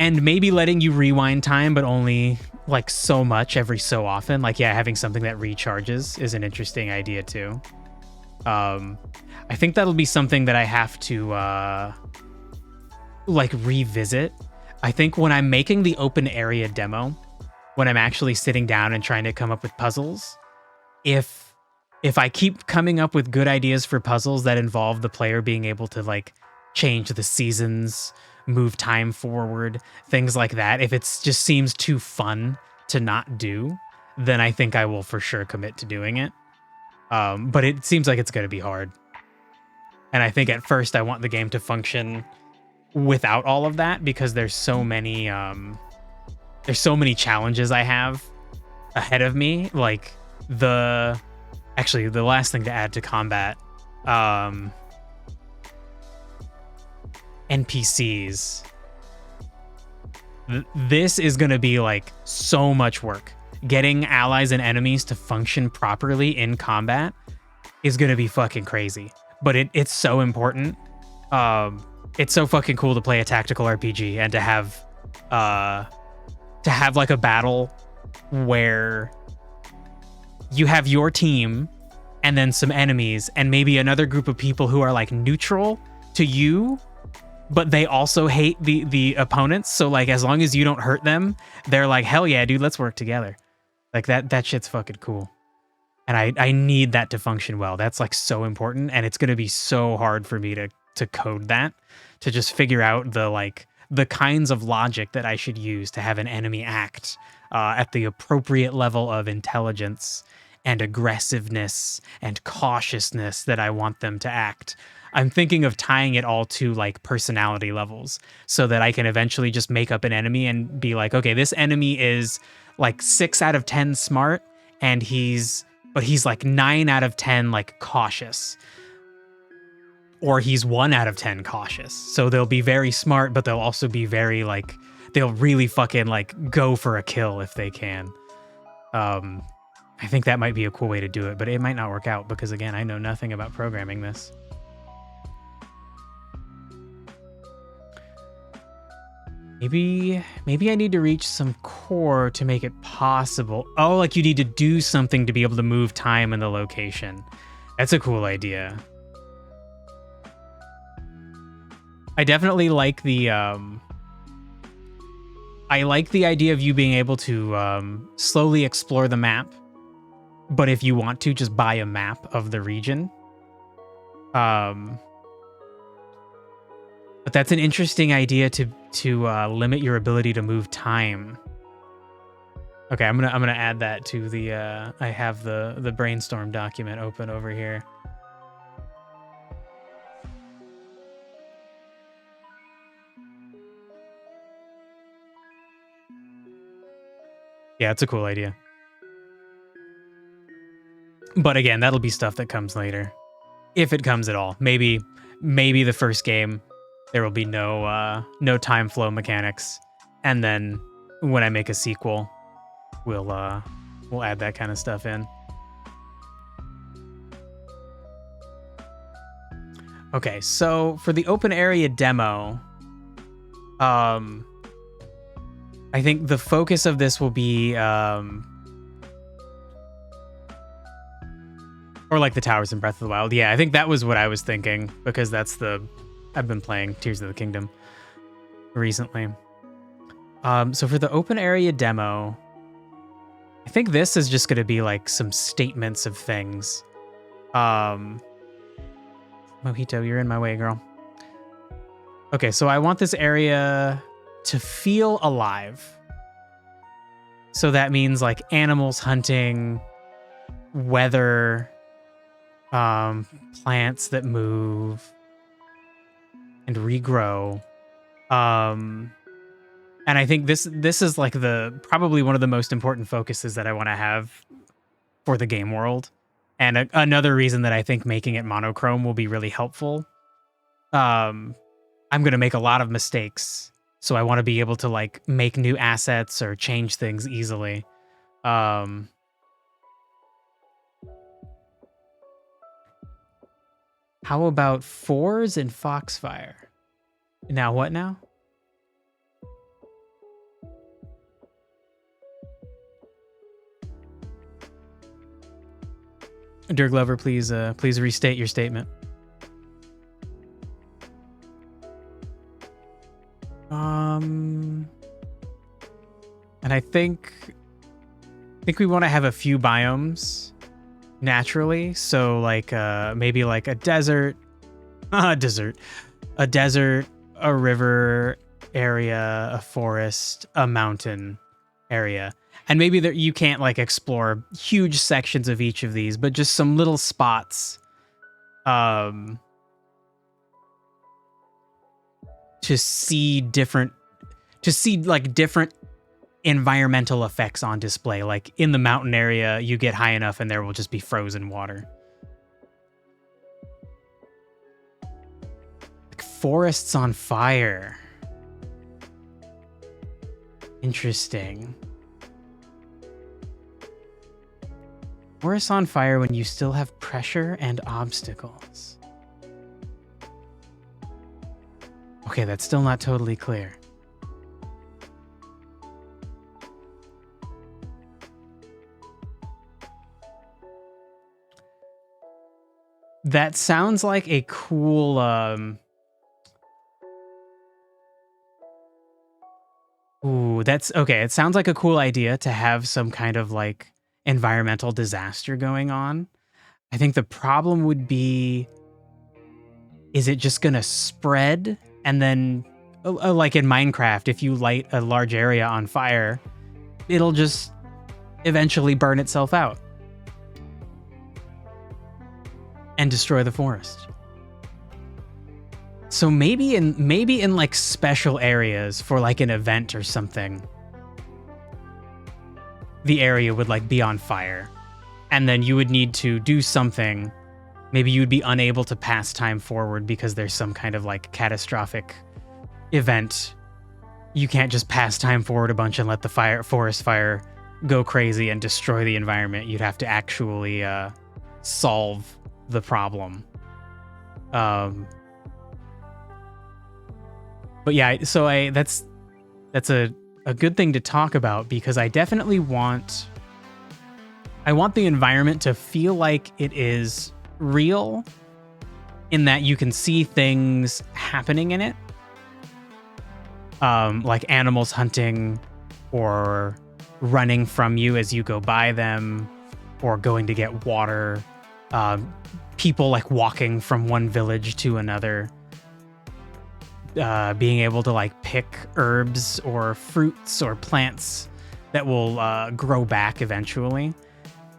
And maybe letting you rewind time, but only like so much every so often. Like, yeah, having something that recharges is an interesting idea too. I think that'll be something that I have to like revisit. I think when I'm making the open area demo, when I'm actually sitting down and trying to come up with puzzles, if I keep coming up with good ideas for puzzles that involve the player being able to like change the seasons, move time forward, things like that, if it just seems too fun to not do, then I think I will for sure commit to doing it. But it seems like it's going to be hard. And I think at first I want the game to function without all of that, because there's so many challenges I have ahead of me. Like the last thing to add to combat, NPCs. This is going to be like so much work. Getting allies and enemies to function properly in combat is going to be fucking crazy. But it's so important. It's so fucking cool to play a tactical RPG and to have like a battle where you have your team and then some enemies and maybe another group of people who are like neutral to you, but they also hate the opponents. So like, as long as you don't hurt them, they're like, hell yeah, dude, let's work together. Like that shit's fucking cool. And I need that to function well. That's like so important. And it's going to be so hard for me to code that, to just figure out the kinds of logic that I should use to have an enemy act at the appropriate level of intelligence and aggressiveness and cautiousness that I want them to act. I'm thinking of tying it all to like personality levels so that I can eventually just make up an enemy and be like, okay, this enemy is like 6 out of 10 smart, and he's like 9 out of 10 like cautious. Or he's 1 out of 10 cautious. So they'll be very smart, but they'll also be very like, they'll really fucking like go for a kill if they can. I think that might be a cool way to do it, but it might not work out because again, I know nothing about programming this. Maybe I need to reach some core to make it possible. Oh, like you need to do something to be able to move time in the location. That's a cool idea. I definitely like the idea of you being able to slowly explore the map, but if you want to, just buy a map of the region. But that's an interesting idea to limit your ability to move time. Okay, I'm gonna add that to the I have the brainstorm document open over here. Yeah, it's a cool idea. But again, that'll be stuff that comes later. If it comes at all. Maybe the first game there will be no time flow mechanics. And then when I make a sequel, we'll add that kind of stuff in. Okay, so for the open area demo, I think the focus of this will be or like the towers in Breath of the Wild. Yeah, I think that was what I was thinking, because I've been playing Tears of the Kingdom recently. So for the open area demo, I think this is just going to be like some statements of things. Mojito, you're in my way, girl. Okay, so I want this area to feel alive. So that means like animals hunting, weather, plants that move and regrow. And I think this is like probably one of the most important focuses that I want to have for the game world. And another reason that I think making it monochrome will be really helpful. I'm going to make a lot of mistakes, so I want to be able to like make new assets or change things easily. How about fours and foxfire? Now what now? Dirk Glover, please restate your statement. And I think we want to have a few biomes naturally. So like maybe like a desert, a river area, a forest, a mountain area. And maybe you can't like explore huge sections of each of these, but just some little spots to see different environmental effects on display. Like in the mountain area, you get high enough and there will just be frozen water. Like forests on fire. Interesting. Forests on fire when you still have pressure and obstacles. Okay, that's still not totally clear. That sounds like a cool that's okay. It sounds like a cool idea to have some kind of like environmental disaster going on. I think the problem would be, is it just gonna spread? And then like in Minecraft, if you light a large area on fire, it'll just eventually burn itself out and destroy the forest. So maybe in like special areas for like an event or something, the area would like be on fire, and then you would need to do something. Maybe you would be unable to pass time forward because there's some kind of like catastrophic event. You can't just pass time forward a bunch and let the forest fire go crazy and destroy the environment. You'd have to actually solve the problem. But yeah, so that's a good thing to talk about, because I definitely want the environment to feel like it is real, in that you can see things happening in it, like animals hunting or running from you as you go by them, or going to get water, people like walking from one village to another, being able to like pick herbs or fruits or plants that will grow back eventually.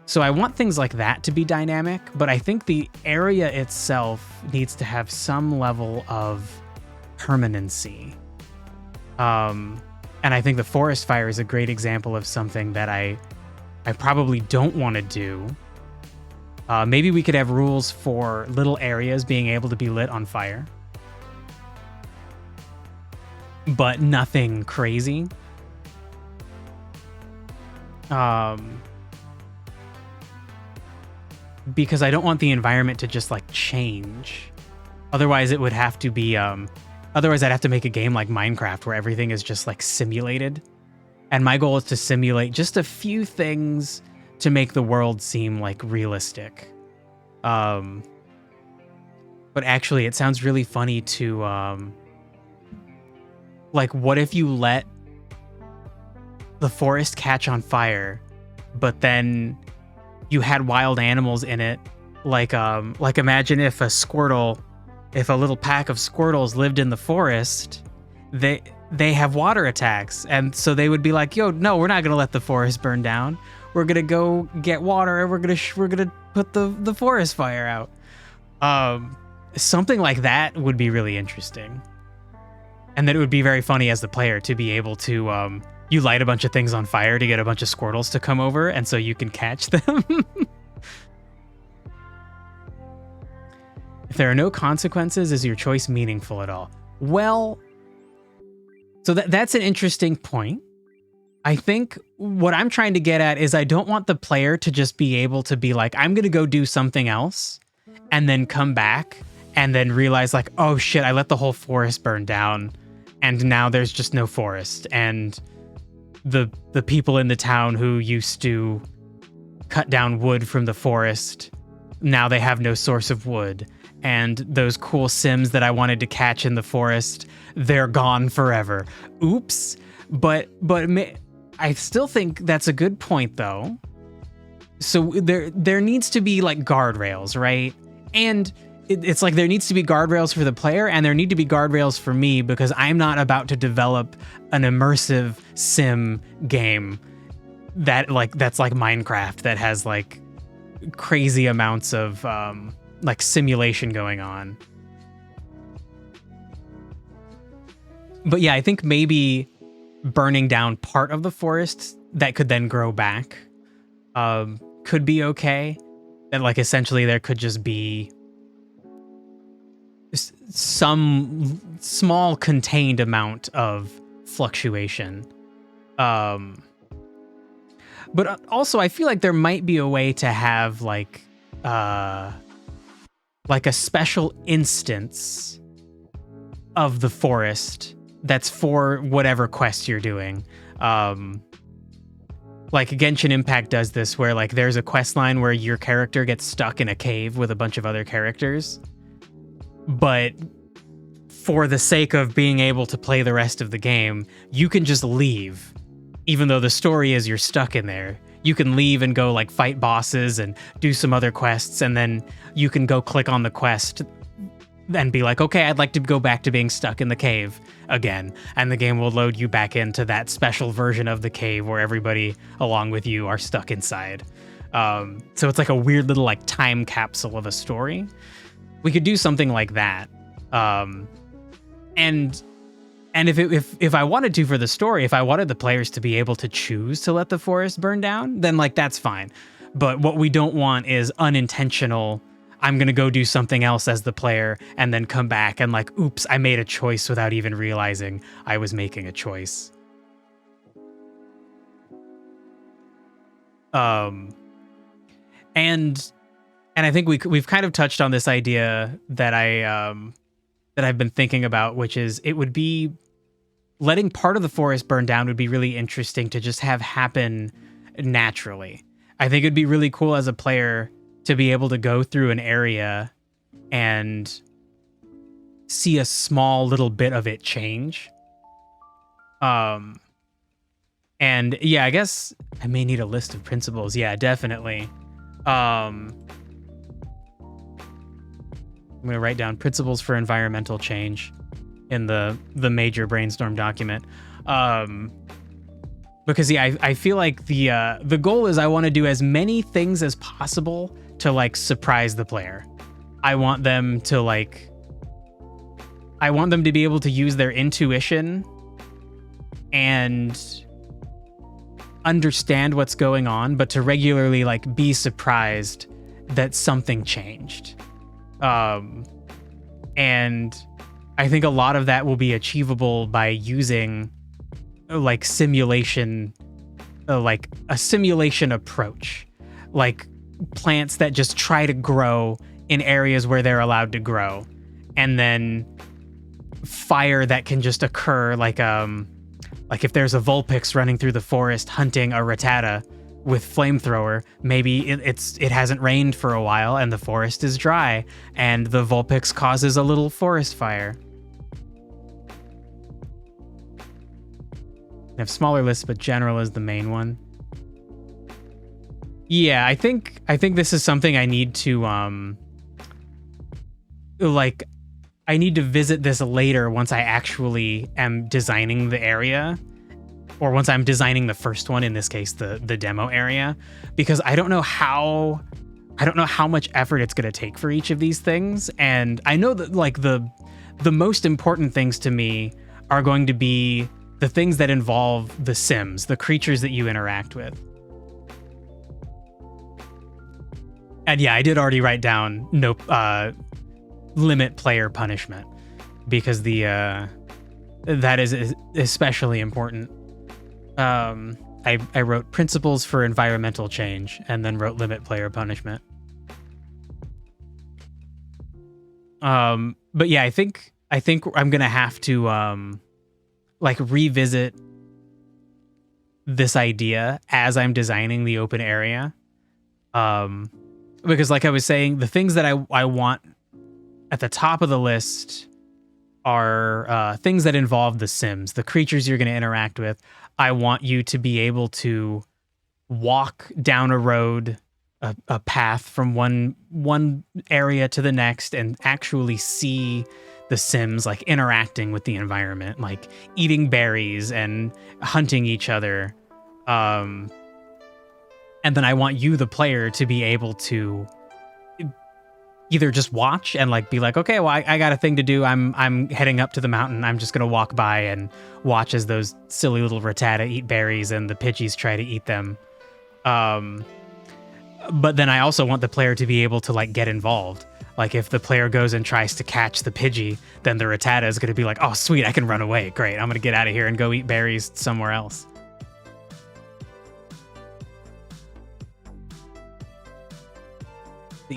So I want things like that to be dynamic, but I think the area itself needs to have some level of permanency. And I think the forest fire is a great example of something that I probably don't want to do. Maybe we could have rules for little areas being able to be lit on fire, but nothing crazy. Because I don't want the environment to just like change. Otherwise it would have to be, otherwise I'd have to make a game like Minecraft where everything is just like simulated. And my goal is to simulate just a few things to make the world seem like realistic. But actually it sounds really funny to, like, what if you let the forest catch on fire, but then you had wild animals in it? Like imagine if a little pack of Squirtles lived in the forest, they have water attacks. And so they would be like, yo, no, we're not going to let the forest burn down. We're going to go get water and we're going to put the forest fire out. Something like that would be really interesting. And then it would be very funny as the player to be able to, you light a bunch of things on fire to get a bunch of Squirtles to come over, and so you can catch them. If there are no consequences, is your choice meaningful at all? Well, so that's an interesting point. I think what I'm trying to get at is I don't want the player to just be able to be like, I'm going to go do something else and then come back and then realize like, oh shit, I let the whole forest burn down and now there's just no forest. And the people in the town who used to cut down wood from the forest, now they have no source of wood. And those cool Sims that I wanted to catch in the forest, they're gone forever. Oops. But I still think that's a good point though. So there needs to be like guardrails, right? And it's like there needs to be guardrails for the player and there need to be guardrails for me because I'm not about to develop an immersive sim game that's like Minecraft that has like crazy amounts of like simulation going on. But yeah, I think maybe burning down part of the forest that could then grow back could be okay. That like essentially there could just be some small contained amount of fluctuation. But also I feel like there might be a way to have like a special instance of the forest that's for whatever quest you're doing. Like Genshin Impact does this where like there's a quest line where your character gets stuck in a cave with a bunch of other characters. But for the sake of being able to play the rest of the game, you can just leave. Even though the story is you're stuck in there. You can leave and go like fight bosses and do some other quests, and then you can go click on the quest and be like, okay, I'd like to go back to being stuck in the cave again. And the game will load you back into that special version of the cave where everybody along with you are stuck inside. So it's like a weird little like time capsule of a story. We could do something like that. And if I wanted to for the story, if I wanted the players to be able to choose to let the forest burn down, then like that's fine. But what we don't want is unintentional, I'm going to go do something else as the player and then come back and like, oops, I made a choice without even realizing I was making a choice. And I think we've kind of touched on this idea that I've been thinking about, which is it would be letting part of the forest burn down would be really interesting to just have happen naturally. I think it'd be really cool as a player to be able to go through an area and see a small little bit of it change. And yeah, I guess I may need a list of principles. Yeah, definitely. I'm going to write down principles for environmental change in the major brainstorm document. Because yeah, I feel like the goal is I want to do as many things as possible to like surprise the player. I want them to be able to use their intuition and understand what's going on, but to regularly like be surprised that something changed. And I think a lot of that will be achievable by using like simulation, like a simulation approach, like plants that just try to grow in areas where they're allowed to grow, and then fire that can just occur, like if there's a Vulpix running through the forest hunting a Rattata with flamethrower, maybe it hasn't rained for a while and the forest is dry, and the Vulpix causes a little forest fire. I have smaller lists, but general is the main one. Yeah, I think this is something I need to I need to visit this later once I actually am designing the area, or once I'm designing the first one, in this case, the demo area, because I don't know how much effort it's going to take for each of these things. And I know that like the most important things to me are going to be the things that involve the Sims, the creatures that you interact with. And yeah, I did already write down limit player punishment, because that is especially important. I wrote principles for environmental change and then wrote limit player punishment. But yeah, I think I'm gonna have to like revisit this idea as I'm designing the open area. Because like I was saying, the things that I want at the top of the list are things that involve the Sims, the creatures you're going to interact with. I want you to be able to walk down a road, a path from one area to the next, and actually see the Sims like interacting with the environment, like eating berries and hunting each other. And then I want you, the player, to be able to either just watch and like be like, okay, well, I got a thing to do. I'm heading up to the mountain. I'm just gonna walk by and watch as those silly little rattata eat berries and the Pidgeys try to eat them. But then I also want the player to be able to like get involved. Like if the player goes and tries to catch the Pidgey, then the rattata is gonna be like, oh sweet, I can run away. Great, I'm gonna get out of here and go eat berries somewhere else. The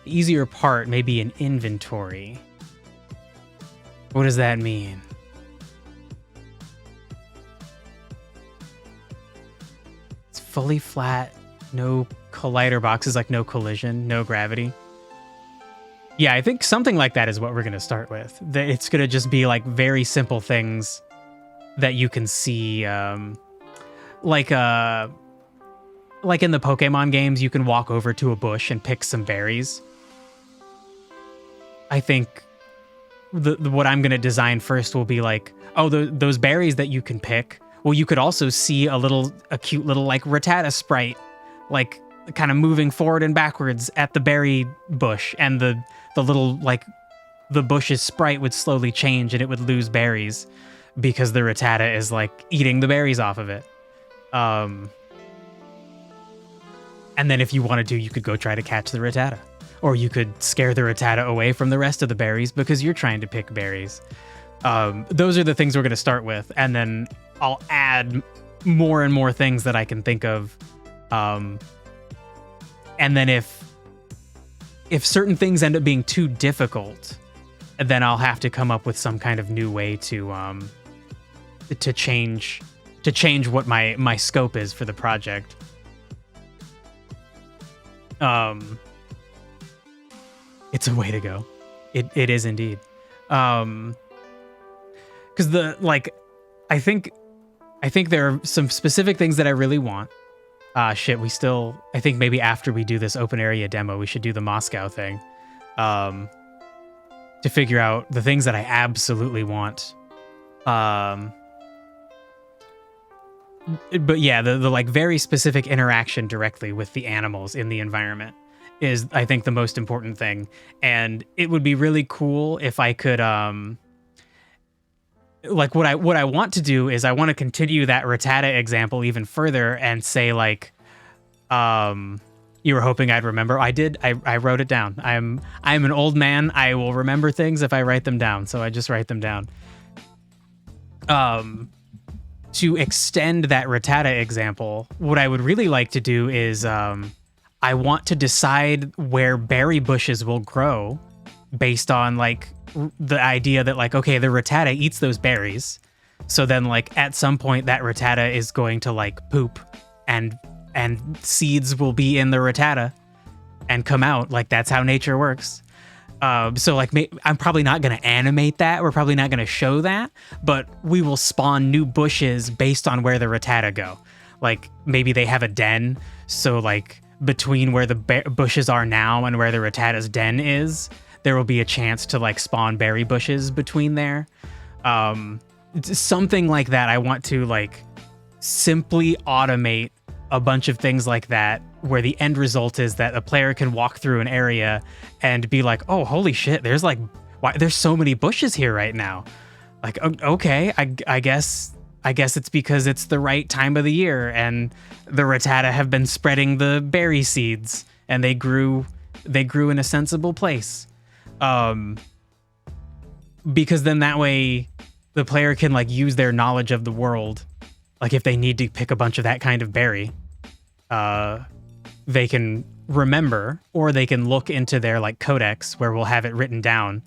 easier part may be an inventory. What does that mean? It's fully flat, no collider boxes, like no collision, no gravity. Yeah, I think something like that is what we're going to start with. It's going to just be like very simple things that you can see, like in the Pokemon games, you can walk over to a bush and pick some berries. I think what I'm going to design first will be like, oh, those berries that you can pick. Well, you could also see a cute little like rattata sprite, like kind of moving forward and backwards at the berry bush, and the little like the bush's sprite would slowly change and it would lose berries because the rattata is like eating the berries off of it. And then if you wanted to, you could go try to catch the rattata. Or you could scare the rattata away from the rest of the berries because you're trying to pick berries. Those are the things we're going to start with. And then I'll add more and more things that I can think of. And then if certain things end up being too difficult, then I'll have to come up with some kind of new way to change what my scope is for the project. It's a way to go. It is indeed. Because I think there are some specific things that I really want. I think maybe after we do this open area demo, we should do the Moscow thing. To figure out the things that I absolutely want. But yeah, the like very specific interaction directly with the animals in the environment is, I think, the most important thing. And it would be really cool if I could, like what I want to do is I want to continue that rattata example even further and say like, you were hoping I'd remember. I did. I wrote it down. I'm an old man. I will remember things if I write them down. So I just write them down. To extend that rattata example, what I would really like to do is I want to decide where berry bushes will grow based on like the idea that like, okay, the rattata eats those berries. So then like at some point that rattata is going to like poop and seeds will be in the rattata and come out. Like that's how nature works. So like I'm probably not going to animate that. We're probably not going to show that, but we will spawn new bushes based on where the rattata go. Like maybe they have a den. So like between where the bushes are now and where the Rattata's den is, there will be a chance to like spawn berry bushes between there. It's something like that. I want to like simply automate a bunch of things like that, where the end result is that a player can walk through an area and be like, oh, holy shit, there's like, why there's so many bushes here right now. Like, okay, I guess it's because it's the right time of the year and the Rattata have been spreading the berry seeds and they grew in a sensible place. Because then that way the player can like use their knowledge of the world. Like if they need to pick a bunch of that kind of berry, they can remember, or they can look into their like codex where we'll have it written down.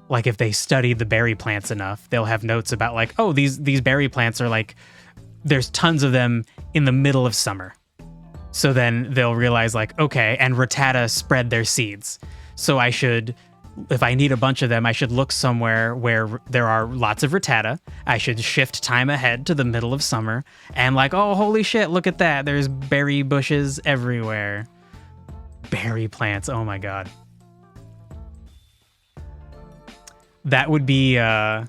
Like if they study the berry plants enough, they'll have notes about like, oh, these berry plants are like, there's tons of them in the middle of summer. So then they'll realize like, okay, and Rattata spread their seeds. So I should, if I need a bunch of them, I should look somewhere where there are lots of Rattata. I should shift time ahead to the middle of summer and like, oh, holy shit, look at that. There's berry bushes everywhere. Berry plants, oh my God. That would be a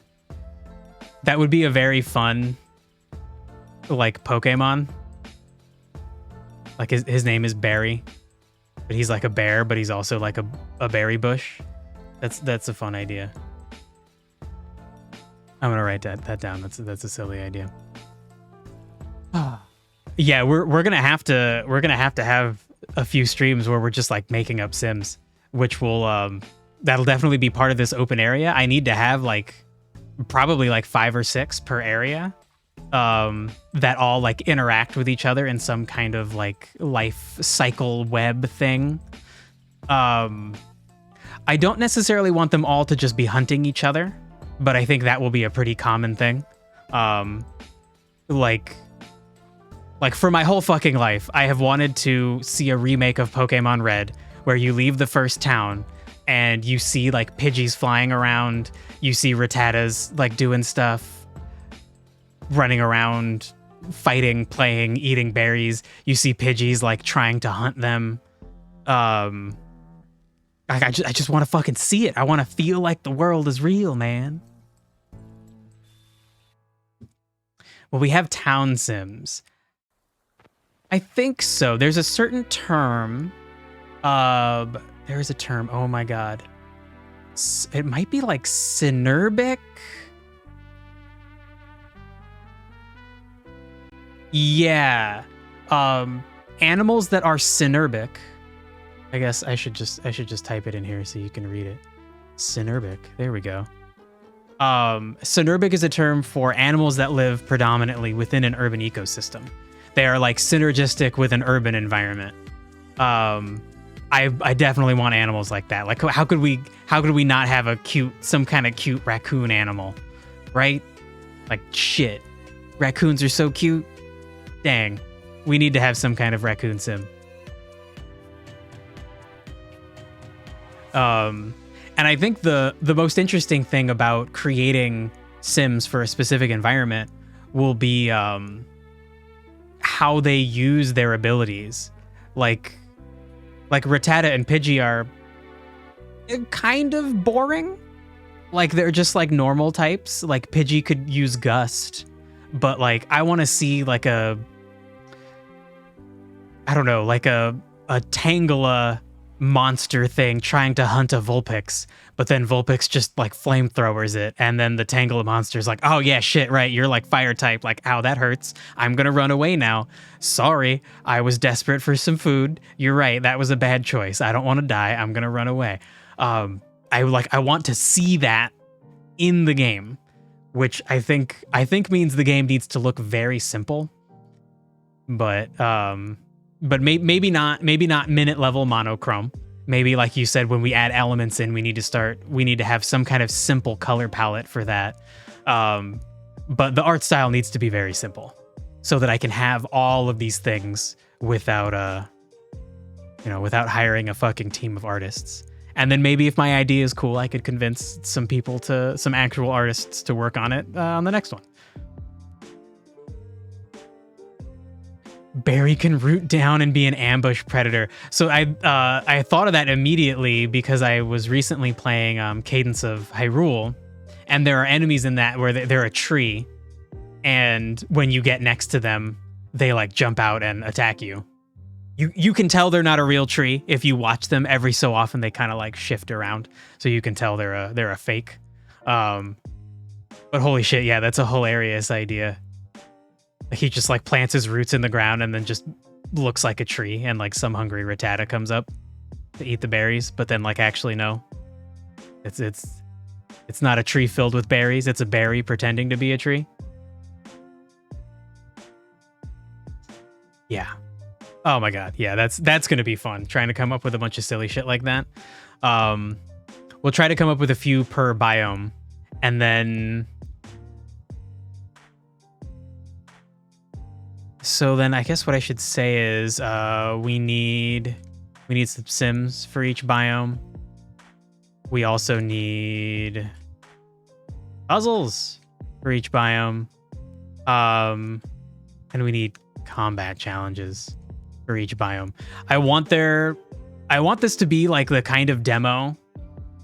very fun like Pokemon. Like his name is Barry, but he's like a bear, but he's also like a berry bush. That's a fun idea. I'm gonna write that down. That's a silly idea. Yeah, we're gonna have to have a few streams where we're just like making up Sims, which will that'll definitely be part of this open area. I need to have like probably like 5 or 6 per area that all like interact with each other in some kind of like life cycle web thing. I don't necessarily want them all to just be hunting each other, but I think that will be a pretty common thing. Like for my whole fucking life, I have wanted to see a remake of Pokemon Red where you leave the first town and you see like Pidgeys flying around, you see Rattatas like doing stuff, running around, fighting, playing, eating berries. You see Pidgeys like trying to hunt them. I just want to fucking see it. I want to feel like the world is real, man. Well, we have town sims. I think so. There's a certain term. There is a term. Oh my God. It might be like synerbic. Yeah. Animals that are synerbic. I guess I should just type it in here so you can read it. Synerbic. There we go. Synerbic is a term for animals that live predominantly within an urban ecosystem. They are like synergistic with an urban environment. I definitely want animals like that. Like how could we not have some kind of cute raccoon animal, right? Like shit. Raccoons are so cute. Dang. We need to have some kind of raccoon sim. And I think the most interesting thing about creating sims for a specific environment will be how they use their abilities. Like Rattata and Pidgey are kind of boring. Like they're just like normal types. Like Pidgey could use Gust, but like I want to see like a Tangela monster thing trying to hunt a Vulpix, but then Vulpix just like flamethrowers it, and then the Tangela monster's like, oh yeah, shit, right, you're like fire type, like, ow, that hurts, I'm gonna run away now, sorry, I was desperate for some food, you're right, that was a bad choice, I don't want to die, I'm gonna run away. I want to see that in the game, which I think means the game needs to look very simple, but maybe not minute level monochrome. Maybe like you said, when we add elements in, we need to have some kind of simple color palette for that. But the art style needs to be very simple so that I can have all of these things without hiring a fucking team of artists. And then maybe if my idea is cool, I could convince some actual artists to work on it on the next one. Berry can root down and be an ambush predator. So I thought of that immediately because I was recently playing Cadence of Hyrule, and there are enemies in that where they're a tree, and when you get next to them, they like jump out and attack you. You can tell they're not a real tree if you watch them. Every so often they kind of like shift around, so you can tell they're a fake. But holy shit, yeah, that's a hilarious idea. He just like plants his roots in the ground and then just looks like a tree, and like some hungry Rattata comes up to eat the berries, but then like actually no, it's not a tree filled with berries. It's a berry pretending to be a tree. Yeah. Oh my god, yeah, that's gonna be fun. Trying to come up with a bunch of silly shit like that. We'll try to come up with a few per biome, and then. So then I guess what I should say is we need some sims for each biome. We also need puzzles for each biome. And we need combat challenges for each biome. I want this to be like the kind of demo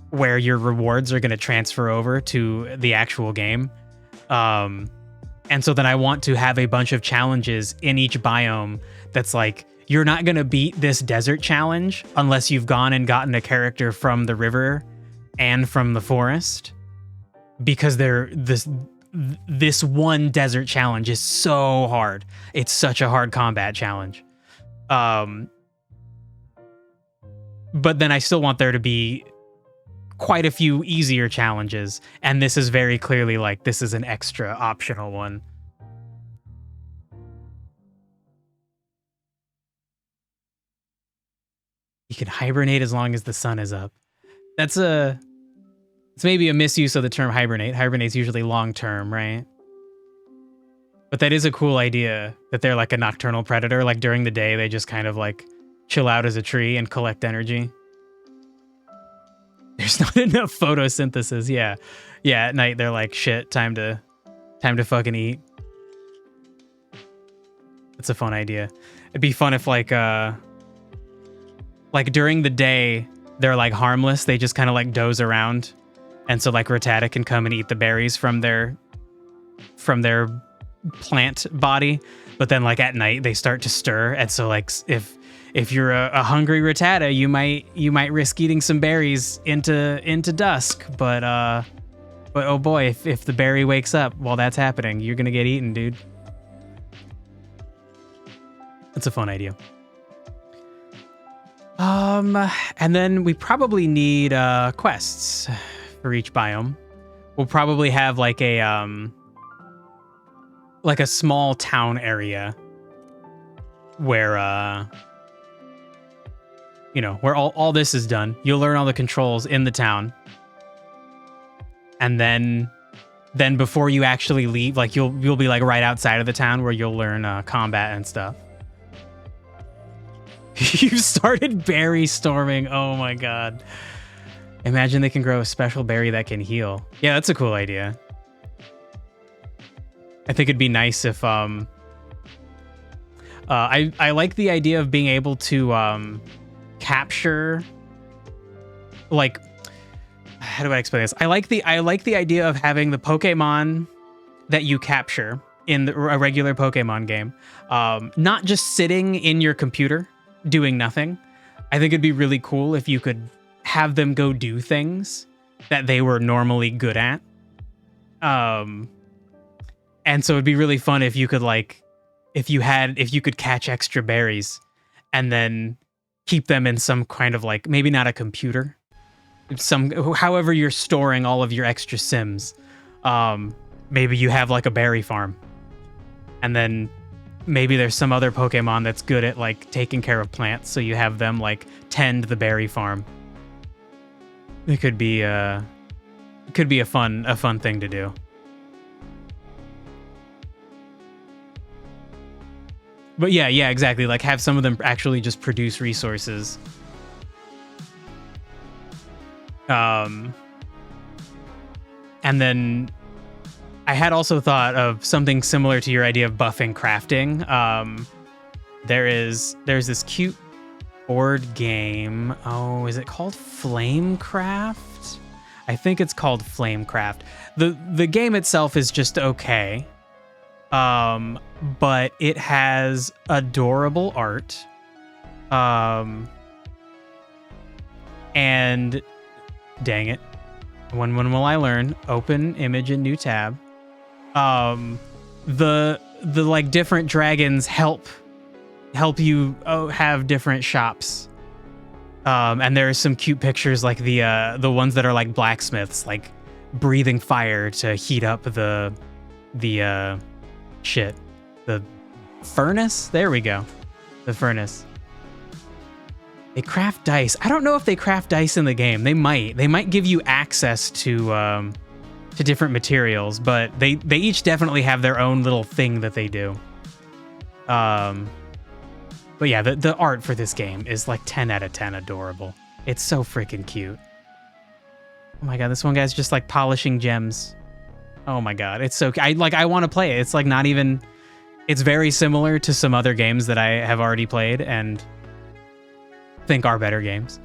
where your rewards are going to transfer over to the actual game. And so then I want to have a bunch of challenges in each biome that's like, you're not going to beat this desert challenge unless you've gone and gotten a character from the river and from the forest, because this one desert challenge is so hard. It's such a hard combat challenge. But then I still want there to be quite a few easier challenges, and this is very clearly like this is an extra optional one. You can hibernate as long as the sun is up. It's maybe a misuse of the term hibernate. Hibernate's usually long term, right? But that is a cool idea that they're like a nocturnal predator. Like during the day, they just kind of like chill out as a tree and collect energy. There's not enough photosynthesis. Yeah. Yeah, at night they're like, shit, time to fucking eat. It's a fun idea. It'd be fun if like during the day they're like harmless. They just kind of like doze around. And so like Rattata can come and eat the berries from their plant body, but then like at night they start to stir. And so like if you're a hungry Rattata, you might risk eating some berries into dusk. But oh boy, if the berry wakes up while that's happening, you're gonna get eaten, dude. That's a fun idea. And then we probably need quests for each biome. We'll probably have like a small town area where where all this is done. You'll learn all the controls in the town. And then before you actually leave, like you'll be like right outside of the town where you'll learn combat and stuff. You started berry storming. Oh my god. Imagine they can grow a special berry that can heal. Yeah, that's a cool idea. I think it'd be nice if I like the idea of being able to capture, like, how do I explain this? I like the idea of having the Pokemon that you capture in a regular Pokemon game, not just sitting in your computer doing nothing. I think it'd be really cool if you could have them go do things that they were normally good at. And so it'd be really fun if you could like, if you could catch extra berries and then keep them in some kind of like, maybe not a computer, however you're storing all of your extra sims. Maybe you have like a berry farm, and then maybe there's some other Pokemon that's good at like taking care of plants, so you have them like tend the berry farm. It could be a fun thing to do. But yeah, exactly. Like have some of them actually just produce resources. And then I had also thought of something similar to your idea of buffing crafting. there's this cute board game. Oh, is it called Flamecraft? I think it's called Flamecraft. The game itself is just okay. But it has adorable art. And dang it. When will I learn? Open image in new tab. The like different dragons help you have different shops. And there are some cute pictures like the ones that are like blacksmiths, like breathing fire to heat up the furnace. There we go. The furnace. They craft dice. I don't know if they craft dice in the game. They might give you access to different materials, but they each definitely have their own little thing that they do. But yeah, the art for this game is like 10 out of 10 adorable. It's so freaking cute. Oh my god, this one guy's just like polishing gems. Oh my god, it's so I want to play it. It's like not even, it's very similar to some other games that I have already played and think are better games.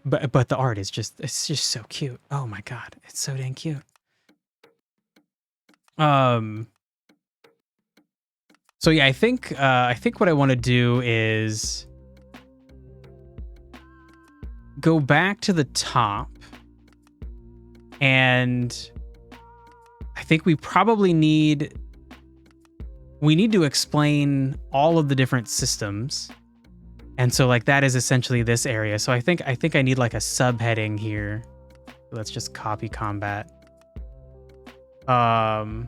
But the art is it's just so cute. Oh my god, it's so dang cute. So yeah, I think what I want to do is go back to the top, and I think we probably need to explain all of the different systems. And so like that is essentially this area. So I think I need like a subheading here. Let's just copy combat. So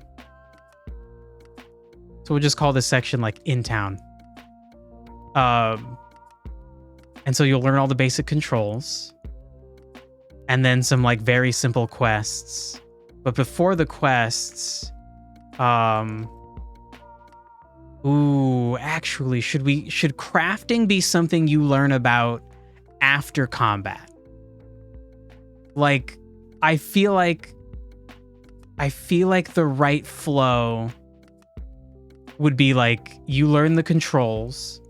we'll just call this section like in town. And so you'll learn all the basic controls and then some like very simple quests. But before the quests, actually, should crafting be something you learn about after combat? Like, I feel like the right flow would be like you learn the controls,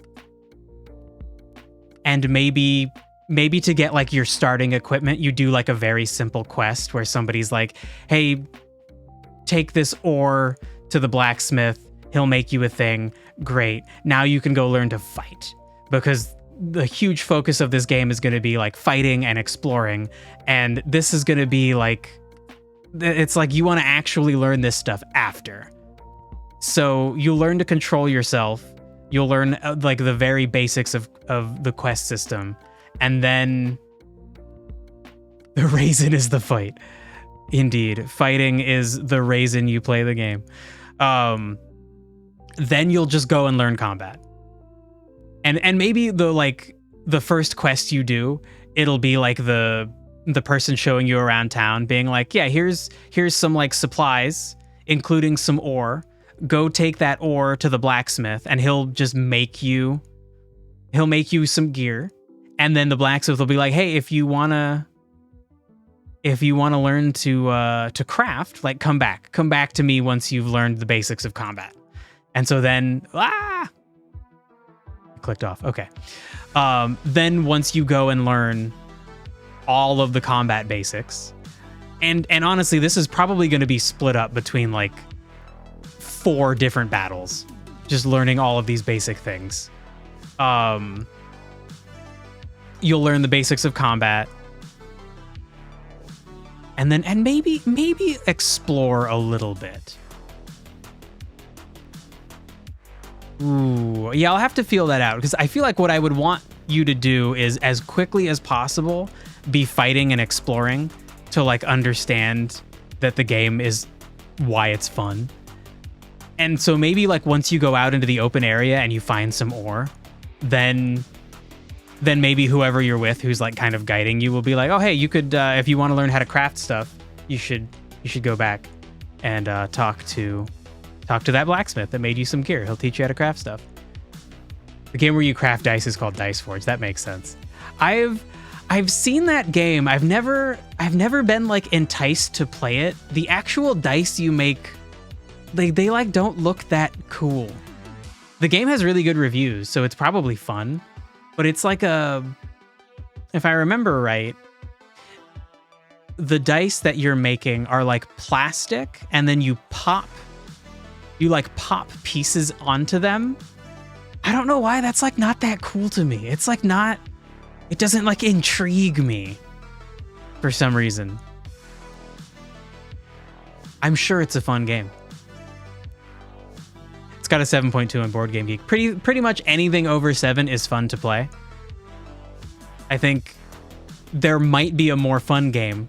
and maybe to get like your starting equipment, you do like a very simple quest where somebody's like, hey, take this ore to the blacksmith. He'll make you a thing. Great. Now you can go learn to fight, because the huge focus of this game is going to be like fighting and exploring. And this is going to be like, it's like you want to actually learn this stuff after. So you learn to control yourself. You'll learn like the very basics of the quest system. And then the reason is the fight. Indeed. Fighting is the reason you play the game. Then you'll just go and learn combat. And maybe the first quest you do, it'll be like the person showing you around town being like, yeah, here's some like supplies, including some ore. Go take that ore to the blacksmith and he'll make you some gear. And then the blacksmith will be like, hey, if you wanna learn to craft, like come back to me once you've learned the basics of combat. And so then, clicked off. Okay. Then once you go and learn all of the combat basics, and honestly, this is probably going to be split up between like 4 different battles, just learning all of these basic things. You'll learn the basics of combat, and maybe explore a little bit. Ooh, yeah, I'll have to feel that out, because I feel like what I would want you to do is as quickly as possible be fighting and exploring to like understand that the game is why it's fun. And so maybe like once you go out into the open area and you find some ore, then maybe whoever you're with who's like kind of guiding you will be like, oh, hey, you could, if you want to learn how to craft stuff, you should go back and talk to that blacksmith that made you some gear. He'll teach you how to craft stuff. The game where you craft dice is called Dice Forge. That makes sense. I've seen that game. I've never been like enticed to play it. The actual dice you make they like don't look that cool. The game has really good reviews, so it's probably fun, but it's like if I remember right, the dice that you're making are like plastic, and then you like pop pieces onto them. I don't know why that's like not that cool to me. It's like not, it doesn't like intrigue me for some reason. I'm sure it's a fun game. It's got a 7.2 on Board Game Geek. Pretty much anything over 7 is fun to play. I think there might be a more fun game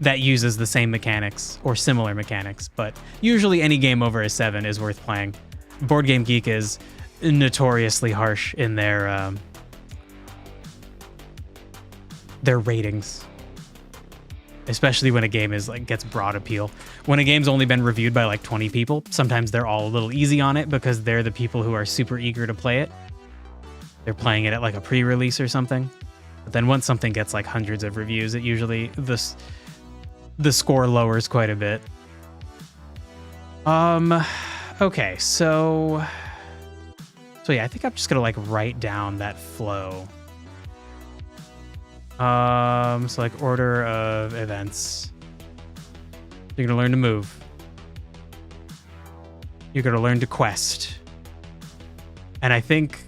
that uses the same mechanics or similar mechanics, but usually any game over a 7 is worth playing. Board Game Geek is notoriously harsh in their ratings, especially when a game is like gets broad appeal. When a game's only been reviewed by like 20 people, sometimes they're all a little easy on it because they're the people who are super eager to play it. They're playing it at like a pre-release or something. But then once something gets like hundreds of reviews, it usually the score lowers quite a bit. Okay, so yeah, I think I'm just gonna like write down that flow. So like order of events. You're gonna learn to move. You're gonna learn to quest. And I think,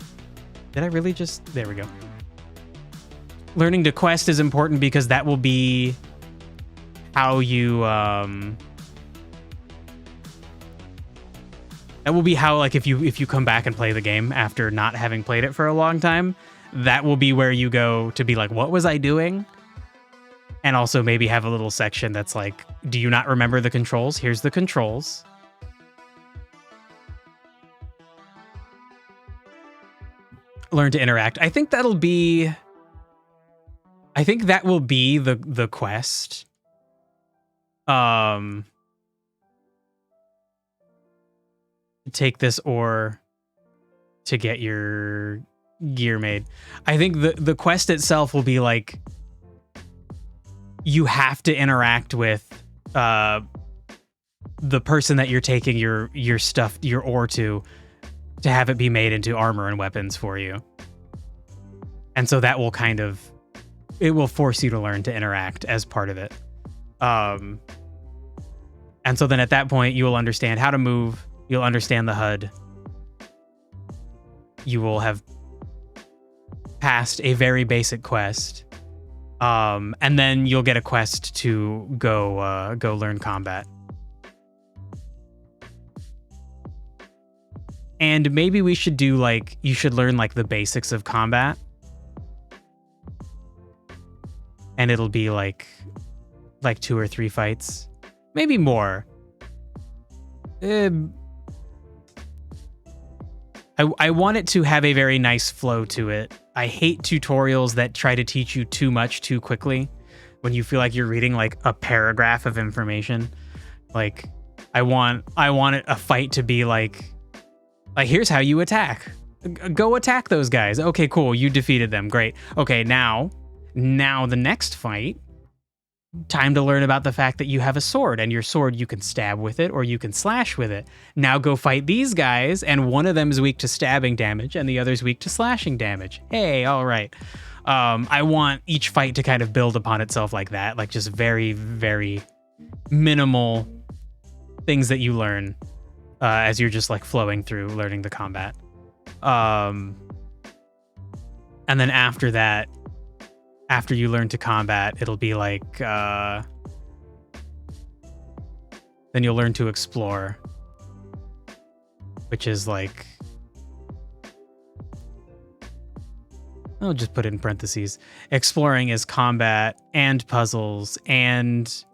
did I really just, there we go. Learning to quest is important because that will be how you, that will be how, like, if you come back and play the game after not having played it for a long time, that will be where you go to be like, what was I doing? And also maybe have a little section that's like, do you not remember the controls? Here's the controls. Learn to interact. I think that will be the quest. Take this ore to get your gear made. I think the quest itself will be like, you have to interact with the person that you're taking your stuff, your ore to have it be made into armor and weapons for you. And so that will kind of, it will force you to learn to interact as part of it. And so then at that point, you will understand how to move. You'll understand the HUD. You will have passed a very basic quest. And then you'll get a quest to go learn combat. And maybe we should do like, you should learn like the basics of combat. And it'll be like 2 or 3 fights, maybe more. I want it to have a very nice flow to it. I hate tutorials that try to teach you too much too quickly when you feel like you're reading like a paragraph of information. Like I want a fight to be like here's how you attack. Go attack those guys. Okay, cool. You defeated them. Great. Okay, now the next fight, time to learn about the fact that you have a sword, and your sword, you can stab with it or you can slash with it. Now go fight these guys, and one of them is weak to stabbing damage and the other's weak to slashing damage. Hey, all right. I want each fight to kind of build upon itself like that, like just very, very minimal things that you learn as you're just like flowing through learning the combat. And then after that, after you learn to combat, it'll be like, then you'll learn to explore, which is like, I'll just put it in parentheses. Exploring is combat and puzzles and,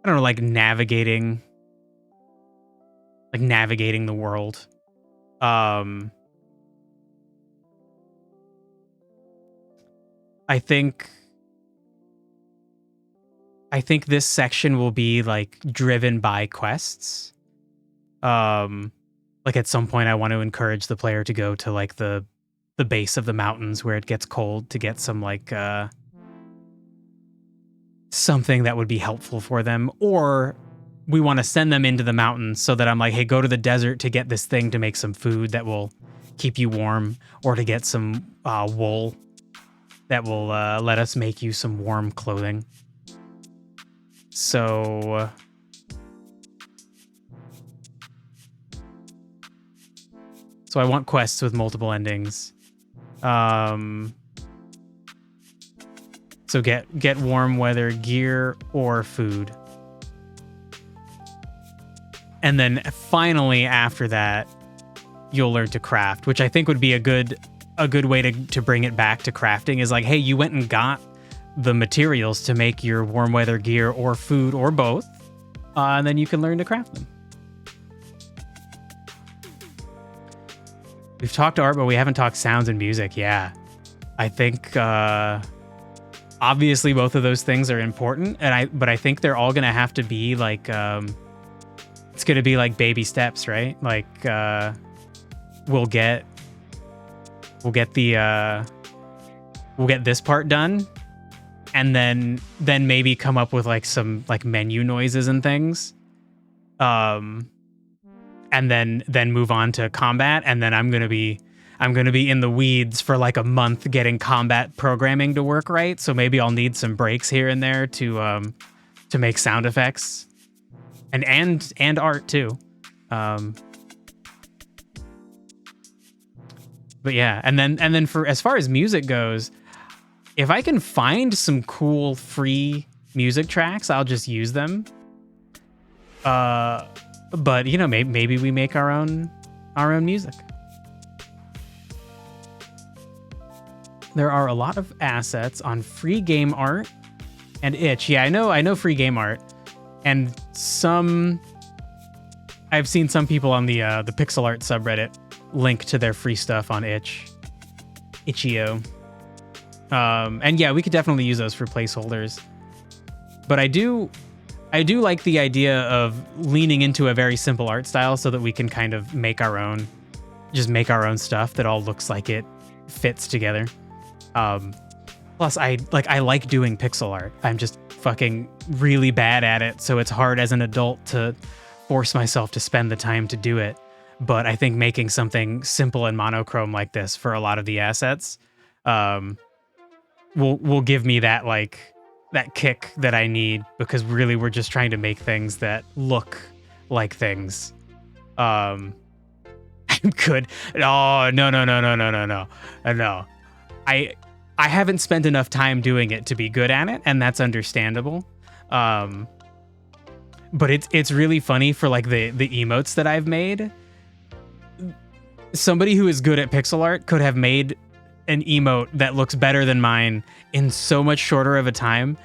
I don't know, like navigating the world. I think this section will be like driven by quests. Like at some point I want to encourage the player to go to like the base of the mountains where it gets cold to get some like something that would be helpful for them, or we want to send them into the mountains so that I'm like, hey, go to the desert to get this thing to make some food that will keep you warm, or to get some wool that will let us make you some warm clothing. So I want quests with multiple endings. So get warm weather gear or food. And then finally after that, you'll learn to craft, which I think would be a good way to bring it back to crafting, is like, hey, you went and got the materials to make your warm weather gear or food or both, and then you can learn to craft them. We've talked art, but we haven't talked sounds and music. Yeah, I think obviously both of those things are important, but I think they're all gonna have to be like it's gonna be like baby steps, right? Like we'll get this part done, and then maybe come up with like some like menu noises and things, and then move on to combat, and then I'm gonna be in the weeds for like a month getting combat programming to work right. So maybe I'll need some breaks here and there to make sound effects and art too. But yeah, and then for as far as music goes, if I can find some cool free music tracks, I'll just use them. But you know, maybe we make our own music. There are a lot of assets on free game art and itch. Yeah, I know free game art, and I've seen some people on the pixel art subreddit link to their free stuff on itch.io. And yeah, we could definitely use those for placeholders. But I do like the idea of leaning into a very simple art style so that we can kind of make our own stuff that all looks like it fits together. Plus I like doing pixel art. I'm just fucking really bad at it, so it's hard as an adult to force myself to spend the time to do it. But I think making something simple and monochrome like this for a lot of the assets will give me that kick that I need, because really we're just trying to make things that look like things. I'm good. Oh, no. I haven't spent enough time doing it to be good at it, and that's understandable. But it's really funny for like the emotes that I've made. Somebody who is good at pixel art could have made an emote that looks better than mine in so much shorter of a time.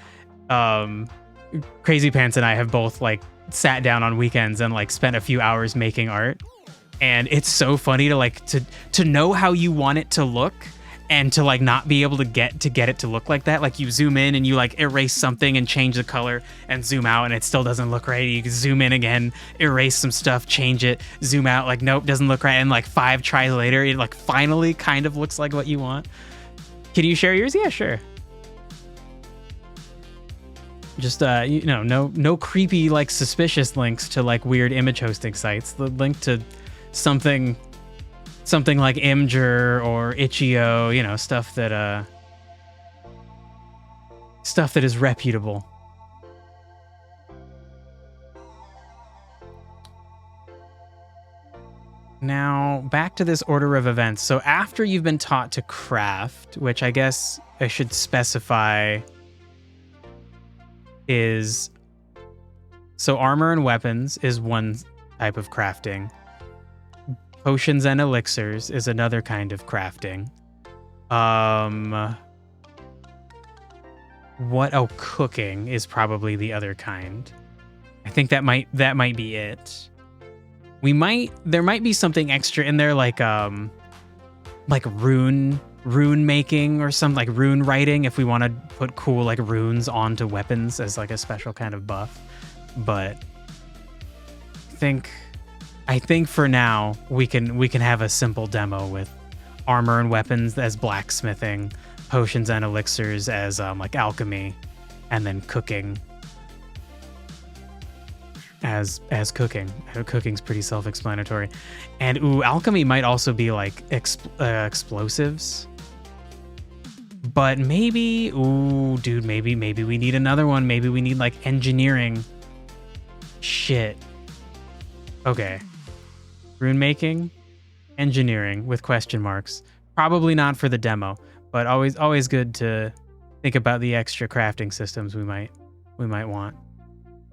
Crazy Pants and I have both like sat down on weekends and like spent a few hours making art, and it's so funny to know how you want it to look, and to like not be able to get it to look like that. Like you zoom in and you like erase something and change the color, and zoom out and it still doesn't look right. You can zoom in again, erase some stuff, change it, zoom out, like nope, doesn't look right. And like 5 tries later, it like finally kind of looks like what you want. Can you share yours? Yeah, sure. Just no creepy like suspicious links to like weird image hosting sites. The link to something like Imgur or itch.io, stuff that is reputable. Now, back to this order of events. So after you've been taught to craft, which I guess I should specify is... So armor and weapons is one type of crafting. Potions and elixirs is another kind of crafting. Cooking is probably the other kind. I think that might be it. There might be something extra in there like rune making or some like rune writing if we want to put cool like runes onto weapons as like a special kind of buff. But I think for now we can have a simple demo with armor and weapons as blacksmithing, potions and elixirs as like alchemy, and then cooking. as cooking. Cooking's pretty self-explanatory. And ooh, alchemy might also be like explosives. But maybe, ooh, dude, maybe we need another one. Maybe we need like engineering. Shit. Okay. Rune making, engineering with question marks. Probably not for the demo, but always good to think about the extra crafting systems we might want.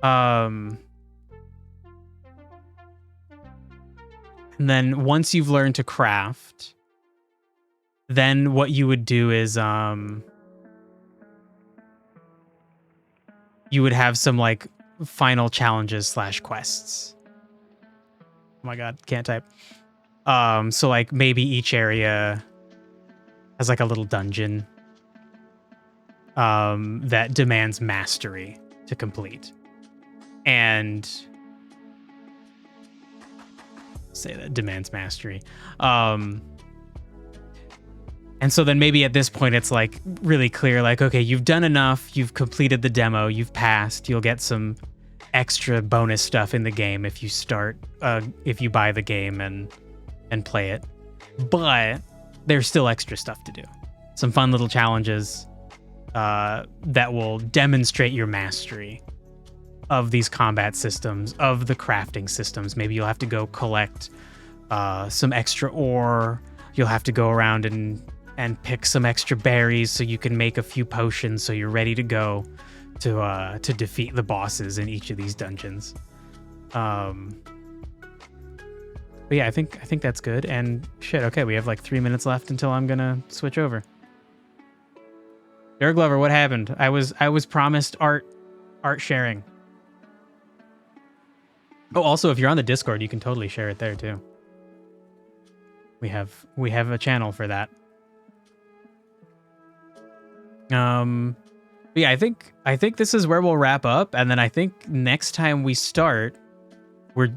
And then once you've learned to craft, then what you would do is you would have some like final challenges / quests. Oh my god, can't type. So like maybe each area has like a little dungeon that demands mastery to complete. And say that demands mastery. And so then maybe at this point it's like really clear, like, okay, you've done enough, you've completed the demo, you've passed, you'll get some extra bonus stuff in the game if you start, if you buy the game and play it. But there's still extra stuff to do. Some fun little challenges that will demonstrate your mastery of these combat systems, of the crafting systems. Maybe you'll have to go collect some extra ore. You'll have to go around and pick some extra berries so you can make a few potions so you're ready to go to defeat the bosses in each of these dungeons. But yeah, I think that's good. And shit, okay, we have like 3 minutes left until I'm gonna switch over. Derek Glover, what happened? I was promised art sharing. Oh, also, if you're on the Discord, you can totally share it there too. We have a channel for that. But yeah, I think this is where we'll wrap up, and then I think next time we start, we're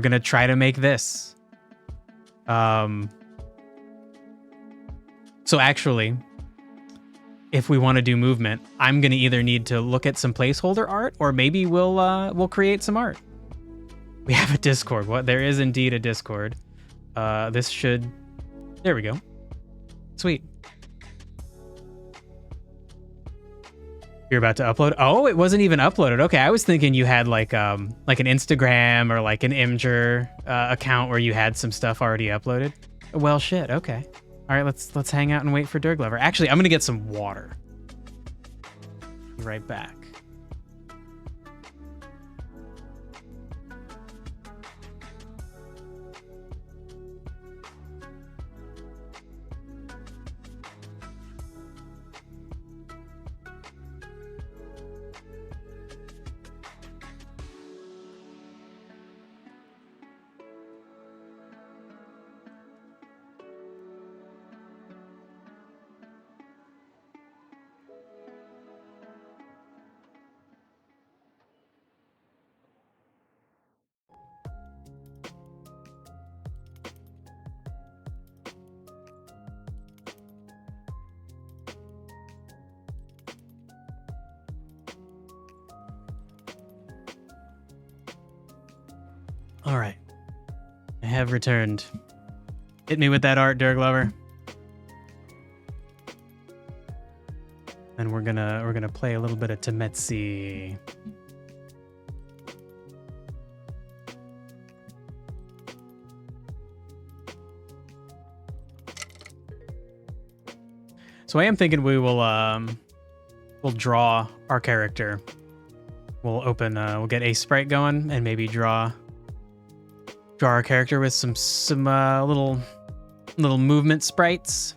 gonna try to make this. So actually, if we want to do movement, I'm gonna either need to look at some placeholder art, or maybe we'll create some art. We have a Discord. What? There is indeed a Discord. This should. There we go. Sweet. You're about to upload? Oh, it wasn't even uploaded. Okay, I was thinking you had like an Instagram or like an Imgur account where you had some stuff already uploaded. Well, shit. Okay. All right, let's hang out and wait for Dirk Lover. Actually, I'm gonna get some water. Be right back. All right, I have returned. Hit me with that art, Dirk Lover. And we're gonna play a little bit of Temetsi. So I am thinking we'll draw our character. We'll we'll get a sprite going and maybe draw our character with some little movement sprites.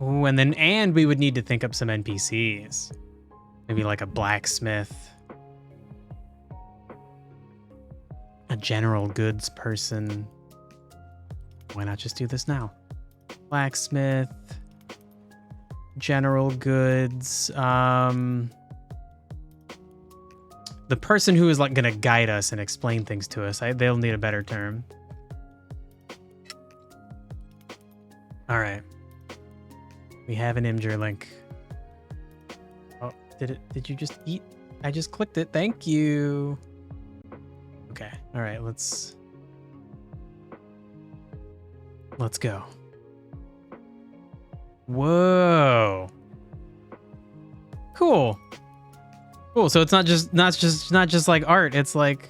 Ooh, and we would need to think up some NPCs. Maybe like a blacksmith, a general goods person. Why not just do this now? Blacksmith, general goods, the person who is like gonna guide us and explain things to us. They'll need a better term. All right. We have an Imgur link. Oh, Did you just eat? I just clicked it. Thank you. Okay. All right. Let's go. Whoa. Cool. Cool. So it's not just like art. It's like,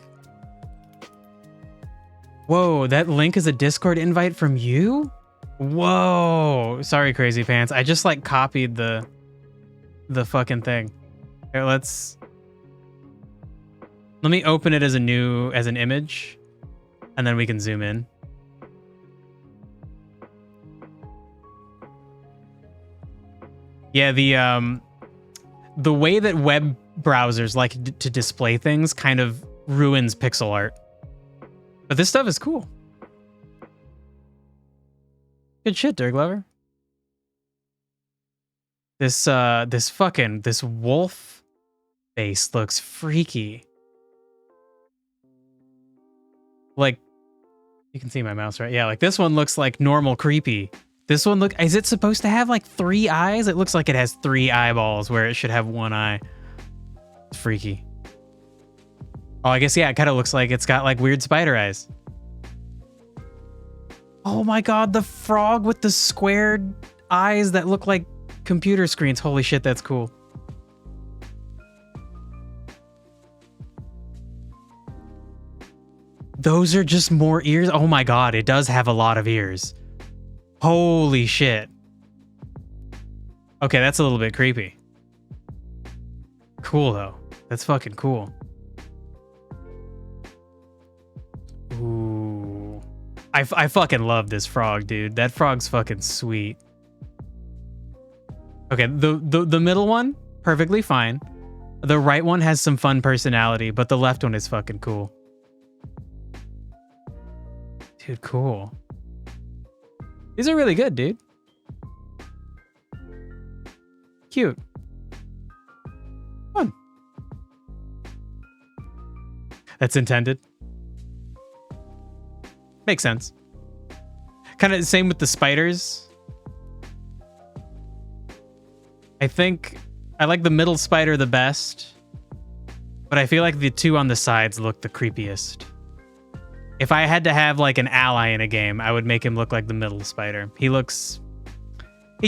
whoa, that link is a Discord invite from you? Whoa. Sorry, Crazy Pants. I just like copied the fucking thing. Here, let me open it as an image, and then we can zoom in. Yeah, the way that web browsers like to display things kind of ruins pixel art. But this stuff is cool. Good shit, Dirk Glover. This wolf face looks freaky. Like, you can see my mouse, right? Yeah, like this one looks like normal creepy. This one is it supposed to have like 3 eyes? It looks like it has 3 eyeballs where it should have 1 eye. It's freaky. Oh, I guess, yeah, it kind of looks like it's got like weird spider eyes. Oh my God, the frog with the squared eyes that look like computer screens. Holy shit, that's cool. Those are just more ears. Oh my God, it does have a lot of ears. Holy shit. Okay, that's a little bit creepy. Cool though. That's fucking cool. Ooh. I fucking love this frog, dude. That frog's fucking sweet. Okay, the middle one, perfectly fine. The right one has some fun personality, but the left one is fucking cool. Dude, cool. These are really good, dude. Cute. Fun. That's intended. Makes sense. Kind of the same with the spiders. I think I like the middle spider the best, but I feel like the 2 on the sides look the creepiest. If I had to have like an ally in a game, I would make him look like the middle spider. He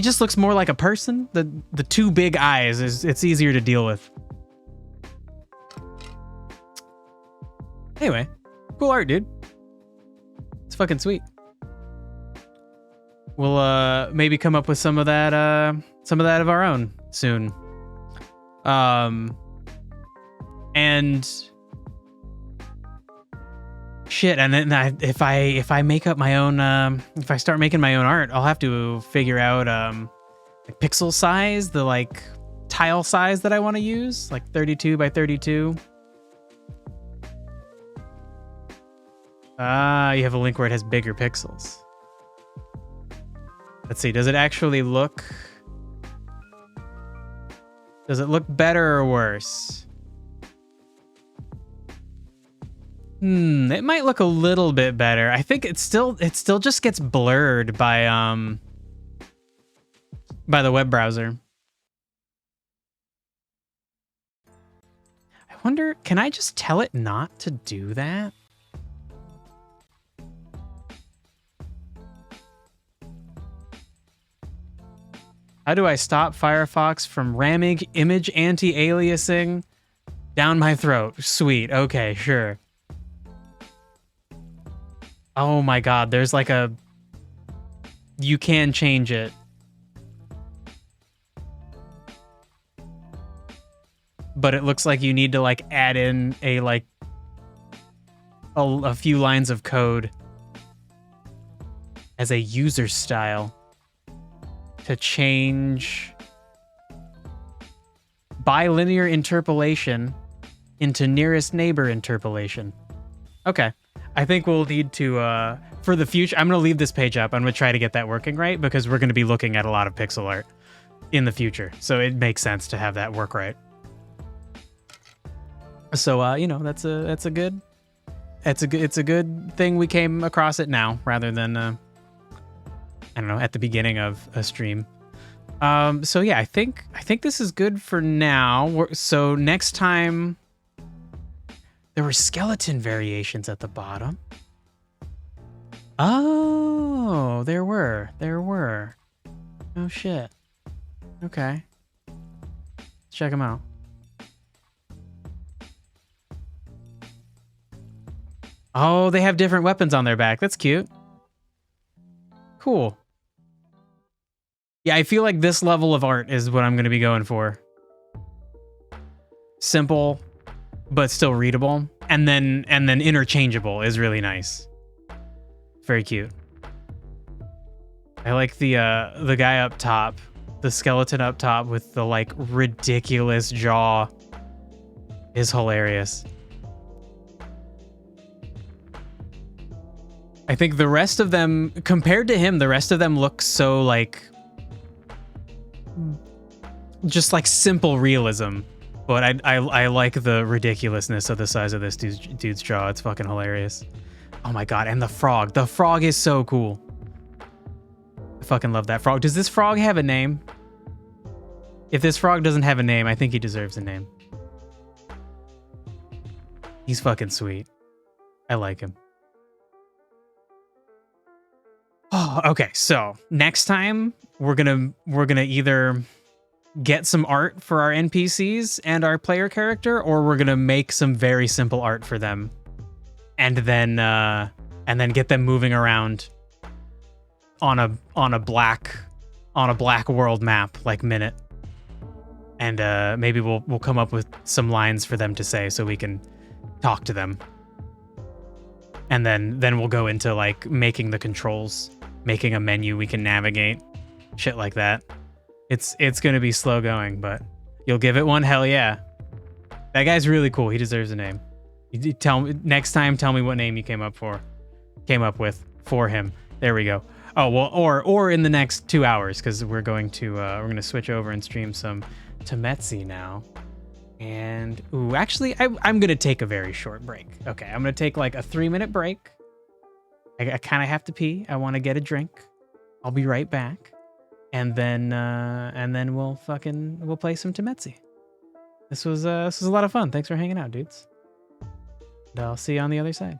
just looks more like a person. The 2 big eyes it's easier to deal with. Anyway, cool art, dude. It's fucking sweet. We'll maybe come up with some of that of our own soon. And shit, and then if I make up my own if I start making my own art, I'll have to figure out like pixel size, the like tile size that I want to use, like 32 by 32. You have a link where it has bigger pixels. Let's see, does it actually look... Does it look better or worse? It might look a little bit better. I think it still just gets blurred by the web browser. I wonder, can I just tell it not to do that? How do I stop Firefox from ramming image anti-aliasing down my throat? Sweet. Okay, sure. Oh my God, there's like a... You can change it. But it looks like you need to like add in a like a few lines of code as a user style to change bilinear interpolation into nearest neighbor interpolation. Okay. I think we'll need to, for the future, I'm going to leave this page up. I'm going to try to get that working right because we're going to be looking at a lot of pixel art in the future. So it makes sense to have that work right. So, you know, it's a good thing we came across it now rather than, I don't know, at the beginning of a stream. So yeah, I think this is good for now. So next time, there were skeleton variations at the bottom. Oh, there were. Oh shit. Okay. Let's check them out. Oh, they have different weapons on their back. That's cute. Cool. Yeah, I feel like this level of art is what I'm going to be going for. Simple, but still readable, and then interchangeable is really nice. Very cute. I like the guy up top, the skeleton up top with the like ridiculous jaw. Is hilarious. I think the rest of them, compared to him, the rest of them look so like just like simple realism. But I like the ridiculousness of the size of this dude's jaw. It's fucking hilarious. Oh my god, and the frog. The frog is so cool. I fucking love that frog. Does this frog have a name? If this frog doesn't have a name, I think he deserves a name. He's fucking sweet. I like him. Oh, okay. So next time we're gonna either get some art for our NPCs and our player character, or we're gonna make some very simple art for them, and then get them moving around on a black world map like Minute, and maybe we'll come up with some lines for them to say so we can talk to them, and then we'll go into like making the controls, making a menu we can navigate, shit like that. It's gonna be slow going, but you'll give it one. Hell yeah, that guy's really cool. He deserves a name. You tell me next time. Tell me what name you came up with for him. There we go. Oh well, or in the next 2 hours, because we're gonna switch over and stream some Temetsi now. And ooh, actually, I'm gonna take a very short break. Okay, I'm gonna take like a 3-minute break. I kind of have to pee. I want to get a drink. I'll be right back, and then we'll play some Temetsi. This was a lot of fun. Thanks for hanging out, dudes. And I'll see you on the other side.